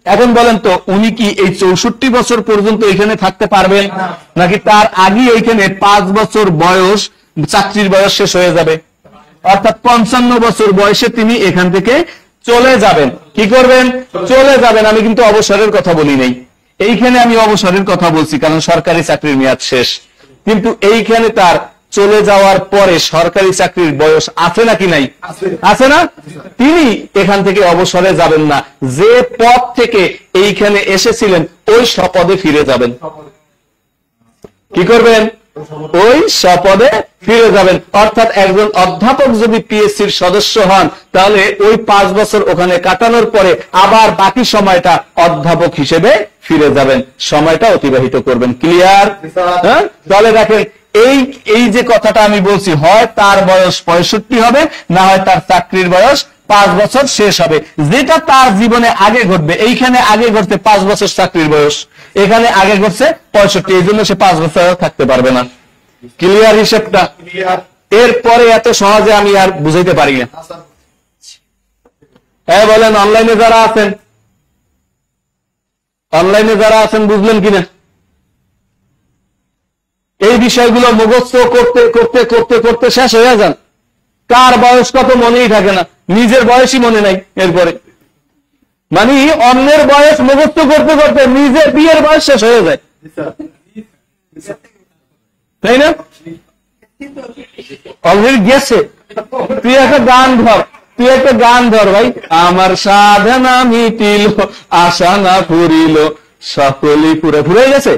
এখন বলেন তো, উনি কি এই 64 বছর পর্যন্ত এখানে থাকতে পারবেন, নাকি তার আগে এইখানে 5 বছর বয়স, চাকরির বয়স শেষ হয়ে যাবে? অর্থাৎ 55 বছর বয়সে তিনি এখান থেকে চলে যাবেন। কি করবেন? চলে যাবেন। আমি কিন্তু অবসরের কথা বলি নাই, এইখানে আমি অবসরের কথা বলছি, কারণ সরকারি চাকরির মেয়াদ শেষ। কিন্তু এইখানে তার চলে যাওয়ার পরে সরকারি চাকরির বয়স আছে নাকি নাই? আছে না? তিনি এখান থেকে অবসরে যাবেন না, যে পদ থেকে এইখানে এসেছিলেন ওই স্বপদে ফিরে যাবেন। কি করবেন? ওই স্বপদে ফিরে যাবেন। অর্থাৎ একজন অধ্যাপক যদি পিএসসির সদস্য হন, তাহলে ওই 5 বছর ওখানে কাটানোর পরে আবার বাকি সময়টা অধ্যাপক হিসেবে ফিরে যাবেন, সময়টা অতিবাহিত করবেন। ক্লিয়ার? হ্যাঁ, তাহলে দেখেন, এই যে কথাটা আমি বলছি, হয় তার বয়স 65 হবে, না হয় তার চাকরির বয়স 5 বছর শেষ হবে, যেটা তার জীবনে আগে ঘটবে। এইখানে আগে ঘটছে 5 বছর চাকরির বয়স, এখানে আগে ঘটছে 65, এই জন্য সে 5 বছর থাকতে পারবে না। ক্লিয়ার হিসেবটা? এরপরে এত সহজে আমি আর বুঝাইতে পারি না। হ্যাঁ, বলেন, অনলাইনে যারা আছেন বুঝলেন কিনা? এই বিষয়গুলো মুখস্থ করতে করতে করতে করতে শেষ হয়ে যান। কার বয়স কত মনেই থাকে না, নিজের বয়সই মনে নাই। এরপরে মানে অন্যের বয়স মুখস্থ করতে করতে নিজের বিয়ের বয়স শেষ হয়ে যায়, তাই না? অলরেডি গেছে। তুই একটা গান ধর ভাই। আমার সাধনা মিটিল, আশা না ফুরিল, সকলই ফুরে গেছে।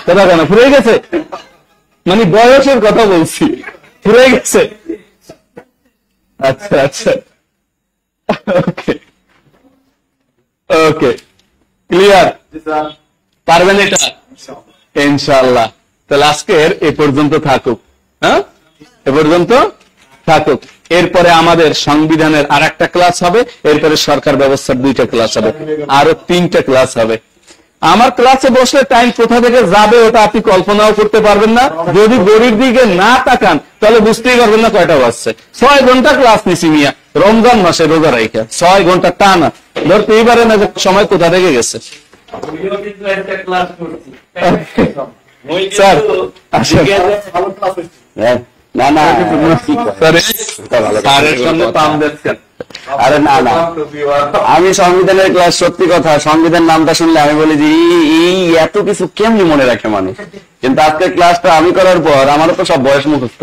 কথা কেন ফুরে গেছে? মানে বয়সের কথা বলছি, ফুরে গেছে। আচ্ছা আচ্ছা, ওকে ওকে, ক্লিয়ার? পারবেন এটা ইনশাআল্লাহ। তাহলে আজকের এ পর্যন্ত থাকুক। হ্যাঁ, এ পর্যন্ত থাকুক। এরপরে আমাদের সংবিধানের আর একটা ক্লাস হবে, এরপরে সরকার ব্যবস্থার 2টা ক্লাস হবে, আরো 3টা ক্লাস হবে। আমার ক্লাসে বসলে টাইম কোথা থেকে যাবে ওটা আপনি কল্পনাও করতে পারবেন না। যদি গড়ির দিকে না তাকান তাহলে বুঝতেই পারবেন না কয়টা বাজছে। 6 ঘন্টা ক্লাস নিছি মিয়া, রমজান মাসে রোজা রাইখা 6 ঘন্টা টানা। ধরতেই পারে না যে সময় কোথা থেকে গেছে। স্যার না না, আরে না না, আমি সংবিধানের ক্লাস, সত্যি কথা, সংবিধান নামটা শুনলে আমি বলি যে এই এত কিছু কেমনি মনে রাখে মানুষ। কিন্তু আজকের ক্লাসটা আমি করার পর আমারও তো সব বয়স মুখস্থ।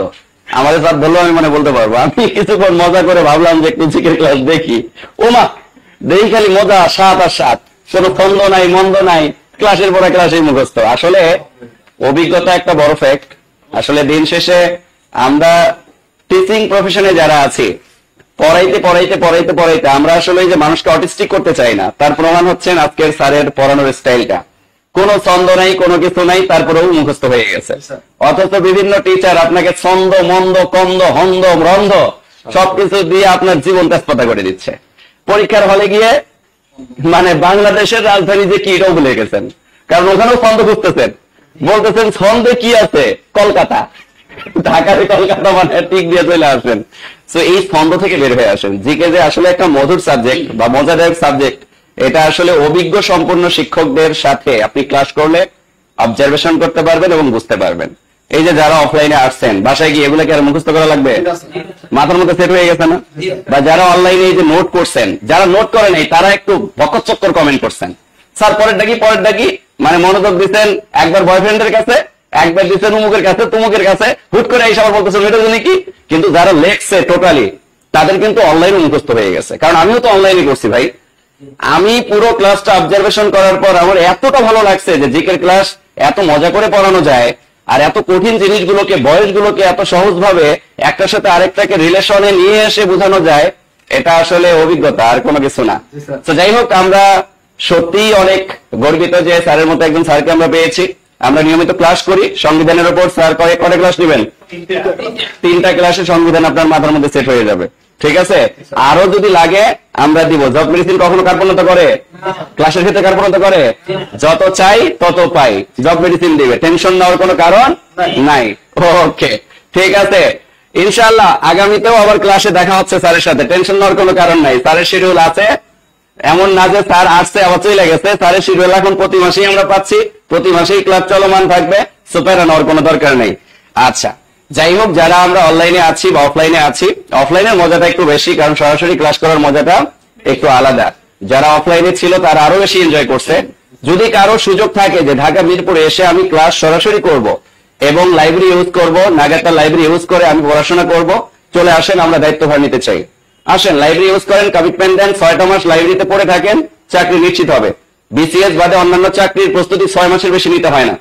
আমাদের সাথে বললেও আমি মানে বলতে পারবো। আমি কিছুক্ষণ মজা করে ভাবলাম যে একটু জিকের ক্লাস দেখি, ও মা দেখি খালি মজা, 7 আর 7, কোনো ছন্দ নাই মন্দ নাই, ক্লাসের পরে ক্লাসেই মুখস্থ। আসলে অভিজ্ঞতা একটা বড় ফ্যাক্ট। আসলে দিন শেষে আমরা টিচিং প্রফেশনে যারা আছি, পড়াইতে পড়াইতে পড়াইতে পড়াইতে আমরা আসলে যে মানুষকে অটিস্টিক করতে চাই না, তার প্রমাণ হচ্ছেন আজকের স্যারের পড়ানোর স্টাইলটা। কোনো ছন্দ নাই, কোনো কিছু নাই, তারপরেও মুখস্থ হয়ে গেছে। অথচ বিভিন্ন টিচার আপনাকে ছন্দ মন্দ কন্দ হন্দ রন্ধ সবকিছু দিয়ে আপনার জীবন তেজপাতা করে দিচ্ছে। পরীক্ষার হলে গিয়ে মানে বাংলাদেশের রাজধানী যে কি এটাও ভুলে গেছেন, কারণ ওখানেও ছন্দ খুঁজতেছেন, বলতেছেন ছন্দে কি আছে, কলকাতা, ঢাকার কলকাতা মানে টিক দিয়ে চলে আসেন। তো এই ছন্দ থেকে বের হয়ে আসেন। জিকে যে আসলে একটা মধুর সাবজেক্ট বা মজাদায়ক সাবজেক্ট, এটা আসলে অভিজ্ঞ সম্পূর্ণ শিক্ষকদের সাথে আপনি ক্লাস করলে অবজারভেশন করতে পারবেন এবং বুঝতে পারবেন। এই যে যারা অফলাইনে আসছেন, বাসায় গিয়ে এগুলো কি আর মুখস্থ করা লাগবে? মাথার মধ্যে সেট হয়ে গেছে না? বা যারা অনলাইনে এই যে নোট করছেন, যারা নোট করে নাই তারা একটু বকচক্কর কমেন্ট করছেন, স্যার পরের ডাকি মানে মনোযোগ দিচ্ছেন একবার বয়ফ্রেন্ডের কাছে, একবার দিচ্ছেন উমুকের কাছে তুমুকের কাছে, হুট করে এই সবার বলতেছেন এটা জন্য কি। কিন্তু যারা লেখছে টোটালি তাদের কিন্তু অনলাইনে মুখস্থ হয়ে গেছে। কারণ আমিও তো অনলাইনে করছি ভাই। আমি পুরো ক্লাসটা অবজারভেশন করার পর আমার এতটা ভালো লাগছে যে জিকের ক্লাস এত মজা করে পড়ানো যায়, আর এত কঠিন জিনিসগুলোকে, বয়সগুলোকে এত সহজভাবে একটার সাথে আরেকটাকে রিলেশনে নিয়ে এসে বোঝানো যায়, এটা আসলে অভিজ্ঞতা, আর কোনো কিছু না। তো যাই হোক, আমরা সত্যিই অনেক গর্বিত যে স্যারের মতো একজন স্যারকে আমরা পেয়েছি। আমরা নিয়মিত ক্লাস করি সংবিধানের উপর। স্যার কয়টা ক্লাস নেবেন? 3টা ক্লাসে সংবিধান আপনার মাথার মধ্যে সেট হয়ে যাবে। ঠিক আছে, আরো যদি লাগে আমরা দিব। জব মেডিসিন কখনো কার্পণ্যতা করে? ক্লাসের ক্ষেত্রে কার্পণ্যতা করে? যত চাই তত পাই, জব মেডিসিন দিবে, টেনশন নেওয়ার কোনো কারণ নাই। ওকে, ঠিক আছে, ইনশাআল্লাহ আগামীতেও আবার ক্লাসে দেখা হচ্ছে স্যারের সাথে, টেনশন নেওয়ার কোনো কারণ নাই। স্যারের শিডিউল আছে, এমন না যে স্যার আসছে আবার চলে গেছে। স্যারের শিডিউল এখন প্রতি মাসেই আমরা পাচ্ছি, প্রতি মাসেই ক্লাস চলমান থাকবে, সুপার নেওয়ার কোনো দরকার নেই। আচ্ছা, যাই হোক, যারা আমরা অনলাইনে আছি বা অফলাইনে আছি, অফলাইনের মজাটা একটু বেশি, কারণ সরাসরি ক্লাস করার মজাটা একটু আলাদা। যারা অফলাইনে ছিল তারা আরো বেশি এনজয় করছে। যদি কারো সুযোগ থাকে যে ঢাকা মিরপুরে এসে আমি ক্লাস সরাসরি করব এবং লাইব্রেরি ইউজ করব, নাগাতা লাইব্রেরি ইউজ করে আমি পড়াশোনা করব, চলে আসেন, আমরা দায়িত্বভার নিতে চাই। আসেন, লাইব্রেরি ইউজ করেন, কমিটমেন্ট দেন, 6টা মাস লাইব্রেরিতে পড়ে থাকেন, চাকরি নিশ্চিত হবে। বিসিএস বাদে অন্যান্য চাকরির প্রস্তুতি 6 মাসের বেশি নিতে হয় না।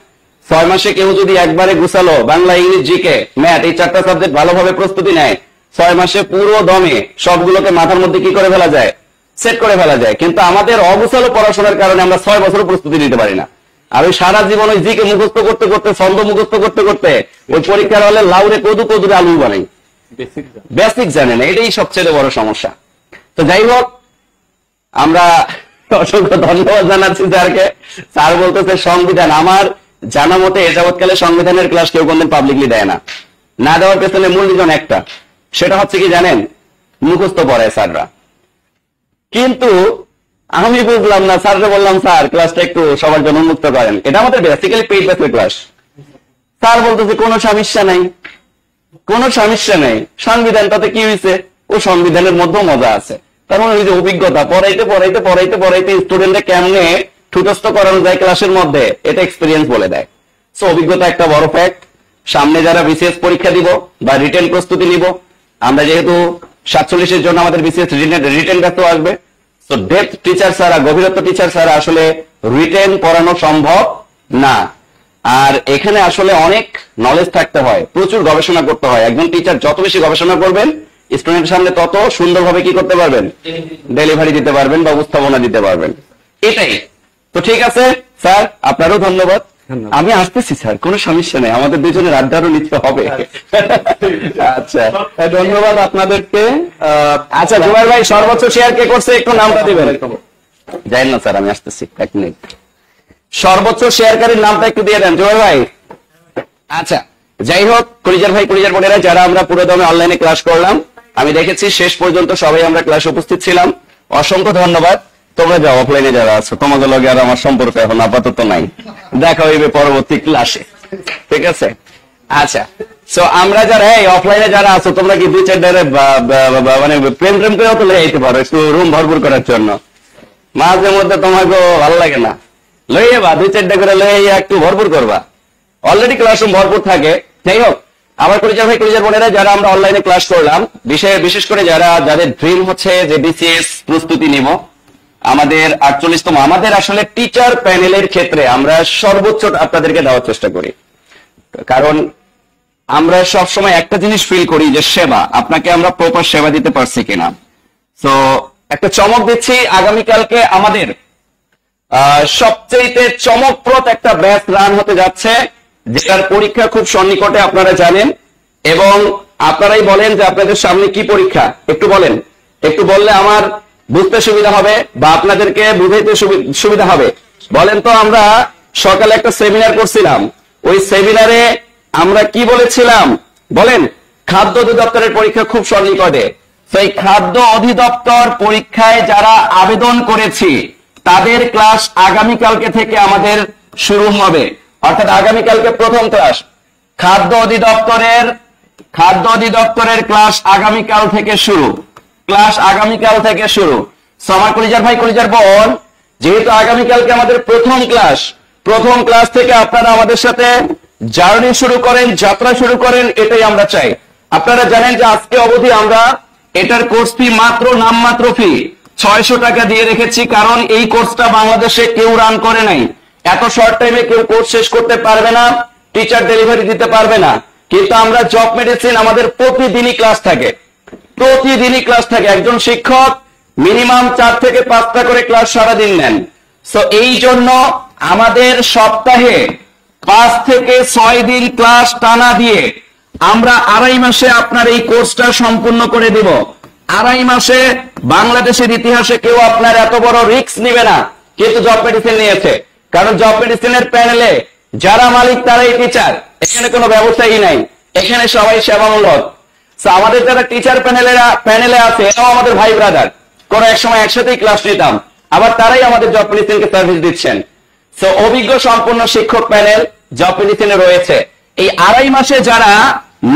6 মাসে কেউ যদি একবারে গুছালো বাংলা, ইংলিশ, জিকে, ম্যাথ এই 4টা সাবজেক্ট ভালোভাবে প্রস্তুতি নেয়, 6 মাসে পুরো দমে সবগুলোকে মাথার মধ্যে কি করে ফেলা যায়, সেট করে ফেলা যায়। কিন্তু আমাদের অগুছালো পড়াশোনার কারণে আমরা 6 বছর প্রস্তুতি নিতে পারি না। আর ওই সারা জীবন ওই জিকে মুখস্থ করতে করতে, ছন্দ মুখস্থ করতে করতে ওই পরীক্ষার হলে লাউরে কদুরে আলু বানাই, বেসিক জানে না। এটাই সবচেয়ে বড় সমস্যা। তো যাই হোক, আমরা অসংখ্য ধন্যবাদ জানাচ্ছি স্যারকে। স্যার বলতেছে সংবিধান, আমার জানা মতে এ যাবৎকালে সংবিধানের ক্লাস কেউ কোনদিন পাবলিকলি দেয় না। না দেওয়ার পেছনে মূল রিজন একটা, সেটা হচ্ছে কি জানেন, মুখস্থ পড়ায় স্যাররা। কিন্তু আমি বুঝলাম না, স্যারকে বললাম স্যার ক্লাসটা একটু সবার জন্য উন্মুক্ত করেন, এটা আমাদের বেসিক্যালি পেইড ব্যাচের ক্লাস। স্যার বলতেছে কোনো সমস্যা নাই, কোনো সমস্যা নেই, সংবিধানটাতে কি হয়েছে, ও সংবিধানের মধ্যেও মজা আছে। তার মানে ওই যে অভিজ্ঞতা, পড়াইতে পড়াইতে পড়াইতে পড়াইতে স্টুডেন্টরা কেমনে ঠুটস্থ করানো যায় ক্লাসের মধ্যে, এটা এক্সপিরিয়েন্স বলে দেয়। সো অভিজ্ঞতা একটা বড় ফ্যাক্ট। সামনে যারা বিসিএস পরীক্ষা দিব বা রিটেন প্রস্তুতি নিব, আমরা যেহেতু 47-এর জন্য আমাদের বিসিএস রিটেন ব্যস্ত আসবে, সো ডেপথ টিচার ছাড়া, গভীরত্ব টিচার ছাড়া আসলে রিটেন পড়ানো সম্ভব না। আর এখানে আসলে অনেক নলেজ থাকতে হয়, প্রচুর গবেষণা করতে হয়। একজন টিচার যত বেশি গবেষণা করবেন, স্টুডেন্টের সামনে তত সুন্দরভাবে কি করতে পারবেন, ডেলিভারি দিতে পারবেন বা উপস্থাপনা দিতে পারবেন। এটাই তো। ঠিক আছে স্যার, আপনারও ধন্যবাদ। আমি আসতেছি স্যার, কোনো সমস্যা নেই, আমাদের দুজনের আড্ডারও নিতে হবে। আচ্ছা, ধন্যবাদ আপনাদেরকে। আচ্ছা জুবাইর ভাই, সর্বোচ্চ শেয়ার কে করছে একটু নামটা দিবেন। যাই না স্যার, আমি আসতেছি, 1 মিনিট। সর্বোচ্চ শেয়ারকারীর নামটা একটু দিয়ে দেন জুবাইর ভাই। আচ্ছা, যাই হোক, কলিজার ভাই কলিজার বোনেরা, যারা আমরা পুরো দমে অনলাইনে ক্লাস করলাম, আমি দেখেছি শেষ পর্যন্ত সবাই আমরা ক্লাসে উপস্থিত ছিলাম। অসংখ্য ধন্যবাদ। তোমরা যাও, অফলাইনে যারা আছো, তোমাদের লগে আর আমার সম্পর্ক এখন আপাতত নাই, দেখা হইবে পরবর্তী ক্লাসে, ঠিক আছে? আচ্ছা, সো আমরা যারা এই অফলাইনে যারা আছো, তোমরা কি 2-4 ডারে মানে প্রেম করেও তো লয়ে যেতে পারো একটু রুম ভরপুর করার জন্য। মাঝে মধ্যে তোমাকে ভালো লাগে না, লয়ে যাবা 2-4টা করে লয়ে একটু ভরপুর করবা। অলরেডি ক্লাসরুম ভরপুর থাকে। যাই হোক, আমার কলিজার ভাই কলিজার বোনেরা, যারা আমরা অনলাইনে ক্লাস করলাম, বিশেষ করে যাদের ড্রিম হচ্ছে যে বিসিএস প্রস্তুতি নিব, আমাদের 48তম, আমাদের আসলে টিচার প্যানেলের ক্ষেত্রে আমরা সর্বোচ্চ আপনাদেরকে দেওয়ার চেষ্টা করি। কারণ আমরা সবসময় একটা জিনিস ফিল করি যে সেবা, আপনাকে আমরা প্রপার সেবা দিতে পারছি কিনা। তো একটা চমক দিচ্ছি, আগামীকালকে আমাদের সবচেয়ে চমকপ্রদ একটা ব্যাচ রান হতে যাচ্ছে, যেটার পরীক্ষা খুব সন্নিকটে, আপনারা জানেন। এবং আপনারাই বলেন যে আপনাদের সামনে কি পরীক্ষা, একটু বলেন, একটু বললে আমার বুঝতে সুবিধা হবে বা আপনাদেরকে বুঝাইতে সুবিধা হবে। বলেন তো, আমরা সকালে একটা সেমিনার করছিলাম, ওই সেমিনারে আমরা কি বলেছিলাম বলেন? খাদ্য অধিদপ্তরের পরীক্ষা খুব সন্নিকটে। সেই খাদ্য অধিদপ্তর পরীক্ষায় যারা আবেদন করেছি, তাদের ক্লাস আগামীকালকে থেকে আমাদের শুরু হবে। অর্থাৎ আগামীকালকে প্রথম ক্লাস খাদ্য অধিদপ্তরের ক্লাস আগামীকাল থেকে শুরু, ক্লাস আগামীকাল থেকে শুরু। আমার কলিজার ভাই কলিজার বোন, যেহেতু আগামীকালকে আমাদের প্রথম ক্লাস থেকে আপনারা আমাদের সাথে জার্নি শুরু করেন, যাত্রা শুরু করেন, এটাই আমরা চাই। আপনারা জানেন যে আজকে অবধি আমরা এটার কোর্স ফি মাত্র, নামমাত্র ফি 600 টাকা দিয়ে রেখেছি। কারণ এই কোর্সটা বাংলাদেশে কেউ রান করে নাই। এত শর্ট টাইমে কেউ কোর্স শেষ করতে পারবে না, টিচার ডেলিভারি দিতে পারবে না। কিন্তু আমরা জব মেডিসিন, আমাদের প্রতিদিনই ক্লাস থাকে, প্রতিদিনই ক্লাস থাকে। একজন শিক্ষক মিনিমাম 4 থেকে 5টা করে ক্লাস সারাদিন নেন। সো এই জন্য আমাদের সপ্তাহে 5 থেকে 6 দিন ক্লাস টানা দিয়ে আমরা 2.5 মাসে আপনার এই কোর্সটা সম্পূর্ণ করে দিব। 2.5 মাসে বাংলাদেশের ইতিহাসে কেউ আপনার এত বড় রিস্ক নিবে না, কিন্তু জব মেডিসিন নিয়েছে। কারণ জব মেডিসিনের প্যানেলে যারা মালিক তারাই টিচার, এখানে কোনো ব্যবসায়ী নাই, এখানে সবাই সেবামূলক। আমাদের যারা টিচার প্যানেলে আছে, এরাও আমাদের ভাই ব্রাদার, কোন এক সময় একসাথেই ক্লাস নিতাম, আবার তারাই আমাদের জব মেডিসিনকে সার্ভিস দিচ্ছেন। সো অভিজ্ঞ সম্পূর্ণ শিক্ষক প্যানেল জব মেডিসিনে রয়েছে। এই 2.5 মাসে যারা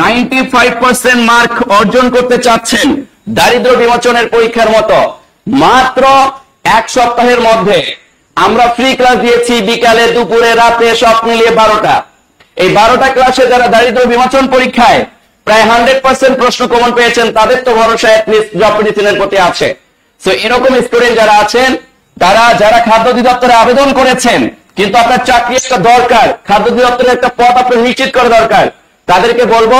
95% মার্ক অর্জন করতে চাচ্ছেন, দারিদ্র বিমোচনের পরীক্ষার মতো, মাত্র 1 সপ্তাহের মধ্যে আমরা ফ্রি ক্লাস দিয়েছি, বিকালে, দুপুরে, রাতে, সব মিলিয়ে 12টা। এই 12টা ক্লাসে যারা দারিদ্র বিমোচন পরীক্ষায় প্রায় 100% প্রশ্ন কমন পেয়েছেন, তাদের তো ভরসা অ্যাটলিস্ট জব মেডিসিনের প্রতি আছে। সো এরকম স্টুডেন্ট যারা আছেন, যারা খাদ্য অধিদপ্তরে আবেদন করেছেন, কিন্তু আপনার চাকরি একটা দরকার, খাদ্য অধিদপ্তরের একটা পদ আপনার নিশ্চিত করা দরকার, তাদেরকে বলবো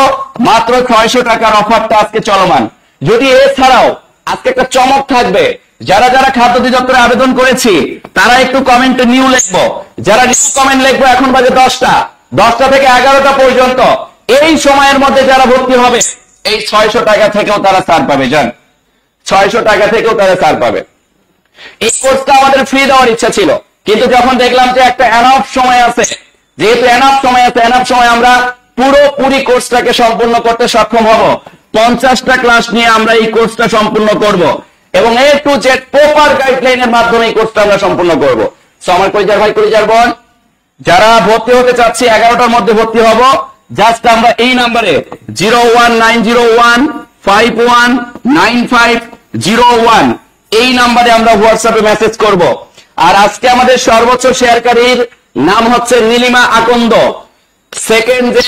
মাত্র 600 টাকার অফারটা আজকে চলমান। যদি এছাড়াও আজকে একটা চমক থাকবে, যারা খাদ্য অধিদপ্তরে আবেদন করেছি, তারা একটু কমেন্টে নিউ লিখবো। যারা নিউ কমেন্ট লিখবো, এখন বাজে 10টা থেকে 11টা পর্যন্ত, এই সময়ের মধ্যে যারা ভর্তি হবে, এই 600 টাকা থেকেও তারা ছাড় পাবে। জান, 600 টাকা থেকেও তারা ছাড় পাবে। এই কোর্সটা আমাদের ফ্রি দেওয়ার ইচ্ছা ছিল, কিন্তু যখন দেখলাম যে একটা এনাফ সময় আছে, যেহেতু এনাফ সময় আমরা পুরোপুরি কোর্সটাকে সম্পূর্ণ করতে সক্ষম হব। 50টা ক্লাস নিয়ে আমরা এই কোর্সটা সম্পূর্ণ করব এবং A to Z প্রপার গাইডলাইনের মাধ্যমে এই কোর্সটা আমরা সম্পূর্ণ করব। সো আমার কলিজার ভাই কলিজার বোন, যারা ভর্তি হতে চাচ্ছি 11টার মধ্যে ভর্তি হব, জাস্ট আমরা এই নাম্বারে 01901519501 এই নাম্বারে আমরা হোয়াটসঅ্যাপে মেসেজ করব। আর আজকে আমাদের সর্বোচ্চ শেয়ারকারীর নাম হচ্ছে নীলিমা আকন্দ। সেকেন্ড যে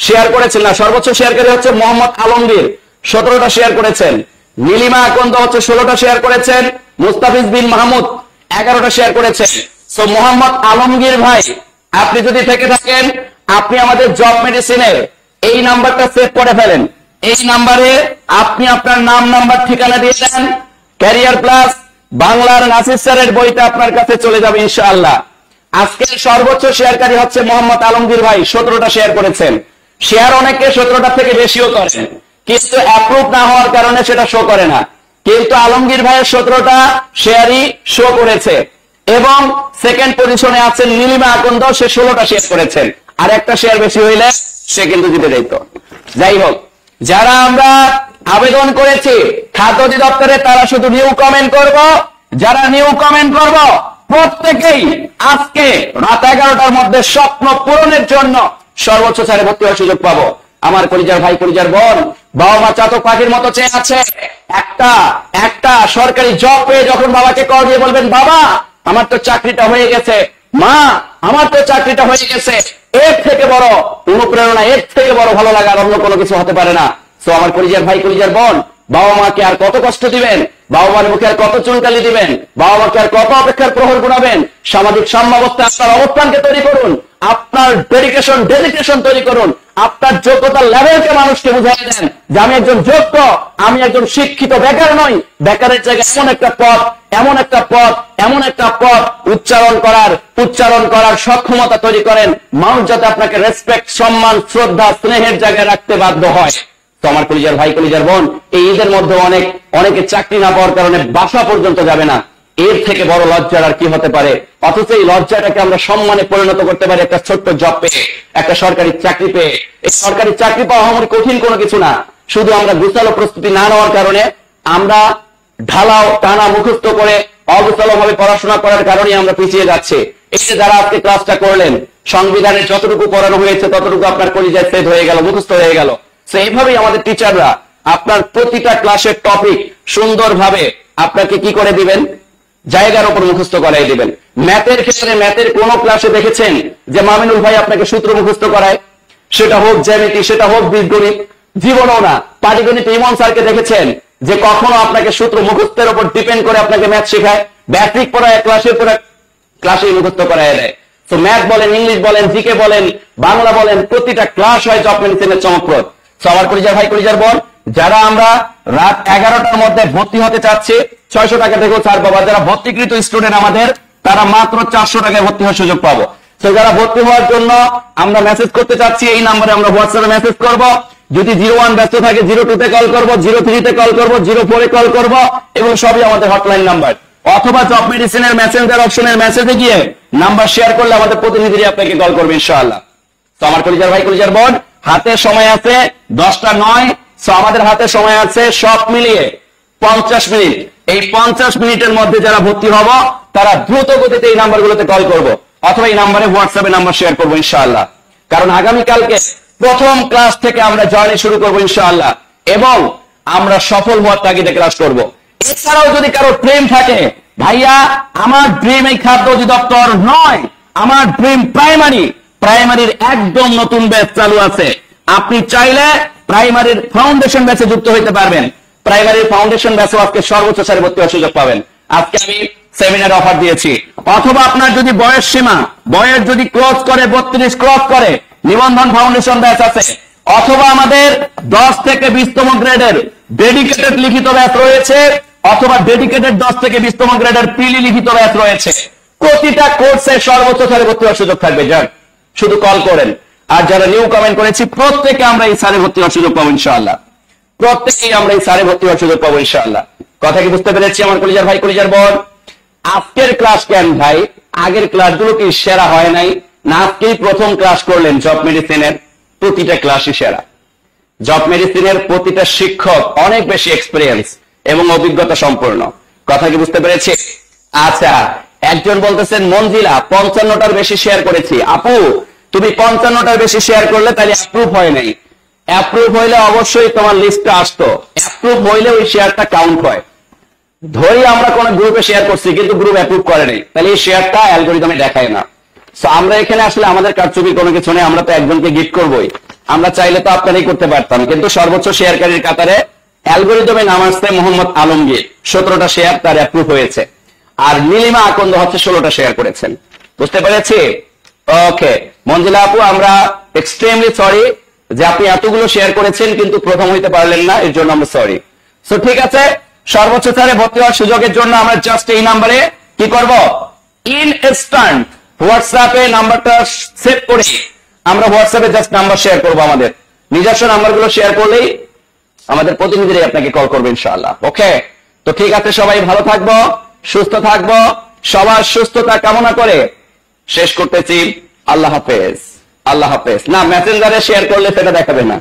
শেয়ার করেছেন, না, সর্বোচ্চ শেয়ারকারী হচ্ছে মোহাম্মদ আলমগীর, 17টা শেয়ার করেছেন। নীলিমা আকন্দ হচ্ছে 16টা শেয়ার করেছেন। মুস্তাফিজ বিন মাহমুদ 11টা শেয়ার করেছেন। সো মোহাম্মদ আলমগীর ভাই, আপনি যদি থেকে থাকেন, আপনি আমাদের জব মেডিসিনের এই নাম্বারটা সেভ করে ফেলেন। এই নাম্বারে আপনি আপনার নাম, নাম্বার, ঠিকানা দিয়ে দেন। ক্যারিয়ার প্লাস বাংলার নাসির স্যারের বইটা আপনার কাছে চলে যাবে ইনশাআল্লাহ। আজকের সর্বোচ্চ শেয়ারকারী হচ্ছে মোহাম্মদ আলমগীর ভাই, 17টা শেয়ার করেছেন। শেয়ার অনেকে 17টা থেকে বেশিও করেন, কিন্তু অ্যাপ্রুভ না হওয়ার কারণে সেটা শো করে না। কিন্তু আলমগীর ভাইয়ের 17টা শেয়ারই শো করেছে। এবং সেকেন্ড পজিশনে আছেন নীলিমা আকন্দ, সে 16টা শেয়ার করেছেন। আর একটা শেয়ার বেশি হইলে সে কিন্তু জিতে যেত। যাই হোক, যারা আমরা আবেদন করেছি খাদ্য অধিদপ্তরে, তারা শুধু নিউ কমেন্ট করব। যারা নিউ কমেন্ট করব প্রত্যেকেই আজকে রাত 11টার মধ্যে স্বপ্ন পূরণের জন্য সর্বোচ্চ ছাড়ে ভর্তি হওয়ার সুযোগ পাবো। আমার কলিজার ভাই, কলিজার বোন, বাবা মা চাতক পাখির মতো চেয়ে আছে একটা সরকারি জব পেয়ে যখন বাবাকে কল দিয়ে বলবেন, বাবা আমার তো চাকরিটা হয়ে গেছে, মা আমার তো চাকরিটা হয়ে গেছে, এর থেকে বড় অনুপ্রেরণা, এর থেকে বড় ভালো লাগা আর অন্য কোনো কিছু হতে পারে না। তো আমার কলিজার ভাই, কলিজার বোন, বাবা মাকে আর কত কষ্ট দিবেন, বাবা মার মুখে আর কত চুনকালি দিবেন, বাবা মাকে আর কত অপেক্ষার প্রহর গুণাবেন। সামাজিক সাম্যাবস্থায় আপনার অবস্থানকে তৈরি করুন, আপনার ডেডিকেশন তৈরি করুন, আপনার যোগ্যতার লেভেলকে মানুষকে বুঝাই দেন যে আমি একজন যোগ্য, আমি একজন শিক্ষিত, বেকার নই। বেকারের জায়গায় এমন একটা পথ উচ্চারণ করার সক্ষমতা তৈরি করেন, মানুষ যাতে আপনাকে রেসপেক্ট, সম্মান, শ্রদ্ধা, স্নেহের জায়গায় রাখতে বাধ্য হয়। তো আমার কলিজার ভাই, কলিজার বোন, এই ঈদের মধ্যে অনেকে চাকরি না পাওয়ার কারণে বাসা পর্যন্ত যাবে না। এর থেকে বড় লজ্জার আর কি হতে পারে? অথচ এই লজ্জাটাকে আমরা সম্মানে পরিণত করতে পারি একটা ছোট্ট জব পেয়ে, একটা সরকারি চাকরি পেয়ে। এই সরকারি চাকরি পাওয়া আমার কঠিন কোনো কিছু না, শুধু আমরা গুছালো প্রস্তুতি না নেওয়ার কারণে, আমরা ঢালাও টানা মুখস্থ করে অগুছালো ভাবে পড়াশোনা করার কারণে আমরা পিছিয়ে যাচ্ছি। এই যে যারা আজকে ক্লাসটা করলেন, সংবিধানের যতটুকু পড়ানো হয়েছে ততটুকু আপনার কলিজায় সেট হয়ে গেল, মুখস্থ হয়ে গেল। তো এইভাবেই আমাদের টিচাররা আপনার প্রতিটা ক্লাসের টপিক সুন্দরভাবে আপনাকে কি করে দিবেন, জায়গার উপর মুখস্থ করাই দিবেন। ম্যাথের ক্ষেত্রে, ম্যাথের কোন ক্লাসে দেখেছেন যে মামিনুল ভাই আপনাকে সূত্র মুখস্থ করায়? সেটা হোক জ্যামিতি, সেটা হোক বীজগণিত, জীবনও না। পাটিগণিত ইমন স্যারকে দেখেছেন যে কখনো আপনাকে সূত্র মুখস্থের উপর ডিপেন্ড করে আপনাকে ম্যাথ শেখায়? ব্যাট্রিক পড়ায়, ক্লাসের পরে ক্লাসে মুখস্থ করায় দেয়। তো ম্যাথ বলেন, ইংলিশ বলেন, জিকে বলেন, বাংলা বলেন, প্রতিটা ক্লাস হয় জব মেডিসিনের চমকপ্রদ। তো আমার কলিজার ভাই, কলিজার বোন, যারা আমরা রাত 11টার মধ্যে ভর্তি হতে চাচ্ছি, 600 টাকা থেকেও ছাড় পাবো। যারা ভর্তিকৃত স্টুডেন্ট আমাদের, তারা মাত্র 400 টাকায় ভর্তি হওয়ার সুযোগ পাবো। তো যারা ভর্তি হওয়ার জন্য আমরা মেসেজ করতে চাচ্ছি, এই নাম্বারে আমরা হোয়াটসঅ্যাপে মেসেজ করব। যদি 01 ব্যস্ত থাকে 02-তে কল করব, 03-তে কল করব, 04-এ কল করব। এগুলো সবই আমাদের হটলাইন নাম্বার। অথবা জব মেডিসিনের মেসেঞ্জার অপশনের মেসেজে গিয়ে নাম্বার শেয়ার করলে আমাদের প্রতিনিধিরা আপনাকে কল করবে ইনশাআল্লাহ। তো আমার কলিজার ভাই, কলিজার বোন, হাতে সময় আছে 10টা 9। সো আমাদের হাতে সময় আছে সব মিলিয়ে 50 মিনিট। এই 50 মিনিটের মধ্যে যারা ভর্তি হব, তারা দ্রুত গতিতে এই নাম্বারগুলোতে কল করব, অথবা এই নাম্বারে হোয়াটসঅ্যাপে নাম্বার শেয়ার করবো ইনশাআল্লাহ। কারণ আগামীকালকে প্রথম ক্লাস থেকে আমরা জার্নি শুরু করবো ইনশাআল্লাহ, এবং আমরা সফল হওয়ার তাগিদে ক্লাস করব। এছাড়াও যদি কারো ড্রিম থাকে, ভাইয়া আমার ড্রিম এই খাদ্য অধিদপ্তর নয়, আমার ড্রিম প্রাইমারির একদম নতুন ব্যাচ চালু আছে। আপনি চাইলে প্রাইমারির ফাউন্ডেশন ব্যাচে যুক্ত হইতে পারবেন। প্রাইমারির ফাউন্ডেশন ব্যাচে আজকে সর্বোচ্চ ছাড়ে ভর্তি হওয়ার সুযোগ পাবেন। আজকে আমি সেমিনার অফার দিয়েছি। অথবা আপনার যদি বয়স যদি ক্রস করে 32 ক্রস করে, নিবন্ধন ফাউন্ডেশন ব্যাচ আছে। অথবা আমাদের 10 থেকে 20তম গ্রেডের ডেডিকেটেড লিখিত ব্যাচ রয়েছে, অথবা ডেডিকেটেড 10 থেকে 20তম গ্রেডের প্রিলি লিখিত ব্যাচ রয়েছে। প্রতিটা কোর্সে সর্বোচ্চ ছাড়ে ভর্তি হওয়ার সুযোগ থাকবে। যান, শুধু কল করেন। আর যারা নিউ কমেন্ট করেছি, প্রত্যেকে আমরা এই সারে ভর্তি হওয়ার সুযোগ পাবো ইনশাআল্লাহ। প্রত্যেকেই আমরা এই সারে ভর্তি হওয়ার সুযোগ পাবো ইনশাআল্লাহ। কথা কি বুঝতে পেরেছি আমার কলিজার ভাই, কলিজার বোন? আজকের ক্লাস কেন ভাই, আগের ক্লাসগুলো কি সেরা হয় নাই? না, আজকেই প্রথম ক্লাস করলেন জব মেডিসিনের, প্রতিটা ক্লাসই সেরা। জব মেডিসিনের প্রতিটা শিক্ষক অনেক বেশি এক্সপিরিয়েন্স এবং অভিজ্ঞতা সম্পন্ন। কথা কি বুঝতে পেরেছি? আচ্ছা, একজন বলতেছেন মঞ্জিলা 55টার বেশি শেয়ার করেছি। আপু তুমি 55টার বেশি শেয়ার করলে তাহলে অ্যাপ্রুভ হয় নাই। অ্যাপ্রুভ হইলে অবশ্যই তোমার লিস্টে আসতো, অ্যাপ্রুভ হইলে ওই শেয়ারটা কাউন্ট হয়। ধরি আমরা কোন গ্রুপে শেয়ার করছি কিন্তু গ্রুপ অ্যাপ্রুভ করে নাই, তাহলে এই শেয়ারটা অ্যালগরিদমে দেখায় না। সো আমরা এখানে আসলে আমাদের কারচুপি কোনো কিছু নেই, আমরা তো একজনকে গিফট করবোই। আমরা চাইলে তো আপনারাই করতে পারতাম, কিন্তু সর্বোচ্চ শেয়ারকারীর কাতারে অ্যালগরিদমে নাম আসছে মোহাম্মদ আলমগীর, 17টা শেয়ার তার অ্যাপ্রুভ হয়েছে। আর নীলিমা আকন্দ হচ্ছে 16টা শেয়ার করেছেন। বুঝতে পেরেছি? ওকে মঞ্জিলা আপু, আমরা এক্সট্রিমলি সরি যে আপনি এতগুলো শেয়ার করেছেন কিন্তু প্রথম হইতে পারলেন না, এর জন্য আমরা সরি। সো ঠিক আছে, সর্বোচ্চ ছাড়ে ভর্তি হওয়ার সুযোগের জন্য আমরা জাস্ট এই নাম্বারে কি করব, ইনস্ট্যান্ট হোয়াটসঅ্যাপে নাম্বারটা সেভ করে আমরা হোয়াটসঅ্যাপে জাস্ট নাম্বার শেয়ার করব। আমাদের নিজস্ব নাম্বারগুলো শেয়ার করলেই আমাদের প্রতিনিধিরাই আপনাকে কল করবে ইনশাআল্লাহ। ওকে, তো ঠিক আছে, সবাই ভালো থাকবো, সুস্থ থাকবো, সবার সুস্থতা কামনা করে শেষ করতেছি। আল্লাহ হাফেজ। আল্লাহ হাফেজ। না, মেসেঞ্জারে শেয়ার করলে সেটা দেখাবে না।